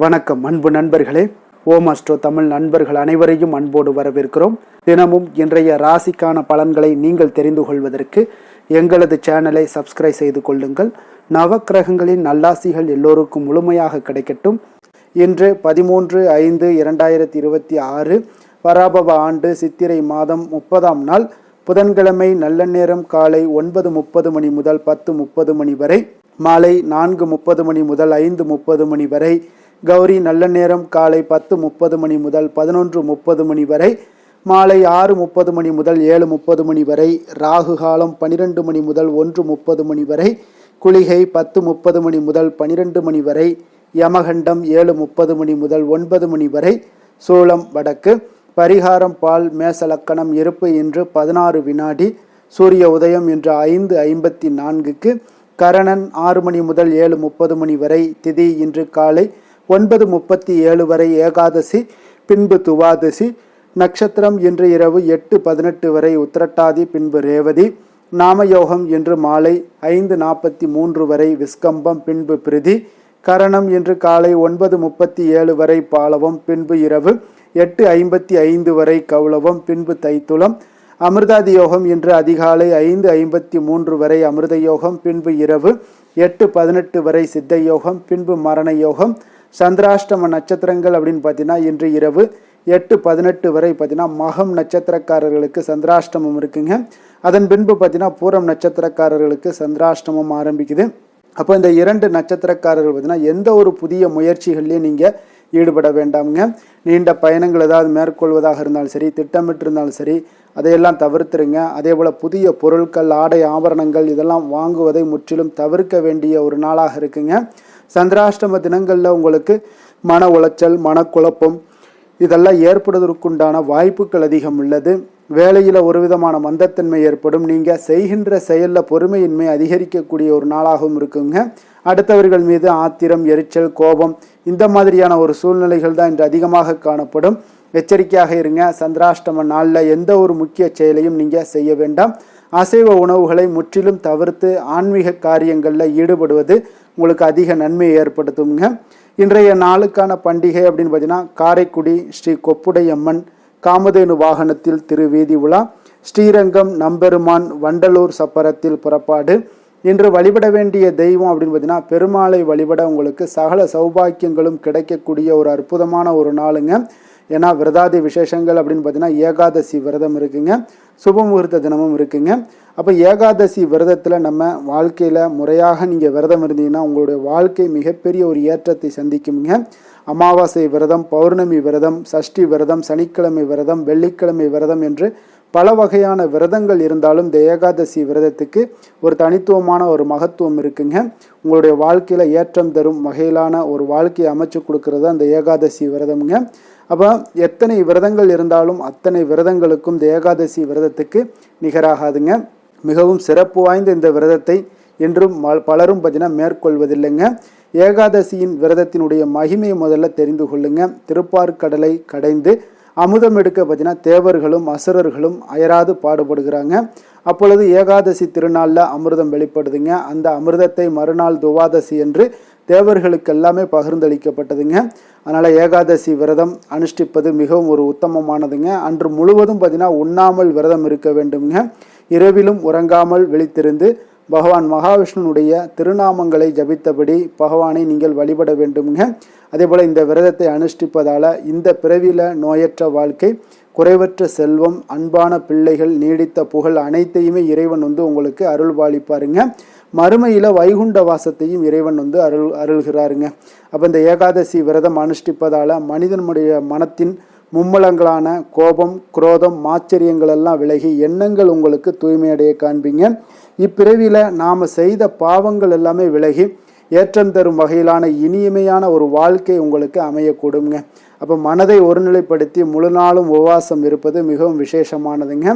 வணக்கம் அன்பு நண்பர்களே. ஓம் அஸ்ட்ரோ தமிழ் நண்பர்கள் அனைவரையும் அன்போடு வரவேற்கிறோம். தினமும் இன்றைய ராசிக்கான பலன்களை நீங்கள் தெரிந்து கொள்வதற்கு எங்களது சேனலை சப்ஸ்கிரைப் செய்து கொள்ளுங்கள். நவக்கிரகங்களின் நல்லாசிகள் எல்லோருக்கும் முழுமையாக கிடைக்கட்டும். இன்று 13/5/2026 பராபவ ஆண்டு சித்திரை மாதம் 30ஆம் நாள் புதன்கிழமை. நல்ல நேரம் காலை 9:30 மணி முதல் 10:30 மணி வரை, மாலை 4:30 மணி முதல் 5:30 மணி வரை. கௌரி நல்ல நேரம் காலை 10:30 மணி முதல் 11:30 மணி வரை, மாலை 6:30 மணி முதல் 7:30 மணி வரை. ராகு காலம் 12 மணி முதல் 1:30 மணி வரை. குளிகை 10:30 மணி முதல் 12 மணி வரை. யமகண்டம் 7:30 மணி முதல் 9 மணி வரை. சூலம் வடக்கு. பரிகாரம் பால். மேசலக்கணம் இருப்பு இன்று 16 வினாடி. சூரிய உதயம் இன்று 5:54க்கு. கரணன் 6 மணி முதல் 7:30 மணி வரை. திதி இன்று காலை 9:37 வரை ஏகாதசி, பின்பு துவாதசி. நட்சத்திரம் இன்று இரவு 8:18 வரை உத்திரட்டாதி, பின்பு ரேவதி. நாமயோகம் இன்று மாலை 5:43 வரை விஸ்கம்பம், பின்பு பிரிதி. கரணம் இன்று காலை 9:37 வரை பாலவம், பின்பு இரவு 8:55 வரை கௌளவம், பின்பு தைத்துளம். அமிர்தாதி யோகம் இன்று அதிகாலை 5:53 வரை அமிர்த யோகம், பின்பு இரவு 8:18 வரை சித்த யோகம், பின்பு மரண யோகம். சந்திராஷ்டம நட்சத்திரங்கள் அப்படின்னு பார்த்தீங்கன்னா இன்று இரவு 8:18 வரை பார்த்தீங்கன்னா மகம் நட்சத்திரக்காரர்களுக்கு சந்திராஷ்டமம் இருக்குங்க. அதன் பின்பு பார்த்தீங்கன்னா பூரம் நட்சத்திரக்காரர்களுக்கு சந்திராஷ்டமம் ஆரம்பிக்குது. அப்போ இந்த 2 நட்சத்திரக்காரர்கள் பார்த்தீங்கன்னா எந்த ஒரு புதிய முயற்சிகள்லையும் நீங்கள் ஈடுபட வேண்டாமுங்க. நீண்ட பயணங்கள் ஏதாவது மேற்கொள்வதாக இருந்தாலும் சரி, திட்டமிட்டு இருந்தாலும் சரி, அதையெல்லாம் தவிர்த்துருங்க. அதே போல் புதிய பொருட்கள், ஆடை ஆபரணங்கள் இதெல்லாம் வாங்குவதை முற்றிலும் தவிர்க்க வேண்டிய ஒரு நாளாக இருக்குங்க. சந்திராஷ்டம தினங்களில் உங்களுக்கு மன உளைச்சல், மனக்குழப்பம் இதெல்லாம் ஏற்படுவதற்குண்டான வாய்ப்புகள் அதிகம் உள்ளது. வேலையில் ஒரு விதமான மந்தத்தன்மை ஏற்படும். நீங்கள் செய்கின்ற செயலில் பொறுமையின்மை அதிகரிக்கக்கூடிய ஒரு நாளாகவும் இருக்குங்க. அடுத்தவர்கள் மீது ஆத்திரம், எரிச்சல், கோபம் இந்த மாதிரியான ஒரு சூழ்நிலைகள் தான் இன்று அதிகமாக காணப்படும். எச்சரிக்கையாக இருங்க. சந்திராஷ்டம நாளில் எந்த ஒரு முக்கிய செயலையும் நீங்கள் செய்ய வேண்டாம். அசைவ உணவுகளை முற்றிலும் தவிர்த்து ஆன்மீக காரியங்களில் ஈடுபடுவது உங்களுக்கு அதிக நன்மையை ஏற்படுத்துங்க. இன்றைய நாளுக்கான பண்டிகை அப்படின்னு பார்த்தீங்கன்னா காரைக்குடி ஸ்ரீ கொப்புடையம்மன் காமதேனு வாகனத்தில் திருவீதி உலா, ஸ்ரீரங்கம் நம்பெருமான் வண்டலூர் சப்பரத்தில் புறப்பாடு. இன்று வழிபட வேண்டிய தெய்வம் அப்படின்னு பார்த்தீங்கன்னா பெருமாளை வழிபட உங்களுக்கு சகல சௌபாக்கியங்களும் கிடைக்கக்கூடிய ஒரு அற்புதமான ஒரு நாளுங்க. ஏன்னா விரதாதி விசேஷங்கள் அப்படின்னு பார்த்தீங்கன்னா ஏகாதசி விரதம் இருக்குங்க, சுபமுகூர்த்த தினமும் இருக்குங்க. அப்போ ஏகாதசி விரதத்தில் நம்ம வாழ்க்கையில் முறையாக நீங்கள் விரதம் இருந்தீங்கன்னா உங்களுடைய வாழ்க்கை மிகப்பெரிய ஒரு ஏற்றத்தை சந்திக்குங்க. அமாவாசை விரதம், பௌர்ணமி விரதம், சஷ்டி விரதம், சனிக்கிழமை விரதம், வெள்ளிக்கிழமை விரதம் என்று பல வகையான விரதங்கள் இருந்தாலும் இந்த ஏகாதசி விரதத்துக்கு ஒரு தனித்துவமான ஒரு மகத்துவம் இருக்குங்க. உங்களுடைய வாழ்க்கையில் ஏற்றம் தரும் வகையிலான ஒரு வாழ்க்கையை அமைச்சு கொடுக்கறது அந்த ஏகாதசி விரதம்ங்க. அப்போ எத்தனை விரதங்கள் இருந்தாலும் அத்தனை விரதங்களுக்கும் இந்த ஏகாதசி விரதத்துக்கு நிகராகாதுங்க. மிகவும் சிறப்பு வாய்ந்த இந்த விரதத்தை என்றும் பலரும் பார்த்தீங்கன்னா மேற்கொள்வதில்லைங்க. ஏகாதசியின் விரதத்தினுடைய மகிமையை முதல்ல தெரிந்து கொள்ளுங்க. திருப்பார்கடலை கடைந்து அமுதம் எடுக்க பார்த்தீங்கன்னா தேவர்களும் அசுரர்களும் அயராது பாடுபடுகிறாங்க. அப்பொழுது ஏகாதசி திருநாளில் அமிர்தம் வெளிப்படுதுங்க. அந்த அமிர்தத்தை மறுநாள் துவாதசி என்று தேவர்களுக்கு எல்லாமே பகிர்ந்தளிக்கப்பட்டதுங்க. அதனால் ஏகாதசி விரதம் அனுஷ்டிப்பது மிகவும் ஒரு உத்தமமானதுங்க. அன்று முழுவதும் பார்த்தீங்கன்னா உண்ணாமல் விரதம் இருக்க வேண்டுங்க. இரவிலும் உறங்காமல் விழித்திருந்து பகவான் மகாவிஷ்ணுனுடைய திருநாமங்களை ஜபித்தபடி பகவானை நீங்கள் வழிபட வேண்டுங்க. அதே போல் இந்த விரதத்தை அனுஷ்டிப்பதால் இந்த பிறவியில் நோயற்ற வாழ்க்கை, குறைவற்ற செல்வம், அன்பான பிள்ளைகள், நீடித்த புகழ் அனைத்தையுமே இறைவன் உங்களுக்கு அருள் பாலிப்பாருங்க. மறுமையில் வைகுண்ட வாசத்தையும் இறைவன் அருள்கிறாருங்க. அப்போ இந்த ஏகாதசி விரதம் அனுஷ்டிப்பதால் மனிதனுடைய மனத்தின் மும்மலங்களான கோபம், குரோதம், ஆச்சரியங்கள் எல்லாம் விலகி எண்ணங்கள் உங்களுக்கு தூய்மையடைய காண்பீங்க. இப்பிறவியில் நாம் செய்த பாவங்கள் எல்லாமே விலகி ஏற்றம் தரும் வகையிலான இனிமையான ஒரு வாழ்க்கை உங்களுக்கு அமையக்கூடுங்க. அப்போ மனதை ஒருநிலைப்படுத்தி முழு நாளும் உபவாசம் இருப்பது மிகவும் விசேஷமானதுங்க.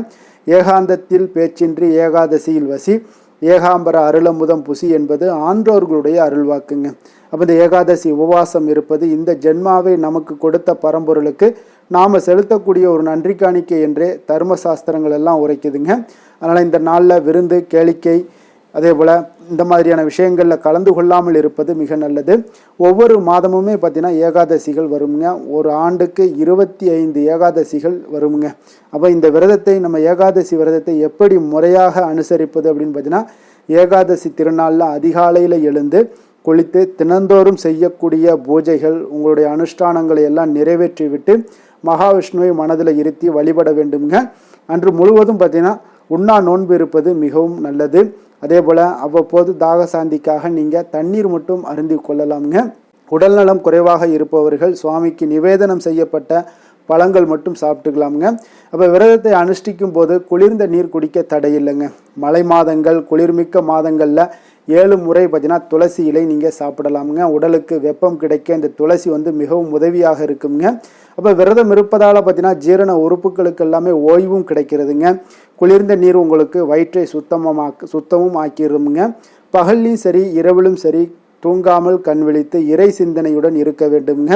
ஏகாந்தத்தில் பேச்சின்றி ஏகாதசியில் வசி, ஏகாம்பர அருளமுதம் புசி என்பது ஆன்றோர்களுடைய அருள்வாக்குங்க. அப்போ இந்த ஏகாதசி உபவாசம் இருப்பது இந்த ஜென்மாவை நமக்கு கொடுத்த பரம்பொருளுக்கு நாம் செலுத்தக்கூடிய ஒரு நன்றி காணிக்கை என்றே தர்மசாஸ்திரங்கள் எல்லாம் உரைக்குதுங்க. அதனால் இந்த நாளில் விருந்து கேளிக்கை அதே போல் இந்த மாதிரியான விஷயங்களில் கலந்து கொள்ளாமல் இருப்பது மிக நல்லது. ஒவ்வொரு மாதமுமே பார்த்திங்கன்னா ஏகாதசிகள் வருங்க. ஒரு ஆண்டுக்கு 25 ஏகாதசிகள் வருங்க. அப்போ இந்த விரதத்தை நம்ம ஏகாதசி விரதத்தை எப்படி முறையாக அனுசரிப்பது அப்படின்னு பார்த்தீங்கன்னா, ஏகாதசி திருநாளில் அதிகாலையில் எழுந்து குளித்து தினந்தோறும் செய்யக்கூடிய பூஜைகள் உங்களுடைய அனுஷ்டானங்களை எல்லாம் நிறைவேற்றிவிட்டு மகாவிஷ்ணுவை மனதில் இருத்தி வழிபட வேண்டுங்க. அன்று முழுவதும் பார்த்திங்கன்னா உண்ணா நோன்பு இருப்பது மிகவும் நல்லது. அதே போல் அவ்வப்போது தாகசாந்திக்காக நீங்கள் தண்ணீர் மட்டும் அருந்தி கொள்ளலாம்ங்க. உடல்நலம் குறைவாக இருப்பவர்கள் சுவாமிக்கு நிவேதனம் செய்யப்பட்ட பழங்கள் மட்டும் சாப்பிட்டுக்கலாமுங்க. அப்போ விரதத்தை அனுஷ்டிக்கும் போது குளிர்ந்த நீர் குடிக்க தடையில்லைங்க. மழை மாதங்கள் குளிர்மிக்க மாதங்களில் 7 முறை பார்த்தீங்கன்னா துளசி இலை நீங்கள் சாப்பிடலாமுங்க. உடலுக்கு வெப்பம் கிடைக்க இந்த துளசி மிகவும் உதவியாக இருக்குங்க. அப்போ விரதம் இருப்பதால் பார்த்தீங்கன்னா ஜீரண உறுப்புகளுக்கு எல்லாமே ஓய்வும் கிடைக்கிறதுங்க. குளிர்ந்த நீர் உங்களுக்கு வயிற்றை சுத்தமும் ஆக்கிடுங்க. பகல்லையும் சரி இரவிலும் சரி தூங்காமல் கண் விழித்து இறை சிந்தனையுடன் இருக்க வேண்டுங்க.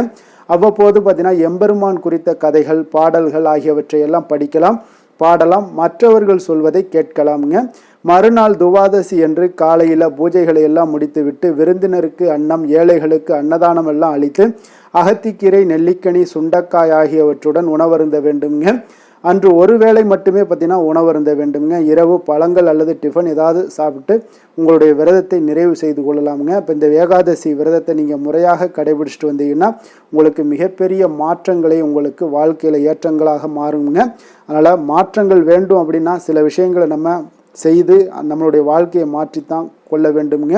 அவ்வப்போது பார்த்தீங்கன்னா எம்பெருமான் குறித்த கதைகள் பாடல்கள் ஆகியவற்றை எல்லாம் படிக்கலாம் பாடலாம், மற்றவர்கள் சொல்வதை கேட்கலாம்ங்க. மறுநாள் துவாதசி என்று காலையில் பூஜைகளை எல்லாம் முடித்துவிட்டு விருந்தினருக்கு அன்னம் ஏழைகளுக்கு அன்னதானம் எல்லாம் அளித்து அகத்திக்கீரை நெல்லிக்கனி சுண்டக்காய் ஆகியவற்றுடன் உணவருந்த வேண்டுங்க. அன்று ஒரு வேளை மட்டுமே பார்த்தீங்கன்னா உணவருந்த வேண்டுங்க. இரவு பழங்கள் அல்லது டிஃபன் ஏதாவது சாப்பிட்டு உங்களுடைய விரதத்தை நிறைவு செய்து கொள்ளலாமுங்க. இப்போ இந்த ஏகாதசி விரதத்தை நீங்கள் முறையாக கடைபிடிச்சிட்டு வந்தீங்கன்னா உங்களுக்கு மிகப்பெரிய மாற்றங்களை உங்களுக்கு வாழ்க்கையில் ஏற்றங்களாக மாறுங்க. அதனால் மாற்றங்கள் வேண்டும் அப்படின்னா சில விஷயங்களை நம்ம செய்து நம்மளுடைய வாழ்க்கையை மாற்றித்தான் கொள்ள வேண்டுங்க.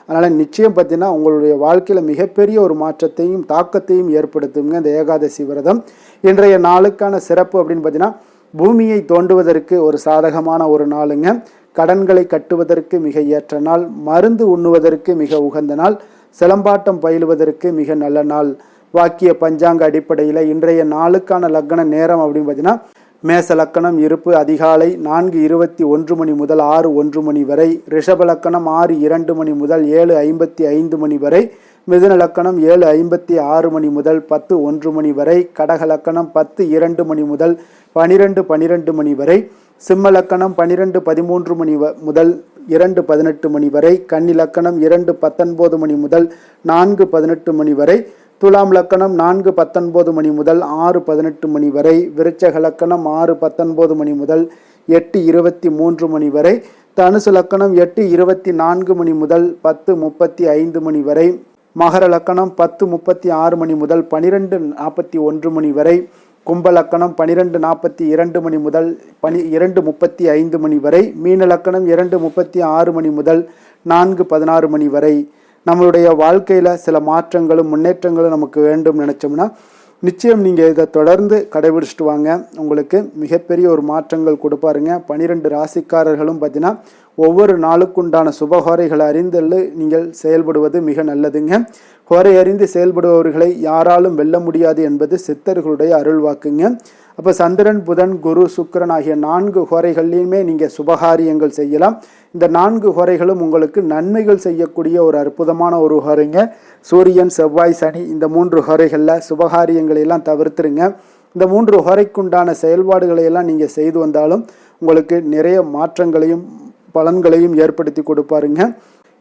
அதனால் நிச்சயம் பார்த்தீங்கன்னா உங்களுடைய வாழ்க்கையில் மிகப்பெரிய ஒரு மாற்றத்தையும் தாக்கத்தையும் ஏற்படுத்துங்க இந்த ஏகாதசி விரதம். இன்றைய நாளுக்கான சிறப்பு அப்படின்னு பார்த்தீங்கன்னா, பூமியை தோண்டுவதற்கு ஒரு சாதகமான ஒரு நாளுங்க. கடன்களை கட்டுவதற்கு மிக ஏற்ற நாள், மருந்து உண்ணுவதற்கு மிக உகந்த நாள், சிலம்பாட்டம் பயிலுவதற்கு மிக நல்ல நாள். வாக்கிய பஞ்சாங்க அடிப்படையில் இன்றைய நாளுக்கான லக்ன நேரம் அப்படின்னு பார்த்தீங்கன்னா, மேச லக்கணம் இருப்பு அதிகாலை 4:21 மணி முதல் 6:01 மணி வரை, ரிஷப லக்கணம் 6:02 மணி முதல் 7:55 மணி வரை, மிதுன லக்கணம் 7:56 மணி முதல் 10:01 மணி வரை, கடக லக்கணம் 10:02 மணி முதல் 12:12 மணி வரை, சிம்ம லக்கணம் 12:13 மணி முதல் 2:18 மணி வரை, கன்னி லக்கணம் 2:19 மணி முதல் 4:18 மணி வரை, துலாம் லக்கணம் 4:19 மணி முதல் 6:18 மணி வரை, விருச்சக லக்கணம் 6:19 மணி முதல் 8:23 மணி வரை, தனுசு லக்கணம் 8:24 மணி முதல் 10:35 மணி வரை, மகர லக்கணம் 10:36 மணி முதல் 12:41 மணி வரை, கும்ப லக்கணம் 12:42 மணி முதல் 2:35 மணி வரை, மீன லக்கணம் 2:36 மணி முதல் 4:16 மணி வரை. நம்மளுடைய வாழ்க்கையில் சில மாற்றங்களும் முன்னேற்றங்களும் நமக்கு வேண்டும் நினச்சோம்னா நிச்சயம் நீங்கள் இதை தொடர்ந்து கடைபிடிச்சிட்டு வாங்க. உங்களுக்கு மிகப்பெரிய ஒரு மாற்றங்கள் கொடுப்பாருங்க. 12 ராசிக்காரர்களும் பார்த்தீங்கன்னா ஒவ்வொரு நாளுக்குண்டான சுபஹோரைகளை அறிந்து நீங்கள் செயல்படுவது மிக நல்லதுங்க. ஹோரை அறிந்து செயல்படுபவர்களை யாராலும் வெல்ல முடியாது என்பது சித்தர்களுடைய அருள்வாக்குங்க. அப்போ சந்திரன் புதன் குரு சுக்கிரன் ஆகிய 4 ஹோரைகள்லையுமே நீங்கள் சுபகாரியங்கள் செய்யலாம். இந்த 4 ஹோரைகளும் உங்களுக்கு நன்மைகள் செய்யக்கூடிய ஒரு அற்புதமான ஒரு ஹோரைங்க. சூரியன் செவ்வாய் சனி இந்த 3 ஹோரைகளில் சுபகாரியங்களை எல்லாம் தவிர்த்துருங்க. இந்த 3 ஹோரைக்குண்டான செயல்பாடுகளை எல்லாம் நீங்கள் செய்து வந்தாலும் உங்களுக்கு நிறைய மாற்றங்களையும் பலன்களையும் ஏற்படுத்தி கொடுப்பாருங்க.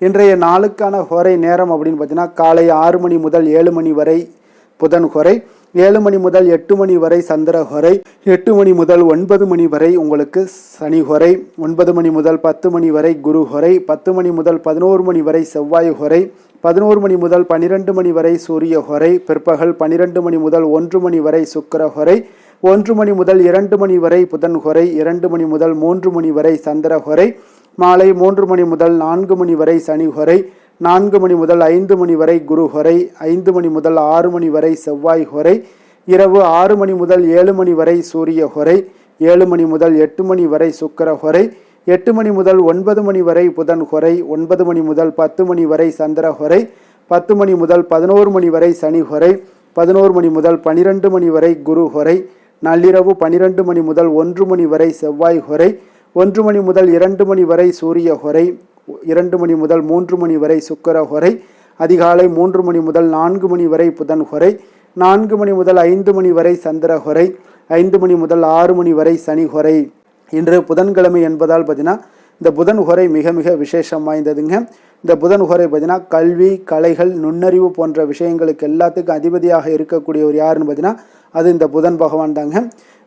இன்றைய நாளுக்கான ஹோரை நேரம் அப்படின்னு பார்த்தீங்கன்னா, காலை 6 மணி முதல் 7 மணி வரை புதன் ஹோரை, 7 மணி முதல் 8 மணி வரை சந்திர ஹோரை, 8 மணி முதல் 9 மணி வரை உங்களுக்கு சனி ஹோரை, 9 மணி முதல் 10 மணி வரை குரு ஹோரை, 10 மணி முதல் 11 மணி வரை செவ்வாய் ஹோரை, 11 மணி முதல் 12 மணி வரை சூரிய ஹோரை, பிற்பகல் 12 மணி முதல் 1 மணி வரை சுக்கிர ஹோரை, 1 மணி முதல் 2 மணி வரை புதன் ஹோரை, 2 மணி முதல் 3 மணி வரை சந்திர ஹோரை, மாலை 3 மணி முதல் 4 மணி வரை சனி ஹோரை, 4 மணி முதல் 5 மணி வரை குரு ஹோரை, 5 மணி முதல் 6 மணி வரை செவ்வாய் ஹோரை, இரவு 6 மணி முதல் 7 மணி வரை சூரிய ஹோரை, 7 மணி முதல் 8 மணி வரை சுக்கிர ஹோரை, 8 மணி முதல் 9 மணி வரை புதன் ஹோரை, 9 மணி முதல் 10 மணி வரை சந்திர ஹோரை, 10 மணி முதல் 11 மணி வரை சனி ஹோரை, 11 மணி முதல் 12 மணி வரை குரு ஹோரை, நள்ளிரவு 12 மணி முதல் 1 மணி வரை செவ்வாய் ஹோரை, 1 மணி முதல் 2 மணி வரை சூரிய ஹோரை, 2 மணி முதல் 3 மணி வரை சுக்கிர ஹோரை, அதிகாலை 3 மணி முதல் 4 மணி வரை புதன் ஹோரை, 4 மணி முதல் 5 மணி வரை சந்திர ஹோரை, 5 மணி முதல் 6 மணி வரை சனி ஹோரை. இன்று புதன்கிழமை என்பதால் பார்த்தீங்கன்னா இந்த புதன் ஹோரை மிக மிக விசேஷம் வாய்ந்ததுங்க. இந்த புதன் ஹோரை பார்த்தீங்கன்னா கல்வி, கலைகள், நுண்ணறிவு போன்ற விஷயங்களுக்கு எல்லாத்துக்கும் அதிபதியாக இருக்கக்கூடியவர் யாருன்னு பார்த்தீங்கன்னா அது இந்த புதன் பகவான் தாங்க.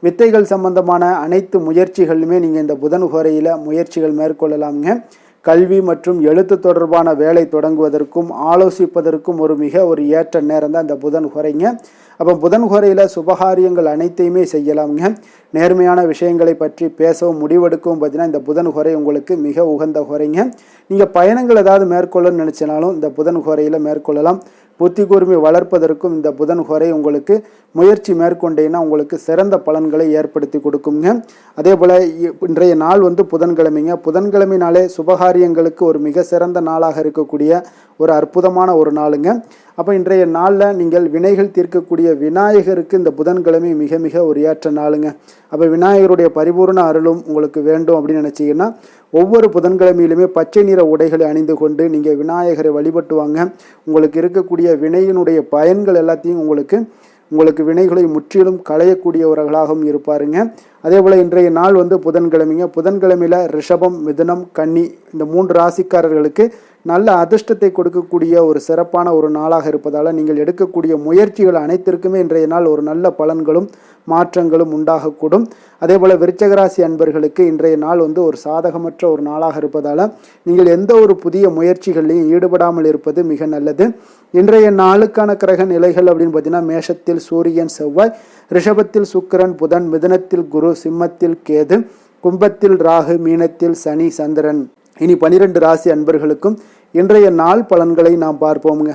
வித்தைகள் சம்பந்தமான அனைத்து முயற்சிகளுமே நீங்கள் இந்த புதன் ஹோரையில் முயற்சிகள் மேற்கொள்ளலாமுங்க. கல்வி மற்றும் எழுத்து தொடர்பான வேலை தொடங்குவதற்கும் ஆலோசிப்பதற்கும் ஒரு ஏற்ற நேரம் தான் இந்த புதன் ஹோரைங்க. அப்போ புதன் ஹோரையில் சுபகாரியங்கள் அனைத்தையுமே செய்யலாமுங்க. நேர்மையான விஷயங்களை பற்றி பேசவும் முடிவெடுக்கவும் பார்த்தீங்கன்னா இந்த புதன் ஹோரை உங்களுக்கு மிக உகந்த ஹோரைங்க. நீங்கள் பயணங்கள் ஏதாவது மேற்கொள்ளணும்னு நினச்சினாலும் இந்த புதன் ஹோரையில் மேற்கொள்ளலாம். புத்தி கூர்மை வளர்ப்பதற்கும் இந்த புதன் ஹோரை உங்களுக்கு முயற்சி மேற்கொண்டீங்கன்னா உங்களுக்கு சிறந்த பலன்களை ஏற்படுத்தி கொடுக்குங்க. அதே போல் இன்றைய நாள் புதன்கிழமைங்க. புதன்கிழமைனாலே சுபகாரியங்களுக்கு ஒரு மிக சிறந்த நாளாக இருக்கக்கூடிய ஒரு அற்புதமான ஒரு நாளுங்க. அப்போ இன்றைய நாளில் நீங்கள் வினைகள் தீர்க்கக்கூடிய விநாயகருக்கு இந்த புதன்கிழமை மிக மிக ஒரு ஏற்ற நாளுங்க. அப்போ விநாயகருடைய பரிபூர்ண அருளும் உங்களுக்கு வேண்டும் அப்படின்னு நினச்சிங்கன்னா ஒவ்வொரு புதன்கிழமையிலுமே பச்சை நிற உடைகளை அணிந்து கொண்டு நீங்கள் விநாயகரை வழிபட்டு வாங்க. உங்களுக்கு இருக்கக்கூடிய வினையினுடைய பயன்கள் எல்லாத்தையும் உங்களுக்கு வினைகளை முற்றிலும் களையக்கூடியவர்களாகவும் இருப்பாருங்க. அதே போல் இன்றைய நாள் புதன்கிழமைங்க. புதன்கிழமையில் ரிஷபம், மிதுனம், கன்னி இந்த 3 ராசிக்காரர்களுக்கு நல்ல அதிர்ஷ்டத்தை கொடுக்கக்கூடிய ஒரு சிறப்பான ஒரு நாளாக இருப்பதால் நீங்கள் எடுக்கக்கூடிய முயற்சிகள் அனைத்திற்குமே இன்றைய நாள் ஒரு நல்ல பலன்களும் மாற்றங்களும் உண்டாகக்கூடும். அதே போல் விருச்சகராசி அன்பர்களுக்கு இன்றைய நாள் ஒரு சாதகமற்ற ஒரு நாளாக இருப்பதால் நீங்கள் எந்த ஒரு புதிய முயற்சிகளையும் ஈடுபடாமல் இருப்பது மிக நல்லது. இன்றைய நாளுக்கான கிரக நிலைகள் அப்படின்னு பார்த்தீங்கன்னா மேஷத்தில் சூரியன், செவ்வாய், ரிஷபத்தில் சுக்கிரன், புதன், மிதுனத்தில் குரு, சிம்மத்தில் கேது, கும்பத்தில் ராகு, மீனத்தில் சனி, சந்திரன். இனி 12 ராசி அன்பர்களுக்கும் இன்றைய நாள் பலன்களை நாம் பார்ப்போமுங்க.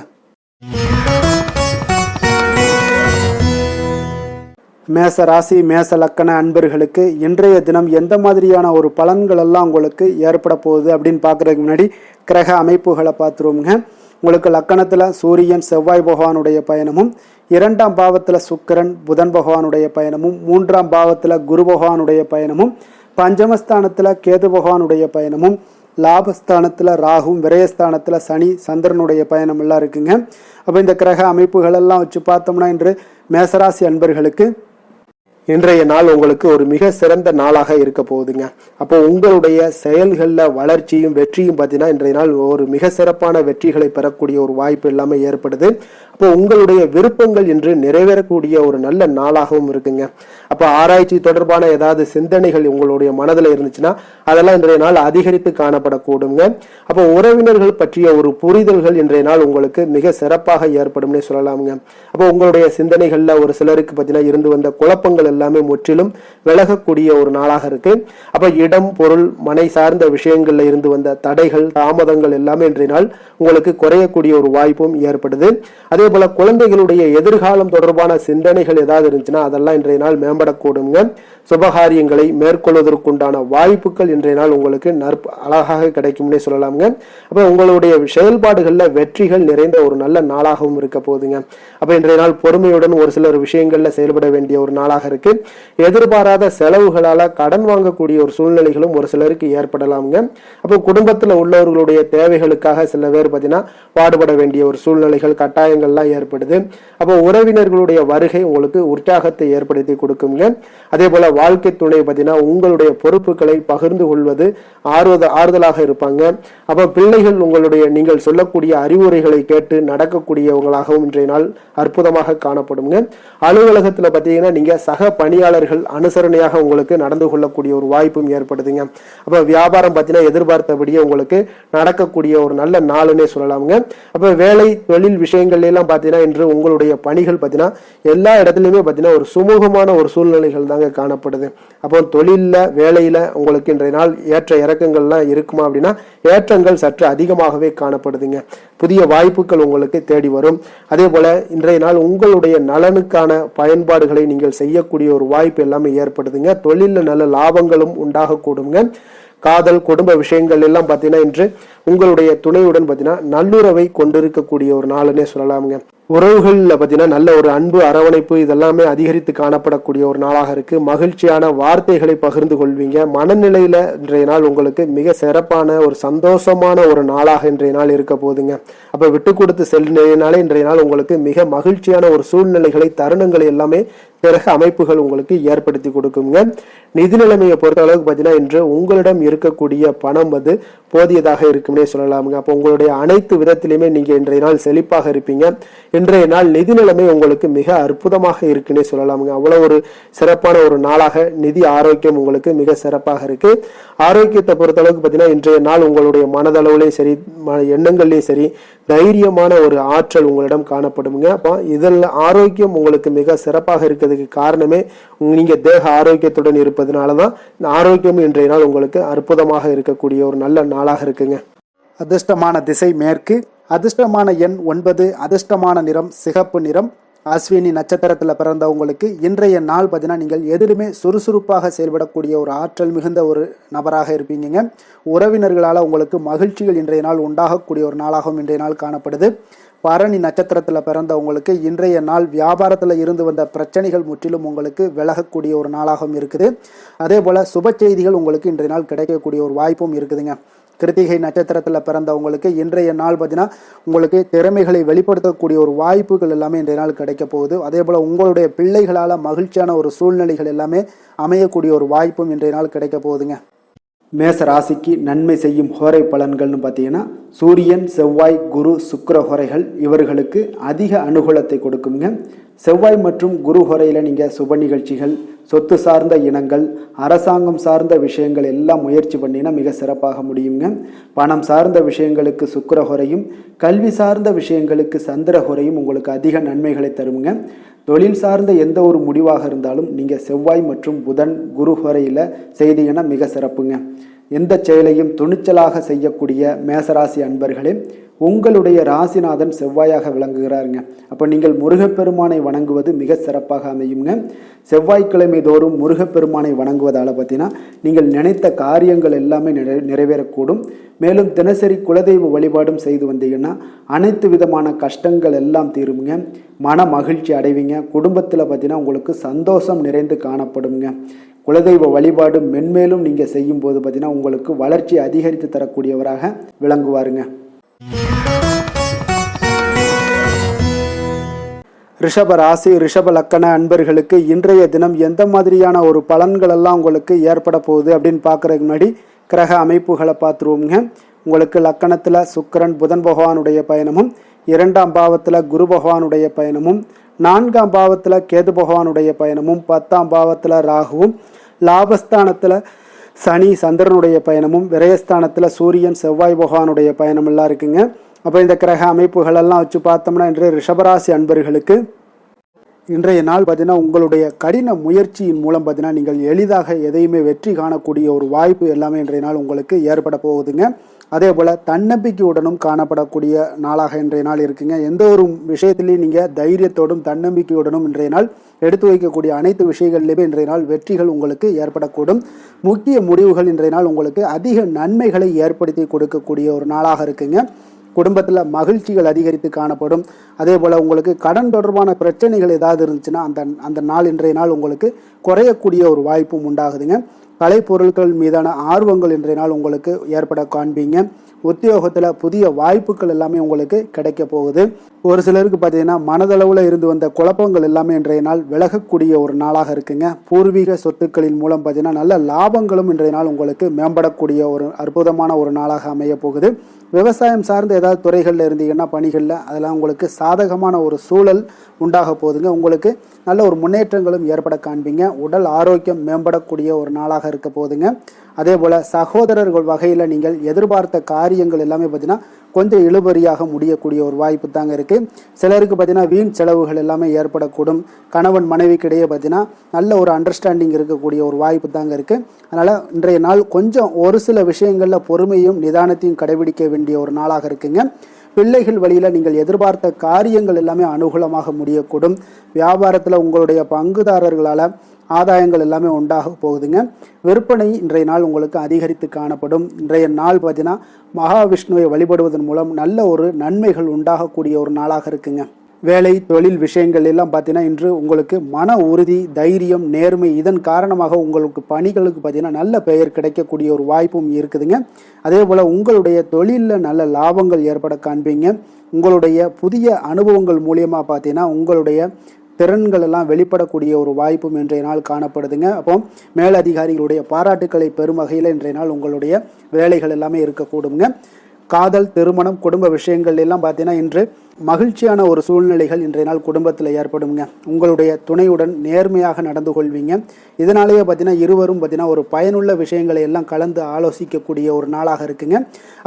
மேச ராசி, மேச லக்கண அன்பர்களுக்கு இன்றைய தினம் எந்த மாதிரியான ஒரு பலன்கள் எல்லாம் உங்களுக்கு ஏற்பட போகுது அப்படின்னு பார்க்குறதுக்கு முன்னாடி கிரக அமைப்புகளை பார்த்துருவோங்க. உங்களுக்கு லக்கணத்தில் சூரியன், செவ்வாய் பகவானுடைய பயணமும், 2ஆம் பாவத்தில் சுக்கிரன், புதன் பகவானுடைய பயணமும், 3ஆம் பாவத்தில் குரு பகவானுடைய பயணமும், பஞ்சமஸ்தானத்தில் கேது பகவானுடைய பயணமும், லாபஸ்தானத்தில் ராகும், விரயஸ்தானத்தில் சனி, சந்திரனுடைய பயணம் எல்லாம் இருக்குங்க. அப்போ இந்த கிரக அமைப்புகள் எல்லாம் வச்சு பார்த்தோம்னா இன்று மேசராசி அன்பர்களுக்கு இன்றைய நாள் உங்களுக்கு ஒரு மிக சிறந்த நாளாக இருக்க போகுதுங்க. அப்போ உங்களுடைய செயல்களில் வளர்ச்சியும் வெற்றியும் பார்த்தீங்கன்னா இன்றைய நாள் ஒரு மிக சிறப்பான வெற்றிகளை பெறக்கூடிய ஒரு வாய்ப்பு எல்லாமே ஏற்படுது. அப்போ உங்களுடைய விருப்பங்கள் இன்று நிறைவேறக்கூடிய ஒரு நல்ல நாளாகவும் இருக்குங்க. அப்போ ஆராய்ச்சி தொடர்பான ஏதாவது சிந்தனைகள் உங்களுடைய மனதில் இருந்துச்சுன்னா அதெல்லாம் இன்றைய நாள் அதிகரித்து காணப்படக்கூடுங்க. அப்போ உறவினர்கள் பற்றிய ஒரு புரிதல்கள் இன்றைய நாள் உங்களுக்கு மிக சிறப்பாக ஏற்படும்னே சொல்லலாமுங்க. அப்போ உங்களுடைய சிந்தனைகள்ல ஒரு சிலருக்கு பார்த்தீங்கன்னா இருந்து வந்த குழப்பங்கள் எல்லாமே முற்றிலும் விலகக்கூடிய ஒரு நாளாக இருக்கு. அப்ப இடம், பொருள், மனை சார்ந்த விஷயங்கள்ல இருந்து வந்த தடைகள், தாமதங்கள் எல்லாமே இன்றைய நாள் உங்களுக்கு குறையக்கூடிய ஒரு வாய்ப்பும் ஏற்படுது. அதே போல குழந்தைகளுடைய எதிர்காலம் தொடர்பான சிந்தனைகள் ஏதாவது இருந்துச்சுன்னா அதெல்லாம் இன்றைய நாள் மேம்படக்கூடுங்க. சுபகாரியங்களை மேற்கொள்வதற்குண்டான வாய்ப்புகள் இன்றைய நாள் உங்களுக்கு அழகாக கிடைக்கும்னே சொல்லலாமுங்க. அப்ப உங்களுடைய செயல்பாடுகள்ல வெற்றிகள் நிறைந்த ஒரு நல்ல நாளாகவும் இருக்க போகுதுங்க. அப்ப இன்றைய நாள் பொறுமையுடன் ஒரு சிலர் விஷயங்கள்ல செயல்பட வேண்டிய ஒரு நாளாக இருக்கு. எதிர்பாராத செலவுகளால கடன் வாங்கக்கூடிய ஒரு சூழ்நிலைகளும் ஒரு சிலருக்கு ஏற்படலாமுங்க. அப்போ குடும்பத்துல உள்ளவர்களுடைய தேவைகளுக்காக சில பேர் பார்த்தீங்கன்னா பாடுபட வேண்டிய ஒரு சூழ்நிலைகள், கட்டாயங்கள்லாம் ஏற்படுது. அப்போ உறவினர்களுடைய வருகை உங்களுக்கு உற்சாகத்தை ஏற்படுத்தி கொடுக்குங்க. அதே போல வாழ்க்கை துணை பார்த்தீங்கன்னா உங்களுடைய பொறுப்புகளை பகிர்ந்து கொள்வது ஆறுதலாக இருப்பாங்க. அப்போ பிள்ளைகள் நீங்கள் சொல்லக்கூடிய அறிவுரைகளை கேட்டு நடக்கக்கூடியவங்களாகவும் இன்றைய நாள் அற்புதமாக காணப்படுங்க. அலுவலகத்துல பார்த்தீங்கன்னா நீங்க சக பணியாளர்கள் அனுசரணையாக உங்களுக்கு நடந்து கொள்ளக்கூடிய ஒரு வாய்ப்பும் ஏற்படுதுங்க. அப்ப வியாபாரம் பார்த்தீங்கன்னா எதிர்பார்த்தபடியே உங்களுக்கு நடக்கக்கூடிய ஒரு நல்ல நாளுன்னே சொல்லலாமுங்க. அப்ப வேலை, தொழில் விஷயங்கள் எல்லாம் பார்த்தீங்கன்னா இன்று உங்களுடைய பணிகள் பார்த்தீங்கன்னா எல்லா இடத்துலையுமே பார்த்தீங்கன்னா ஒரு சுமூகமான ஒரு சூழ்நிலைகள் தாங்க காணப்படுது. அப்போ தொழில்ல, வேலையில உங்களுக்கு இன்றைய நாள் ஏற்ற இறக்கங்கள்லாம் இருக்குமா அப்படின்னா ஏற்றங்கள் சற்று அதிகமாகவே காணப்படுதுங்க. புதிய வாய்ப்புகள் உங்களுக்கு தேடி வரும். அதே போல இன்றைய நாள் உங்களுடைய நலனுக்கான பயன்பாடுகளை நீங்கள் செய்யக்கூடிய ஒரு வாய்ப்பு எல்லாமே ஏற்படுதுங்க. தொழில நல்ல லாபங்களும் உண்டாகக்கூடுங்க. காதல், குடும்ப விஷயங்கள் எல்லாம் பார்த்தீங்கன்னா இன்று உங்களுடைய துணையுடன் பார்த்தீங்கன்னா நல்லுறவை கொண்டிருக்கக்கூடிய ஒரு நாளுன்னே சொல்லலாமுங்க. உறவுகளில் பார்த்தீங்கன்னா நல்ல ஒரு அன்பு அரவணைப்பு இதெல்லாமே அதிகரித்து காணப்படக்கூடிய ஒரு நாளாக இருக்கு. மகிழ்ச்சியான வார்த்தைகளை பகிர்ந்து கொள்வீங்க. மனநிலையில இன்றைய நாள் உங்களுக்கு மிக சிறப்பான ஒரு சந்தோஷமான ஒரு நாளாக இன்றைய நாள் இருக்க போகுதுங்க. அப்ப விட்டு கொடுத்து செல்லினாலே இன்றைய நாள் உங்களுக்கு மிக மகிழ்ச்சியான ஒரு சூழ்நிலைகளை தருணங்களை எல்லாமே பிறகு அமைப்புகள் உங்களுக்கு ஏற்படுத்தி கொடுக்குங்க. நிதி நிலைமையை பொறுத்த அளவுக்கு பார்த்தீங்கன்னா இன்று உங்களிடம் இருக்கக்கூடிய பணம் போதியதாக இருக்கும்னே சொல்லலாமுங்க. அப்போ உங்களுடைய அனைத்து விதத்திலுமே நீங்க இன்றைய நாள் செழிப்பாக இருப்பீங்க. இன்றைய நாள் நிதி நிலைமை உங்களுக்கு மிக அற்புதமாக இருக்குன்னே சொல்லலாமுங்க. அவ்வளவு ஒரு சிறப்பான ஒரு நாளாக நிதி ஆரோக்கியம் உங்களுக்கு மிக சிறப்பாக இருக்கு. ஆரோக்கியத்தை பொறுத்த அளவுக்கு பார்த்தீங்கன்னா இன்றைய நாள் உங்களுடைய மனதளவுலையும் சரி எண்ணங்கள்லையும் சரி தைரியமான ஒரு ஆற்றல் உங்களிடம் காணப்படுங்க. அப்போ இதில் ஆரோக்கியம் உங்களுக்கு மிக சிறப்பாக இருக்கிறதுக்கு காரணமே நீங்க தேக ஆரோக்கியத்துடன் இருப்பதனாலதான் இந்த ஆரோக்கியம் இன்றைய நாள் உங்களுக்கு அற்புதமாக இருக்கக்கூடிய ஒரு நல்ல நாளாக இருக்குங்க. அதிர்ஷ்டமான திசை மேற்கு, அதிர்ஷ்டமான எண் 9, அதிர்ஷ்டமான நிறம் சிகப்பு நிறம். அஸ்வினி நட்சத்திரத்தில் பிறந்தவங்களுக்கு இன்றைய நாள் பார்த்தீங்கன்னா நீங்கள் எதிலுமே சுறுசுறுப்பாக செயல்படக்கூடிய ஒரு ஆற்றல் மிகுந்த ஒரு நபராக இருப்பீங்க. உறவினர்களால் உங்களுக்கு மகிழ்ச்சிகள் இன்றைய நாள் உண்டாகக்கூடிய ஒரு நாளாகவும் இன்றைய நாள் காணப்படுது. பரணி நட்சத்திரத்தில் பிறந்தவங்களுக்கு இன்றைய நாள் வியாபாரத்தில் இருந்து வந்த பிரச்சனைகள் முற்றிலும் உங்களுக்கு விலகக்கூடிய ஒரு நாளாகவும் இருக்குது. அதே போல் சுப செய்திகள் உங்களுக்கு இன்றைய நாள் கிடைக்கக்கூடிய ஒரு வாய்ப்பும் இருக்குதுங்க. கிருத்திகை நட்சத்திரத்தில் பிறந்தவங்களுக்கு இன்றைய நாள் பார்த்தீங்கன்னா உங்களுக்கு திறமைகளை வெளிப்படுத்தக்கூடிய ஒரு வாய்ப்புகள் எல்லாமே இன்றைய நாள் கிடைக்க போகுது. அதே போல் உங்களுடைய பிள்ளைகளால் மகிழ்ச்சியான ஒரு சூழ்நிலைகள் எல்லாமே அமையக்கூடிய ஒரு வாய்ப்பும் இன்றைய நாள் கிடைக்க போகுதுங்க. மேச ராசிக்கு நன்மை செய்யும் ஹோரை பலன்கள்னு பார்த்தீங்கன்னா சூரியன், செவ்வாய், குரு, சுக்கிர ஹோரைகள் இவர்களுக்கு அதிக அனுகூலத்தை கொடுக்குங்க. செவ்வாய் மற்றும் குரு ஹோரையில் நீங்கள் சுப நிகழ்ச்சிகள், சொத்து சார்ந்த இனங்கள், அரசாங்கம் சார்ந்த விஷயங்கள் எல்லாம் முயற்சி பண்ணினா மிக சிறப்பாக முடியுங்க. பணம் சார்ந்த விஷயங்களுக்கு சுக்கிர ஹோரையும், கல்வி சார்ந்த விஷயங்களுக்கு சந்திர ஹோரையும் உங்களுக்கு அதிக நன்மைகளை தருங்க. தொழில் சார்ந்த எந்த ஒரு முடிவாக இருந்தாலும் நீங்கள் செவ்வாய் மற்றும் புதன், குரு ஹோரையில் செய்தீங்கன்னா மிக சிறப்புங்க. எந்த செயலையும் துணிச்சலாக செய்யக்கூடிய மேசராசி அன்பர்களே, உங்களுடைய ராசிநாதன் செவ்வாயாக விளங்குகிறாருங்க. அப்போ நீங்கள் முருகப்பெருமானை வணங்குவது மிக சிறப்பாக அமையுங்க. செவ்வாய்க்கிழமை தோறும் முருகப்பெருமானை வணங்குவதால் பார்த்தீங்கன்னா நீங்கள் நினைத்த காரியங்கள் எல்லாமே நிறைவேறக்கூடும். மேலும் தினசரி குலதெய்வ வழிபாடும் செய்து வந்தீங்கன்னா அனைத்து விதமான கஷ்டங்கள் எல்லாம் தீருங்க. மன மகிழ்ச்சி அடைவீங்க. குடும்பத்தில் பார்த்தீங்கன்னா உங்களுக்கு சந்தோஷம் நிறைந்து காணப்படுங்க. குலதெய்வ வழிபாடு மென்மேலும் நீங்கள் செய்யும்போது பார்த்தீங்கன்னா உங்களுக்கு வளர்ச்சி அதிகரித்து தரக்கூடியவராக விளங்குவாருங்க. ரிஷப ராசி, ரிஷப லக்கண அன்பர்களுக்கு இன்றைய தினம் எந்த மாதிரியான ஒரு பலன்கள் எல்லாம் உங்களுக்கு ஏற்பட போகுது அப்படின்னு பார்க்குறதுக்கு முன்னாடி கிரக அமைப்புகளை பார்த்துருவோங்க. உங்களுக்கு லக்கணத்தில் சுக்கிரன் புதன் பகவானுடைய பயணமும், 2ஆம் பாவத்தில் குரு பகவானுடைய பயணமும், 4ஆம் பாவத்தில் கேது பகவானுடைய பயணமும், 10ஆம் பாவத்தில் ராகுவும், லாபஸ்தானத்தில் சனி சந்திரனுடைய பயணமும், விரயஸ்தானத்தில் சூரியன் செவ்வாய் பகவானுடைய பயணம் எல்லாம் இருக்குங்க. அப்போ இந்த கிரக அமைப்புகளெல்லாம் வச்சு பார்த்தோம்னா இன்றைய ரிஷபராசி அன்பர்களுக்கு இன்றைய நாள் பார்த்தீங்கன்னா உங்களுடைய கடின முயற்சியின் மூலம் பார்த்தீங்கன்னா நீங்கள் எளிதாக எதையுமே வெற்றி காணக்கூடிய ஒரு வாய்ப்பு எல்லாமே இன்றைய நாள் உங்களுக்கு ஏற்பட போகுதுங்க. அதே போல் தன்னம்பிக்கையுடனும் காணப்படக்கூடிய நாளாக இன்றைய நாள் இருக்குங்க. எந்த ஒரு விஷயத்திலையும் நீங்கள் தைரியத்தோடும் தன்னம்பிக்கையுடனும் இன்றைய நாள் எடுத்து வைக்கக்கூடிய அனைத்து விஷயங்கள்லையுமே இன்றைய நாள் வெற்றிகள் உங்களுக்கு ஏற்படக்கூடும். முக்கிய முடிவுகள் இன்றைய நாள் உங்களுக்கு அதிக நன்மைகளை ஏற்படுத்தி கொடுக்கக்கூடிய ஒரு நாளாக இருக்குங்க. குடும்பத்தில் மகிழ்ச்சிகள் அதிகரித்து காணப்படும். அதே போல் உங்களுக்கு கடன் தொடர்பான பிரச்சனைகள் ஏதாவது இருந்துச்சுன்னா அந்த நாள் இன்றைய நாள் உங்களுக்கு குறையக்கூடிய ஒரு வாய்ப்பும் உண்டாகுதுங்க. கலைப்பொருட்கள் மீதான ஆர்வங்கள் இன்றைய நாள் உங்களுக்கு ஏற்பட காண்பீங்க. உத்தியோகத்தில் புதிய வாய்ப்புகள் எல்லாமே உங்களுக்கு கிடைக்க போகுது. ஒரு சிலருக்கு பார்த்தீங்கன்னா மனதளவில் இருந்து வந்த குழப்பங்கள் எல்லாமே இன்றைய நாள் விலகக்கூடிய ஒரு நாளாக இருக்குங்க. பூர்வீக சொத்துக்களின் மூலம் பார்த்தீங்கன்னா நல்ல லாபங்களும் இன்றைய நாள் உங்களுக்கு மேம்படக்கூடிய ஒரு அற்புதமான ஒரு நாளாக அமைய போகுது. விவசாயம் சார்ந்த ஏதாவது துறைகளில் இருந்தீங்கன்னா பணிகளில் அதெல்லாம் உங்களுக்கு சாதகமான ஒரு சூழல் உண்டாக போகுதுங்க. உங்களுக்கு நல்ல ஒரு முன்னேற்றங்களும் ஏற்பட காண்பீங்க. உடல் ஆரோக்கியம் மேம்படக்கூடிய ஒரு நாளாக இருக்க போகுதுங்க. அதே போல் சகோதரர்கள் வகையில் நீங்கள் எதிர்பார்த்த காரியங்கள் எல்லாமே பார்த்தீங்கன்னா கொஞ்சம் இழுபறியாக முடியக்கூடிய ஒரு வாய்ப்பு தாங்க இருக்குது. சிலருக்கு பார்த்தீங்கன்னா வீண் செலவுகள் எல்லாமே ஏற்படக்கூடும். கணவன் மனைவிக்கிடையே பார்த்தீங்கன்னா நல்ல ஒரு அண்டர்ஸ்டாண்டிங் இருக்கக்கூடிய ஒரு வாய்ப்பு தாங்க இருக்குது. அதனால் இன்றைய நாள் கொஞ்சம் ஒரு சில விஷயங்களில் பொறுமையும் நிதானத்தையும் கடைபிடிக்க வேண்டிய ஒரு நாளாக இருக்குங்க. பிள்ளைகள் வழியில் நீங்கள் எதிர்பார்த்த காரியங்கள் எல்லாமே அனுகூலமாக முடியக்கூடும். வியாபாரத்தில் உங்களுடைய பங்குதாரர்களால் ஆதாயங்கள் எல்லாமே உண்டாக போகுதுங்க. விற்பனை இன்றைய நாள் உங்களுக்கு அதிகரித்து காணப்படும். இன்றைய நாள் பார்த்தீங்கன்னா மகாவிஷ்ணுவை வழிபடுவதன் மூலம் நல்ல ஒரு நன்மைகள் உண்டாகக்கூடிய ஒரு நாளாக இருக்குங்க. வேலை தொழில் விஷயங்கள் எல்லாம் பார்த்தீங்கன்னா இன்று உங்களுக்கு மன உறுதி, தைரியம், நேர்மை இதன் காரணமாக உங்களுக்கு பணிகளுக்கு பார்த்தீங்கன்னா நல்ல பெயர் கிடைக்கக்கூடிய ஒரு வாய்ப்பும் இருக்குதுங்க. அதே போல் உங்களுடைய தொழிலில் நல்ல லாபங்கள் ஏற்பட காண்பீங்க. உங்களுடைய புதிய அனுபவங்கள் மூலியமாக பார்த்தீங்கன்னா உங்களுடைய திறன்கள் எல்லாம் வெளிப்படக்கூடிய ஒரு வாய்ப்பும் இன்றைய நாள் காணப்படுதுங்க. அப்போ மேலதிகாரிகளுடைய பாராட்டுக்களை பெறும் வகையில் இன்றைய நாள் உங்களுடைய வேலைகள் எல்லாமே இருக்கக்கூடுங்க. காதல், திருமணம், குடும்ப விஷயங்கள் எல்லாம் பார்த்தீங்கன்னா இன்று மகிழ்ச்சியான ஒரு சூழ்நிலைகள் இன்றைய நாள் குடும்பத்தில் ஏற்படுங்க. உங்களுடைய துணையுடன் நேர்மையாக நடந்து கொள்வீங்க. இதனாலேயே பார்த்தீங்கன்னா இருவரும் பார்த்தீங்கன்னா ஒரு பயனுள்ள விஷயங்களை எல்லாம் கலந்து ஆலோசிக்கக்கூடிய ஒரு நாளாக இருக்குங்க.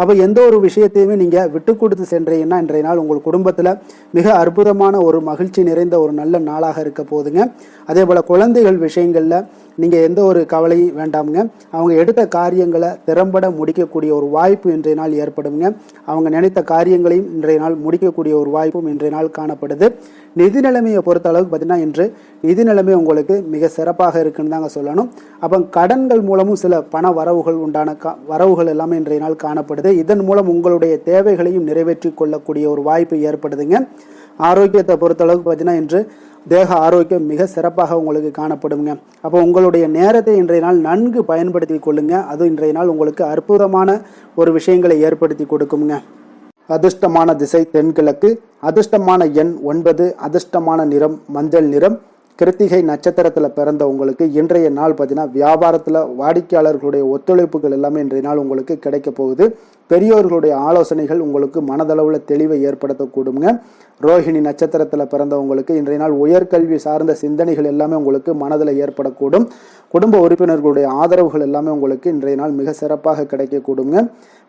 அப்போ எந்த ஒரு விஷயத்தையுமே நீங்கள் விட்டு கொடுத்து சென்றீங்கன்னா இன்றைய நாள் உங்கள் குடும்பத்தில் மிக அற்புதமான ஒரு மகிழ்ச்சி நிறைந்த ஒரு நல்ல நாளாக இருக்க போகுதுங்க. அதே போல் குழந்தைகள் விஷயங்களில் நீங்கள் எந்த ஒரு கவலையும் வேண்டாமுங்க. அவங்க எடுத்த காரியங்களை திறம்பட முடிக்கக்கூடிய ஒரு வாய்ப்பு இன்றைய நாள் ஏற்படுங்க. அவங்க நினைத்த காரியங்களையும் இன்றைய நாள் முடிக்கக்கூடிய ஒரு வாய்ப்பும் இன்றைய நாள் காணப்படுது. நிதி நிலைமையை பொறுத்த அளவுக்கு பார்த்தீங்கன்னா இன்று நிதி நிலைமை உங்களுக்கு மிக சிறப்பாக இருக்குன்னு தாங்க சொல்லணும். அப்போ கடன்கள் மூலமும் சில பண வரவுகள் உண்டான வரவுகள் எல்லாமே இன்றைய நாள் காணப்படுது. இதன் மூலம் உங்களுடைய தேவைகளையும் நிறைவேற்றி கொள்ளக்கூடிய ஒரு வாய்ப்பு ஏற்படுதுங்க. ஆரோக்கியத்தை பொறுத்த அளவுக்கு பார்த்தீங்கன்னா இன்று தேக ஆரோக்கியம் மிக சிறப்பாக உங்களுக்கு காணப்படுங்க. அப்போ உங்களுடைய நேரத்தை இன்றைய நாள் நன்கு பயன்படுத்தி கொள்ளுங்க. அது இன்றைய நாள் உங்களுக்கு அற்புதமான ஒரு விஷயங்களை ஏற்படுத்தி கொடுக்குங்க. அதிர்ஷ்டமான திசை தென்கிழக்கு, அதிர்ஷ்டமான எண் 9, அதிர்ஷ்டமான நிறம் மஞ்சள் நிறம். கிருத்திகை நட்சத்திரத்தில் பிறந்த உங்களுக்கு இன்றைய நாள் பார்த்தீங்கன்னா வியாபாரத்தில் வாடிக்கையாளர்களுடைய ஒத்துழைப்புகள் எல்லாமே இன்றைய நாள் உங்களுக்கு கிடைக்க போகுது. பெரியோர்களுடைய ஆலோசனைகள் உங்களுக்கு மனதளவில் தெளிவை ஏற்படுத்தக்கூடுங்க. ரோஹிணி நட்சத்திரத்தில் பிறந்தவங்களுக்கு இன்றைய நாள் உயர்கல்வி சார்ந்த சிந்தனைகள் எல்லாமே உங்களுக்கு மனதில் ஏற்படக்கூடும். குடும்ப உறுப்பினர்களுடைய ஆதரவுகள் எல்லாமே உங்களுக்கு இன்றைய நாள் மிக சிறப்பாக கிடைக்கக்கூடுங்க.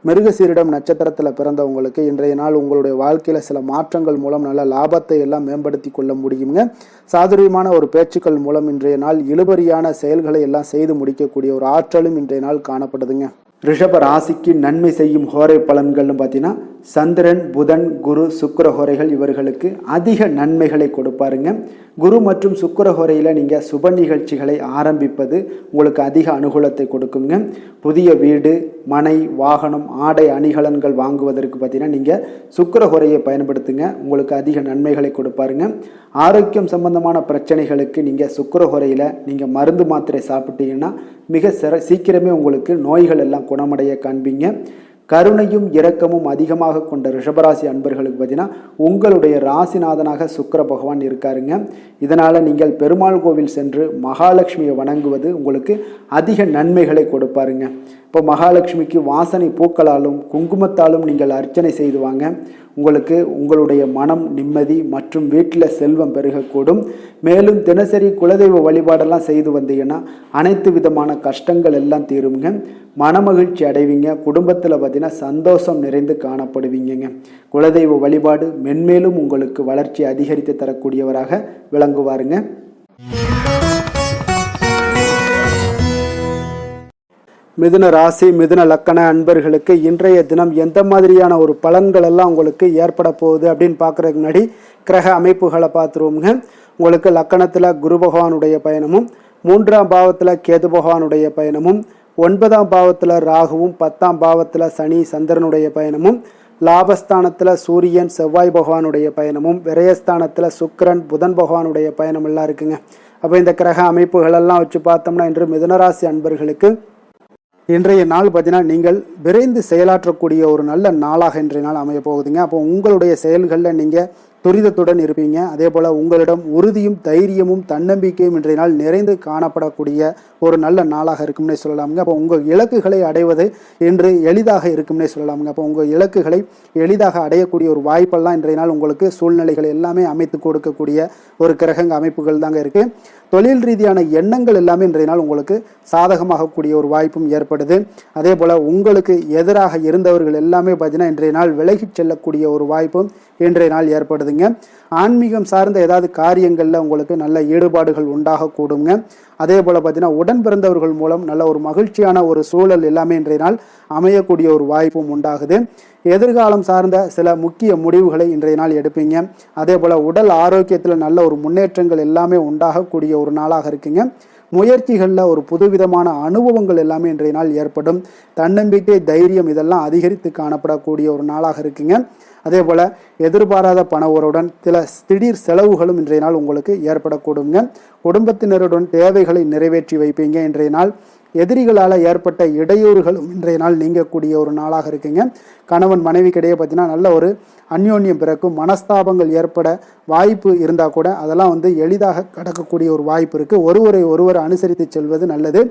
மிருகசீரிடம் நட்சத்திரத்தில் பிறந்தவங்களுக்கு இன்றைய நாள் உங்களுடைய வாழ்க்கையில் சில மாற்றங்கள் மூலம் நல்ல லாபத்தை எல்லாம் மேம்படுத்தி கொள்ள முடியுங்க. சாதுரியமான ஒரு பேச்சுக்கள் மூலம் இன்றைய நாள் இழுபறியான செயல்களை எல்லாம் செய்து முடிக்கக்கூடிய ஒரு ஆற்றலும் இன்றைய நாள் காணப்படுதுங்க. ரிஷப ராசிக்கு நன்மை செய்யும் ஹோரை பலன்கள்னு பார்த்தீங்கன்னா சந்திரன், புதன், குரு, சுக்கிர ஹோரைகள் இவர்களுக்கு அதிக நன்மைகளை கொடுப்பாருங்க. குரு மற்றும் சுக்கிர ஹோரையில் நீங்கள் சுப நிகழ்ச்சிகளை ஆரம்பிப்பது உங்களுக்கு அதிக அனுகூலத்தை கொடுக்குங்க. புதிய வீடு, மனை, வாகனம், ஆடை அணிகலன்கள் வாங்குவதற்கு பார்த்தீங்கன்னா நீங்கள் சுக்கிர ஹோரையை பயன்படுத்துங்க. உங்களுக்கு அதிக நன்மைகளை கொடுப்பாருங்க. ஆரோக்கியம் சம்பந்தமான பிரச்சனைகளுக்கு நீங்கள் சுக்கிர ஹோரையில் நீங்கள் மருந்து மாத்திரை சாப்பிட்டீங்கன்னா மிக சீக்கிரமே உங்களுக்கு நோய்கள் எல்லாம் குணமடைய காண்பீங்க. கருணையும் இரக்கமும் அதிகமாக கொண்ட ரிஷபராசி அன்பர்களுக்கு பார்த்தீங்கன்னா உங்களுடைய ராசிநாதனாக சுக்கிர பகவான் இருக்காருங்க. இதனால் நீங்கள் பெருமாள் கோவில் சென்று மகாலட்சுமியை வணங்குவது உங்களுக்கு அதிக நன்மைகளை கொடுப்பாருங்க. இப்போ மகாலட்சுமிக்கு வாசனை பூக்களாலும் குங்குமத்தாலும் நீங்கள் அர்ச்சனை செய்துவாங்க. உங்களுக்கு உங்களுடைய மனம் நிம்மதி மற்றும் வீட்டில் செல்வம் பெருகக்கூடும். மேலும் தினசரி குலதெய்வ வழிபாடெல்லாம் செய்து வந்தீங்கன்னா அனைத்து விதமான கஷ்டங்கள் எல்லாம் தீருங்க. மனமகிழ்ச்சி அடைவீங்க. குடும்பத்தில் பார்த்தீங்கன்னா சந்தோஷம் நிறைந்து காணப்படுவீங்க. குலதெய்வ வழிபாடு மென்மேலும் உங்களுக்கு வளர்ச்சி அதிகரித்து தரக்கூடியவராக விளங்குவாருங்க. மிதுன ராசி, மிதுன லக்கண அன்பர்களுக்கு இன்றைய தினம் எந்த மாதிரியான ஒரு பலன்கள் எல்லாம் உங்களுக்கு ஏற்பட போகுது அப்படின்னு பார்க்குறதுக்கு முன்னாடி கிரக அமைப்புகளை பார்த்துருவோங்க. உங்களுக்கு லக்கணத்தில் குரு பகவானுடைய பயணமும், 3ஆம் பாவத்தில் கேது பகவானுடைய பயணமும், 9ஆம் பாவத்தில் ராகுவும், 10ஆம் பாவத்தில் சனி சந்திரனுடைய பயணமும், லாபஸ்தானத்தில் சூரியன் செவ்வாய் பகவானுடைய பயணமும், விரயஸ்தானத்தில் சுக்கிரன் புதன் பகவானுடைய பயணம் எல்லாம் இருக்குங்க. அப்போ இந்த கிரக அமைப்புகளெல்லாம் வச்சு பார்த்தோம்னா இன்று மிதுனராசி அன்பர்களுக்கு இன்றைய நாள் பார்த்தீங்கன்னா நீங்கள் விரைந்து செயலாற்றக்கூடிய ஒரு நல்ல நாளாக இன்றைய நாள் அமைய போகுதுங்க. அப்போ உங்களுடைய செயல்களில் நீங்கள் துரிதத்துடன் இருப்பீங்க. அதே போல் உங்களிடம் உறுதியும் தைரியமும் தன்னம்பிக்கையும் இன்றைய நாள் நிறைந்து காணப்படக்கூடிய ஒரு நல்ல நாளாக இருக்கும்னே சொல்லலாமுங்க. அப்போ உங்கள் இலக்குகளை அடைவது இன்று எளிதாக இருக்கும்னே சொல்லலாமுங்க. அப்போ உங்கள் இலக்குகளை எளிதாக அடையக்கூடிய ஒரு வாய்ப்பெல்லாம் இன்றைய நாள் உங்களுக்கு சூழ்நிலைகள் எல்லாமே அமைத்து கொடுக்கக்கூடிய ஒரு கிரகங்க அமைப்புகள் தாங்க இருக்குது. தொழில் ரீதியான எண்ணங்கள் எல்லாமே இன்றைய நாள் உங்களுக்கு சாதகமாகக்கூடிய ஒரு வாய்ப்பும் ஏற்படுது. அதே போல் உங்களுக்கு எதிராக இருந்தவர்கள் எல்லாமே பார்த்தீங்கன்னா இன்றைய நாள் விலகிச் செல்லக்கூடிய ஒரு வாய்ப்பும் இன்றைய நாள் ஏற்படுதுங்க. ஆன்மீகம் சார்ந்த ஏதாவது காரியங்களில் உங்களுக்கு நல்ல ஈடுபாடுகள் உண்டாகக்கூடுங்க. அதே போல் பார்த்தீங்கன்னா உடன் பிறந்தவர்கள் மூலம் நல்ல ஒரு மகிழ்ச்சியான ஒரு சூழல் எல்லாமே இன்றைய நாள் அமையக்கூடிய ஒரு வாய்ப்பும் உண்டாகுது. எதிர்காலம் சார்ந்த சில முக்கிய முடிவுகளை இன்றைய நாள் எடுப்பீங்க. அதே போல் உடல் ஆரோக்கியத்தில் நல்ல ஒரு முன்னேற்றங்கள் எல்லாமே உண்டாகக்கூடிய ஒரு நாளாக இருக்குங்க. முயற்சிகளில் ஒரு புதுவிதமான அனுபவங்கள் எல்லாமே இன்றைய நாள் ஏற்படும். தன்னம்பிக்கை, தைரியம் இதெல்லாம் அதிகரித்து காணப்படக்கூடிய ஒரு நாளாக இருக்குங்க. அதே போல் எதிர்பாராத பண உறவுடன் சில திடீர் செலவுகளும் இன்றைய நாள் உங்களுக்கு ஏற்படக்கூடுங்க. குடும்பத்தினருடன் தேவைகளை நிறைவேற்றி வைப்பீங்க. இன்றைய நாள் எதிரிகளால் ஏற்பட்ட இடையூறுகளும் இன்றைய நாள் நீங்கக்கூடிய ஒரு நாளாக இருக்குங்க. கணவன் மனைவிக்கிடையே பார்த்தீங்கன்னா நல்ல ஒரு அந்யோன்யம் பிறக்கும். மனஸ்தாபங்கள் ஏற்பட வாய்ப்பு இருந்தால் கூட அதெல்லாம் எளிதாக கடக்கக்கூடிய ஒரு வாய்ப்பு இருக்குது. ஒருவர் அனுசரித்து செல்வது நல்லது.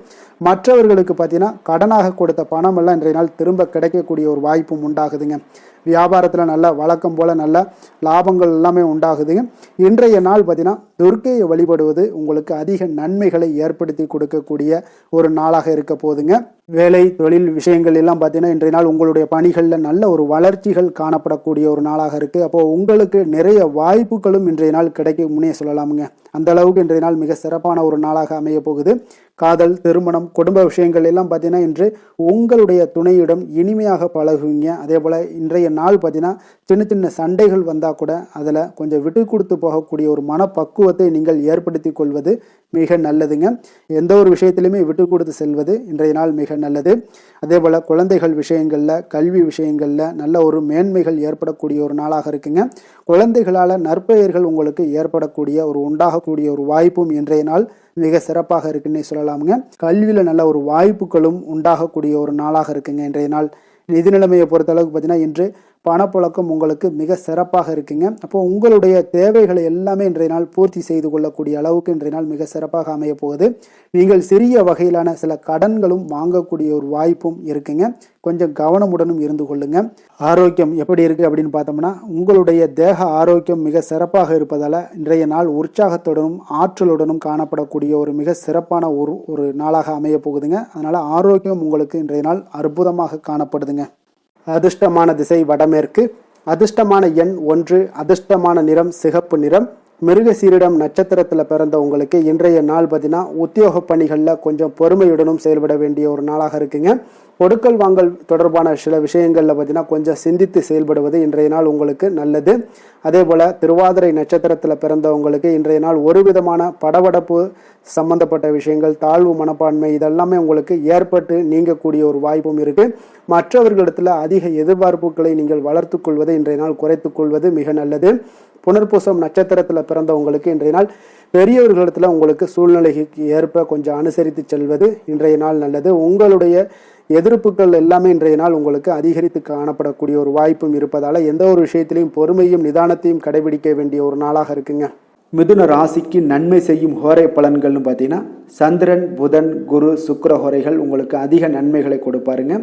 மற்றவர்களுக்கு பார்த்தீங்கன்னா கடனாக கொடுத்த பணம் எல்லாம் இன்றைய நாள் திரும்ப கிடைக்கக்கூடிய ஒரு வாய்ப்பும் உண்டாகுதுங்க. வியாபாரத்தில் நல்ல வழக்கம் போல் நல்ல லாபங்கள் எல்லாமே உண்டாகுதுங்க. இன்றைய நாள் பார்த்தீங்கன்னா துர்க்கையை வழிபடுவது உங்களுக்கு அதிக நன்மைகளை ஏற்படுத்தி கொடுக்கக்கூடிய ஒரு நாளாக இருக்க போகுதுங்க. வேலை தொழில் விஷயங்கள் எல்லாம் பார்த்தீங்கன்னா இன்றைய நாள் உங்களுடைய பணிகளில் நல்ல ஒரு வளர்ச்சிகள் காணப்படக்கூடிய ஒரு நாளாக இருக்குது. அப்போது உங்களுக்கு நிறைய வாய்ப்புகளும் இன்றைய நாள் கிடைக்கும்னே சொல்லலாமுங்க. அந்த அளவுக்கு இன்றைய நாள் மிக சிறப்பான ஒரு நாளாக அமைய போகுது. காதல், திருமணம், குடும்ப விஷயங்கள் எல்லாம் பார்த்தீங்கன்னா இன்று உங்களுடைய துணையிடம் இனிமையாக பழகுவீங்க. அதே போல் இன்றைய நாள் பார்த்தீங்கன்னா சின்ன சின்ன சண்டைகள் வந்தால் கூட அதில் கொஞ்சம் விட்டு கொடுத்து போகக்கூடிய ஒரு மனப்பக்குவத்தை நீங்கள் ஏற்படுத்தி கொள்வது மிக நல்லதுங்க. எந்த ஒரு விஷயத்திலுமே விட்டு கொடுத்து செல்வது இன்றைய நாள் மிக நல்லது. அதே போல் குழந்தைகள் விஷயங்களில், கல்வி விஷயங்களில் நல்ல ஒரு மேன்மைகள் ஏற்படக்கூடிய ஒரு நாளாக இருக்குங்க. குழந்தைகளால் நற்பெயர்கள் உங்களுக்கு ஏற்படக்கூடிய உண்டாகக்கூடிய ஒரு வாய்ப்பும் இன்றைய நாள் மிக சிறப்பாக இருக்குன்னே சொல்லலாமுங்க. கல்வியில் நல்ல ஒரு வாய்ப்புகளும் உண்டாகக்கூடிய ஒரு நாளாக இருக்குங்க இன்றைய நாள். நிதி நிலைமையை பொறுத்தளவுக்கு பார்த்தீங்கன்னா இன்று பணப்புழக்கம் உங்களுக்கு மிக சிறப்பாக இருக்குங்க. அப்போ உங்களுடைய தேவைகளை எல்லாமே இன்றைய நாள் பூர்த்தி செய்து கொள்ளக்கூடிய அளவுக்கு இன்றைய நாள் மிக சிறப்பாக அமைய போகுது. நீங்கள் சிறிய வகையிலான சில கடன்களும் வாங்கக்கூடிய ஒரு வாய்ப்பும் இருக்குங்க. கொஞ்சம் கவனமுடனும் இருந்து கொள்ளுங்க. ஆரோக்கியம் எப்படி இருக்குது அப்படின்னு பார்த்தோம்னா உங்களுடைய தேக ஆரோக்கியம் மிக சிறப்பாக இருப்பதால் இன்றைய நாள் உற்சாகத்துடனும் ஆற்றலுடனும் காணப்படக்கூடிய ஒரு மிக சிறப்பான ஒரு நாளாக அமைய போகுதுங்க. அதனால் ஆரோக்கியம் உங்களுக்கு இன்றைய நாள் அற்புதமாக காணப்படுதுங்க. அதிர்ஷ்டமான திசை வடமேற்கு, அதிர்ஷ்டமான எண் 1, அதிர்ஷ்டமான நிறம் சிகப்பு நிறம். மிருகசீரிடம் நட்சத்திரத்தில் பிறந்த உங்களுக்கு இன்றைய நாள் பார்த்தீங்கன்னா உத்தியோக பணிகளில் கொஞ்சம் பொறுமையுடனும் செயல்பட வேண்டிய ஒரு நாளாக இருக்குங்க. கொடுக்கல் வாங்கல் தொடர்பான சில விஷயங்களில் பார்த்தீங்கன்னா கொஞ்சம் சிந்தித்து செயல்படுவது இன்றைய நாள் உங்களுக்கு நல்லது. அதே போல் திருவாதிரை நட்சத்திரத்தில் பிறந்தவங்களுக்கு இன்றைய நாள் ஒரு விதமான படபடப்பு சம்பந்தப்பட்ட விஷயங்கள், தாழ்வு மனப்பான்மை இதெல்லாமே உங்களுக்கு ஏற்பட்டு நீங்கக்கூடிய ஒரு வாய்ப்பும் இருக்குது. மற்றவர்களிடத்தில் அதிக எதிர்பார்ப்புகளை நீங்கள் வளர்த்து கொள்வதை இன்றைய நாள் குறைத்து கொள்வது மிக நல்லது. புனர்பூசம் நட்சத்திரத்தில் பிறந்தவங்களுக்கு இன்றைய நாள் பெரியவர்களிடத்தில் உங்களுக்கு சூழ்நிலைக்கு ஏற்ப கொஞ்சம் அனுசரித்து செல்வது இன்றைய நாள் நல்லது. உங்களுடைய எதிர்ப்புகள் எல்லாமே இன்றைய நாள் உங்களுக்கு அதிகரித்து காணப்படக்கூடிய ஒரு வாய்ப்பும் இருப்பதால் எந்த ஒரு விஷயத்திலையும் பொறுமையும் நிதானத்தையும் கடைபிடிக்க வேண்டிய ஒரு நாளாக இருக்குங்க. மிதுன ராசிக்கு நன்மை செய்யும் ஹோரை பலன்கள்னு பார்த்தீங்கன்னா சந்திரன், புதன், குரு, சுக்கிர ஹோரைகள் உங்களுக்கு அதிக நன்மைகளை கொடுப்பாருங்க.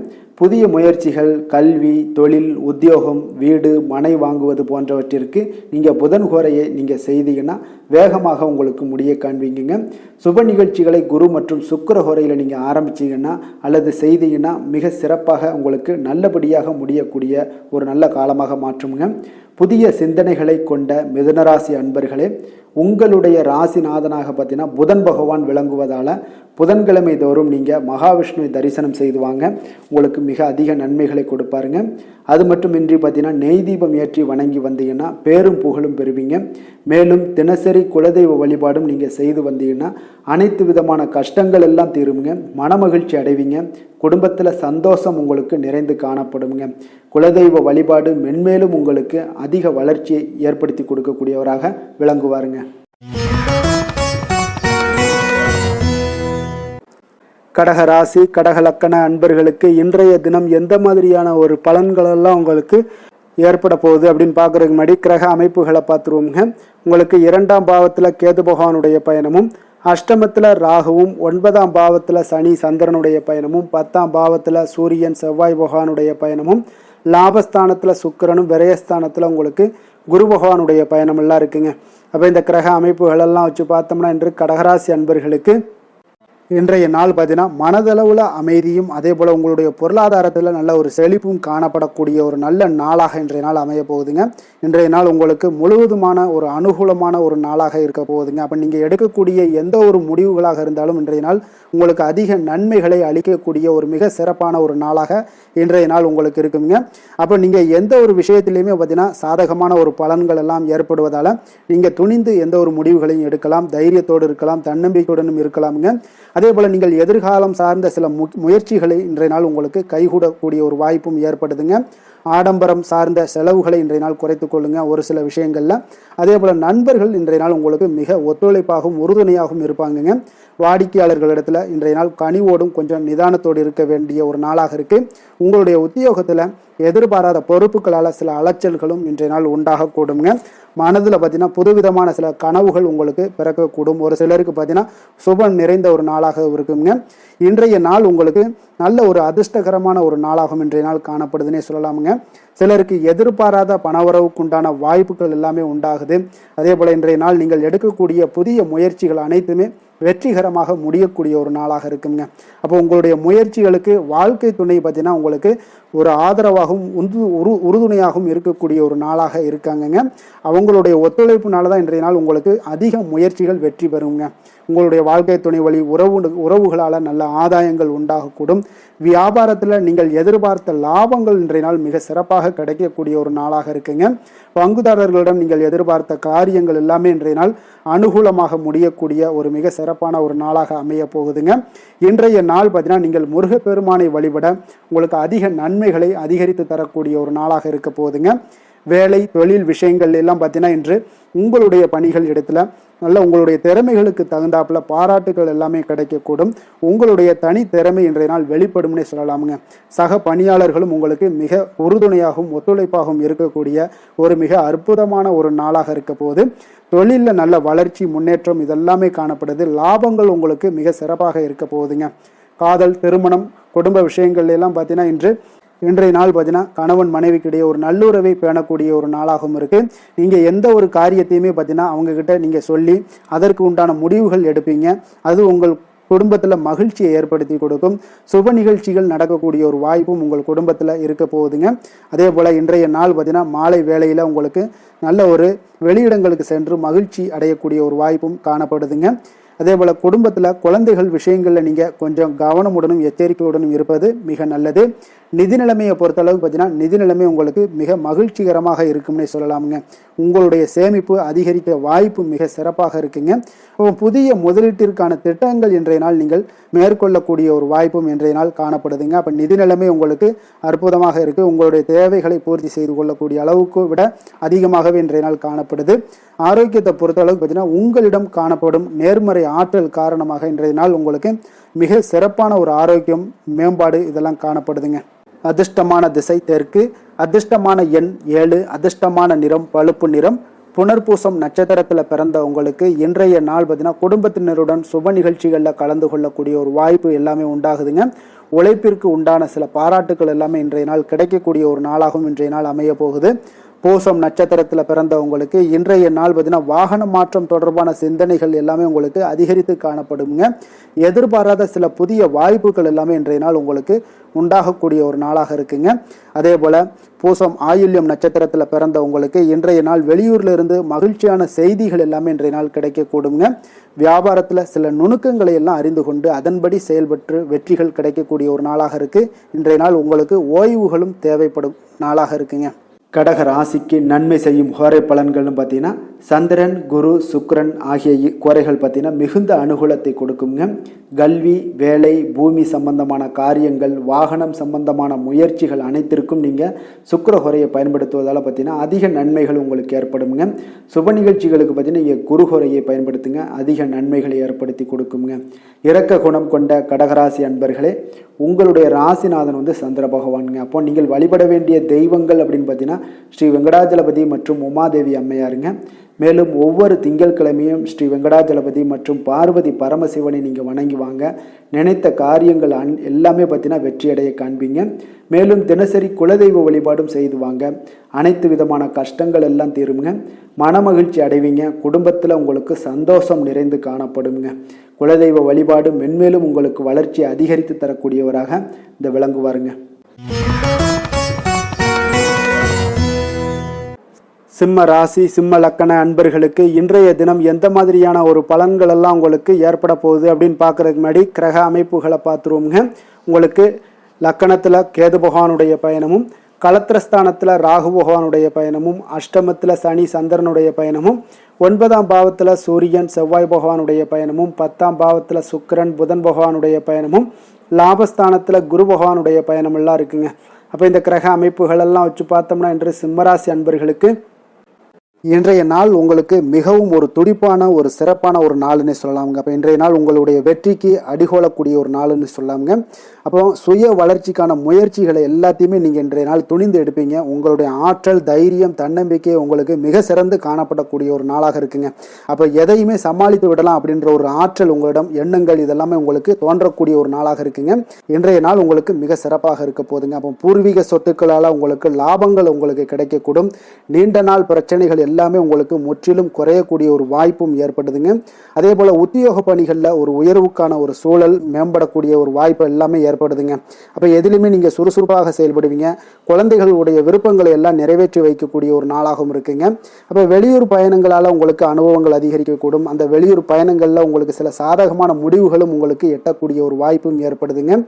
புதிய முயற்சிகள், கல்வி, தொழில், உத்தியோகம், வீடு, மனை வாங்குவது போன்றவற்றிற்கு நீங்கள் புதன் ஹோரையை நீங்கள் செய்தீங்கன்னா வேகமாக உங்களுக்கு முடிய காண்பீங்க. சுப நிகழ்ச்சிகளை குரு மற்றும் சுக்கிர ஹோரையில் நீங்கள் ஆரம்பிச்சிங்கன்னா அல்லது செய்தீங்கன்னா மிக சிறப்பாக உங்களுக்கு நல்லபடியாக முடியக்கூடிய ஒரு நல்ல காலமாக மாற்றுங்க. புதிய சிந்தனைகளை கொண்ட மிதுனராசி அன்பர்களே, உங்களுடைய ராசிநாதனாக பார்த்தீங்கன்னா புதன் பகவான் விளங்குவதால் புதன்கிழமை தோறும் நீங்கள் மகாவிஷ்ணுவை தரிசனம் செய்து வாங்க. உங்களுக்கு மிக அதிக நன்மைகளை கொடுப்பாருங்க. அது மட்டுமின்றி பார்த்தீங்கன்னா நெய் தீபம் ஏற்றி வணங்கி வந்தீங்கன்னா பேரும் புகழும் பெறுவீங்க. மேலும் தினசரி குலதெய்வ வழிபாடும் நீங்கள் செய்து வந்தீங்கன்னா அனைத்து விதமான கஷ்டங்கள் எல்லாம் தீருங்க. மனமகிழ்ச்சி அடைவீங்க. குடும்பத்தில் சந்தோஷம் உங்களுக்கு நிறைந்து காணப்படுங்க. குலதெய்வ வழிபாடு மென்மேலும் உங்களுக்கு அதிக வளர்ச்சியை ஏற்படுத்தி கொடுக்கக்கூடியவராக விளங்குவாருங்க. கடக ராசி, கடக லக்கண அன்பர்களுக்கு இன்றைய தினம் எந்த மாதிரியான ஒரு பலன்களெல்லாம் உங்களுக்கு ஏற்பட போகுது அப்படின்னு பார்க்குறதுக்கு முன்னாடி கிரக அமைப்புகளை பார்த்துருவோங்க. உங்களுக்கு 2ஆம் பாவத்தில் கேது பகவானுடைய பயணமும், அஷ்டமத்தில் ராகுவும், 9ஆம் பாவத்தில் சனி சந்திரனுடைய பயணமும், 10ஆம் பாவத்தில் சூரியன் செவ்வாய் பகவானுடைய பயணமும், லாபஸ்தானத்தில் சுக்கிரனும், விரயஸ்தானத்தில் உங்களுக்கு குரு பகவானுடைய பயணமெல்லாம் இருக்குங்க. அப்போ இந்த கிரக அமைப்புகளெல்லாம் வச்சு பார்த்தோம்னா இன்று கடகராசி அன்பர்களுக்கு இன்றைய நாள் பார்த்தீங்கன்னா மனதளவில் அமைதியும் அதே போல் உங்களுடைய பொருளாதாரத்தில் நல்ல ஒரு செழிப்பும் காணப்படக்கூடிய ஒரு நல்ல நாளாக இன்றைய நாள் அமைய போகுதுங்க. இன்றைய நாள் உங்களுக்கு முழுவதுமான ஒரு அனுகூலமான ஒரு நாளாக இருக்க போகுதுங்க. அப்போ நீங்கள் எடுக்கக்கூடிய எந்த ஒரு முடிவுகளாக இருந்தாலும் இன்றைய நாள் உங்களுக்கு அதிக நன்மைகளை அளிக்கக்கூடிய ஒரு மிக சிறப்பான ஒரு நாளாக இன்றைய நாள் உங்களுக்கு இருக்குங்க. அப்போ நீங்கள் எந்த ஒரு விஷயத்திலையுமே பார்த்தீங்கன்னா சாதகமான ஒரு பலன்கள் எல்லாம் ஏற்படுவதால் நீங்கள் துணிந்து எந்த ஒரு முடிவுகளையும் எடுக்கலாம், தைரியத்தோடு இருக்கலாம், தன்னம்பிக்கையுடனும் இருக்கலாமுங்க. அதே போல் நீங்கள் எதிர்காலம் சார்ந்த சில முயற்சிகளை இன்றைய நாள் உங்களுக்கு கைகூடக்கூடிய ஒரு வாய்ப்பும் ஏற்படுதுங்க. ஆடம்பரம் சார்ந்த செலவுகளை இன்றைய நாள் குறைத்துக் கொள்ளுங்க ஒரு சில விஷயங்கள்ல. அதே போல நண்பர்கள் இன்றைய நாள் உங்களுக்கு மிக ஒத்துழைப்பாகவும் உறுதுணையாகவும் இருப்பாங்கங்க. வாடிக்கையாளர்களிடத்துல இன்றைய நாள் கனிவோடும் கொஞ்சம் நிதானத்தோடு இருக்க வேண்டிய ஒரு நாளாக இருக்கு. உங்களுடைய உத்தியோகத்துல எதிர்பாராத பொறுப்புகளால் சில அலைச்சல்களும் இன்றைய நாள் உண்டாகக்கூடுங்க. மனதில் பார்த்தீங்கன்னா புதுவிதமான சில கனவுகள் உங்களுக்கு பிறக்கக்கூடும். ஒரு சிலருக்கு பார்த்தீங்கன்னா சுபம் நிறைந்த ஒரு நாளாக இருக்குங்க. இன்றைய நாள் உங்களுக்கு நல்ல ஒரு அதிர்ஷ்டகரமான ஒரு நாளாகவும் இன்றைய நாள் காணப்படுதுன்னே சொல்லலாமுங்க. சிலருக்கு எதிர்பாராத பணவரவுக்குண்டான வாய்ப்புகள் எல்லாமே உண்டாகுது. அதே போல் இன்றைய நாள் நீங்கள் எடுக்கக்கூடிய புதிய முயற்சிகள் அனைத்துமே வெற்றிகரமாக முடியக்கூடிய ஒரு நாளாக இருக்குங்க. அப்போ உங்களுடைய முயற்சிகளுக்கு வாழ்க்கை துணை பார்த்தீங்கன்னா உங்களுக்கு ஒரு ஆதரவாகவும் உறுதுணையாகவும் இருக்கக்கூடிய ஒரு நாளாக இருக்காங்கங்க. அவங்களுடைய ஒத்துழைப்புனால தான் இன்றைய நாள் உங்களுக்கு அதிக முயற்சிகள் வெற்றி பெறுங்க. உங்களுடைய வாழ்க்கை துணை வழி உறவுகளால் நல்ல ஆதாயங்கள் உண்டாகக்கூடும். வியாபாரத்தில் நீங்கள் எதிர்பார்த்த லாபங்கள் இன்றைய நாள் மிக சிறப்பாக கிடைக்கக்கூடிய ஒரு நாளாக இருக்குங்க. பங்குதாரர்களிடம் நீங்கள் எதிர்பார்த்த காரியங்கள் எல்லாமே இன்றைய நாள் அனுகூலமாக முடியக்கூடிய ஒரு மிக சிறப்பான ஒரு நாளாக அமைய போகுதுங்க. இன்றைய நாள் பார்த்தீங்கன்னா நீங்கள் முருகப்பெருமானை வழிபட உங்களுக்கு அதிக நன்மைகளை அதிகரித்து தரக்கூடிய ஒரு நாளாக இருக்க போகுதுங்க. வேலை தொழில் விஷயங்கள் எல்லாம் பார்த்தீங்கன்னா இன்று உங்களுடைய பணிகள் இடத்துல நல்ல உங்களுடைய திறமைகளுக்கு தகுந்தாப்புல பாராட்டுகள் எல்லாமே கிடைக்கக்கூடும். உங்களுடைய தனி திறமை இன்றைய நாள் வெளிப்படும்னே சொல்லலாமுங்க. சக பணியாளர்களும் உங்களுக்கு மிக உறுதுணையாகவும் ஒத்துழைப்பாகவும் இருக்கக்கூடிய ஒரு மிக அற்புதமான ஒரு நாளாக இருக்க போது தொழிலில் நல்ல வளர்ச்சி முன்னேற்றம் இதெல்லாமே காணப்படுது. லாபங்கள் உங்களுக்கு மிக சிறப்பாக இருக்க போகுதுங்க. காதல் திருமணம் குடும்ப விஷயங்கள் எல்லாம் பார்த்தீங்கன்னா இன்றைய நாள் பார்த்தீங்கன்னா கணவன் மனைவிக்கிடையே ஒரு நல்லுறவை பேணக்கூடிய ஒரு நாளாகவும் இருக்குது. நீங்கள் எந்த ஒரு காரியத்தையுமே பார்த்தீங்கன்னா அவங்கக்கிட்ட நீங்கள் சொல்லி அதற்கு உண்டான முடிவுகள் எடுப்பீங்க. அது உங்கள் குடும்பத்தில் மகிழ்ச்சியை ஏற்படுத்தி கொடுக்கும். சுப நிகழ்ச்சிகள் நடக்கக்கூடிய ஒரு வாய்ப்பும் உங்கள் குடும்பத்தில் இருக்க போகுதுங்க. அதே போல் இன்றைய நாள் பார்த்தீங்கன்னா மாலை வேளையில் உங்களுக்கு நல்ல ஒரு வெளியிடங்களுக்கு சென்று மகிழ்ச்சி அடையக்கூடிய ஒரு வாய்ப்பும் காணப்படுதுங்க. அதே போல் குடும்பத்தில் குழந்தைகள் விஷயங்களில் நீங்கள் கொஞ்சம் கவனமுடனும் எச்சரிக்கையுடனும் இருப்பது மிக நல்லது. நிதி நிலைமையை பொறுத்தளவுக்கு பார்த்தீங்கன்னா நிதி நிலைமை உங்களுக்கு மிக மகிழ்ச்சிகரமாக இருக்கும்னே சொல்லலாமுங்க. உங்களுடைய சேமிப்பு அதிகரிக்க வாய்ப்பு மிக சிறப்பாக இருக்குங்க. புதிய முதலீட்டிற்கான திட்டங்கள் இன்றைய நாள் நீங்கள் மேற்கொள்ளக்கூடிய ஒரு வாய்ப்பும் இன்றைய நாள் காணப்படுதுங்க. அப்போ நிதி நிலைமை உங்களுக்கு அற்புதமாக இருக்குது. உங்களுடைய தேவைகளை பூர்த்தி செய்து கொள்ளக்கூடிய அளவுக்கு விட அதிகமாகவே இன்றைய நாள் காணப்படுது. ஆரோக்கியத்தை பொறுத்தளவுக்கு பார்த்தீங்கன்னா உங்களிடம் காணப்படும் நேர்மறை ஆற்றல் காரணமாக இன்றைய நாள் உங்களுக்கு மிக சிறப்பான ஒரு ஆரோக்கியம் மேம்பாடு இதெல்லாம் காணப்படுதுங்க. அதிர்ஷ்டமான திசை தெற்கு, அதிர்ஷ்டமான எண் 7, அதிர்ஷ்டமான நிறம் பழுப்பு நிறம். புனர்பூசம் நட்சத்திரத்தில் பிறந்த உங்களுக்கு இன்றைய நாள் பார்த்தீங்கன்னா குடும்பத்தினருடன் சுப நிகழ்ச்சிகளில் கலந்து கொள்ளக்கூடிய ஒரு வாய்ப்பு எல்லாமே உண்டாகுதுங்க. உழைப்பிற்கு உண்டான சில பாராட்டுகள் எல்லாமே இன்றைய நாள் கிடைக்கக்கூடிய ஒரு நாளாகவும் இன்றைய நாள் அமைய போகுது. பூசம் நட்சத்திரத்தில் பிறந்தவங்களுக்கு இன்றைய நாள் பார்த்தீங்கன்னா வாகன மாற்றம் தொடர்பான சிந்தனைகள் எல்லாமே உங்களுக்கு அதிகரித்து காணப்படுங்க. எதிர்பாராத சில புதிய வாய்ப்புகள் எல்லாமே இன்றைய நாள் உங்களுக்கு உண்டாகக்கூடிய ஒரு நாளாக இருக்குங்க. அதே போல் பூசம் ஆயில்யம் நட்சத்திரத்தில் பிறந்தவங்களுக்கு இன்றைய நாள் வெளியூர்ல இருந்து மகிழ்ச்சியான செய்திகள் எல்லாமே இன்றைய நாள் கிடைக்கக்கூடுங்க. வியாபாரத்தில் சில நுணுக்கங்களை எல்லாம் அறிந்து கொண்டு அதன்படி செயல்பட்டு வெற்றிகள் கிடைக்கக்கூடிய ஒரு நாளாக இருக்கு. இன்றைய நாள் உங்களுக்கு ஓய்வுகளும் தேவைப்படும் நாளாக இருக்குங்க. கடக ராசிக்கு நன்மை செய்யும் கோரை பலன்கள்னு பார்த்தீங்கன்னா சந்திரன் குரு சுக்கிரன் ஆகிய கோரைகள் பார்த்தீங்கன்னா மிகுந்த அனுகூலத்தை கொடுக்குங்க. கல்வி வேலை பூமி சம்பந்தமான காரியங்கள் வாகனம் சம்பந்தமான முயற்சிகள் அனைத்திற்கும் நீங்கள் சுக்கிர ஹோரையை பயன்படுத்துவதால் பார்த்தீங்கன்னா அதிக நன்மைகள் உங்களுக்கு ஏற்படுங்க. சுப நிகழ்ச்சிகளுக்கு பார்த்தீங்கன்னா நீங்கள் குரு ஹோரையை பயன்படுத்துங்க, அதிக நன்மைகளை ஏற்படுத்தி கொடுக்குங்க. இரக்க குணம் கொண்ட கடகராசி அன்பர்களே, உங்களுடைய ராசிநாதன் சந்திர பகவானுங்க. அப்போ நீங்கள் வழிபட வேண்டிய தெய்வங்கள் அப்படின்னு பார்த்தீங்கன்னா ஸ்ரீ வெங்கடாஜலபதி மற்றும் உமாதேவி அம்மையாருங்க. மேலும் ஒவ்வொரு திங்கட்கிழமையும் ஸ்ரீ வெங்கடாஜலபதி மற்றும் பார்வதி பரமசிவனை நீங்கள் வணங்கி வாங்க. நினைத்த காரியங்கள் எல்லாமே பார்த்தீங்கன்னா வெற்றியடைய காண்பீங்க. மேலும் தினசரி குலதெய்வ வழிபாடும் செய்து வாங்க. அனைத்து விதமான கஷ்டங்கள் எல்லாம் தீருங்க. மனமகிழ்ச்சி அடைவீங்க. குடும்பத்தில் உங்களுக்கு சந்தோஷம் நிறைந்து காணப்படுங்க. குலதெய்வ வழிபாடு மென்மேலும் உங்களுக்கு வளர்ச்சி அதிகரித்து தரக்கூடியவராக இந்த விளங்குவாருங்க. சிம்ம ராசி சிம்ம லக்கண அன்பர்களுக்கு இன்றைய தினம் எந்த மாதிரியான ஒரு பலன்கள் எல்லாம் உங்களுக்கு ஏற்பட போகுது அப்படின்னு பார்க்கறதுக்கு முன்னாடி கிரக அமைப்புகளை பார்த்துருவோங்க. உங்களுக்கு லக்கணத்தில் கேது பகவானுடைய பயணமும், களத்திரஸ்தானத்தில் ராகு பகவானுடைய பயணமும், அஷ்டமத்தில் சனி சந்திரனுடைய பயணமும், 9ஆம் பாவத்தில் சூரியன் செவ்வாய் பகவானுடைய பயணமும், 10ஆம் பாவத்தில் சுக்கிரன் புதன் பகவானுடைய பயணமும், லாபஸ்தானத்தில் குரு பகவானுடைய பயணம் எல்லாம் இருக்குங்க. அப்போ இந்த கிரக அமைப்புகள் எல்லாம் வச்சு பார்த்தோம்னா இன்று சிம்மராசி அன்பர்களுக்கு இன்றைய நாள் உங்களுக்கு மிகவும் ஒரு துடிப்பான ஒரு சிறப்பான ஒரு நாள்னு சொல்லலாமுங்க. அப்போ இன்றைய நாள் உங்களுடைய வெற்றிக்கு அடிகோலக்கூடிய ஒரு நாள்னு சொல்லலாமுங்க. அப்போ சுய வளர்ச்சிக்கான முயற்சிகளை எல்லாத்தையுமே நீங்கள் இன்றைய நாள் துணிந்து எடுப்பீங்க. உங்களுடைய ஆற்றல், தைரியம், தன்னம்பிக்கை உங்களுக்கு மிக சிறந்து காணப்படக்கூடிய ஒரு நாளாக இருக்குங்க. அப்போ எதையுமே சமாளித்து விடலாம் அப்படின்ற ஒரு ஆற்றல் உங்களிடம், எண்ணங்கள் இதெல்லாமே உங்களுக்கு தோன்றக்கூடிய ஒரு நாளாக இருக்குங்க. இன்றைய நாள் உங்களுக்கு மிக சிறப்பாக இருக்க போதுங்க. அப்போ பூர்வீக சொத்துக்களால் உங்களுக்கு லாபங்கள் உங்களுக்கு கிடைக்கக்கூடும். நீண்ட நாள் பிரச்சனைகள் எல்லாமே உங்களுக்கு முற்றிலும் குறையக்கூடிய ஒரு வாய்ப்பும் ஏற்படுதுங்க. அதே போல உத்தியோக பணிகளில் ஒரு உயர்வுக்கான ஒரு சூழல் மேம்படக்கூடிய ஒரு வாய்ப்பு எல்லாமே ஏற்படுதுங்க. அப்போ எதிலுமே நீங்கள் சுறுசுறுப்பாக செயல்படுவீங்க. குழந்தைகளுடைய விருப்பங்களை எல்லாம் நிறைவேற்றி வைக்கக்கூடிய ஒரு நாளாகவும் இருக்குங்க. அப்போ வெளியூர் பயணங்களால் உங்களுக்கு அனுபவங்கள் அதிகரிக்கக்கூடும். அந்த வெளியூர் பயணங்களில் உங்களுக்கு சில சாதகமான முடிவுகளும் உங்களுக்கு எட்டக்கூடிய ஒரு வாய்ப்பும் ஏற்படுதுங்க.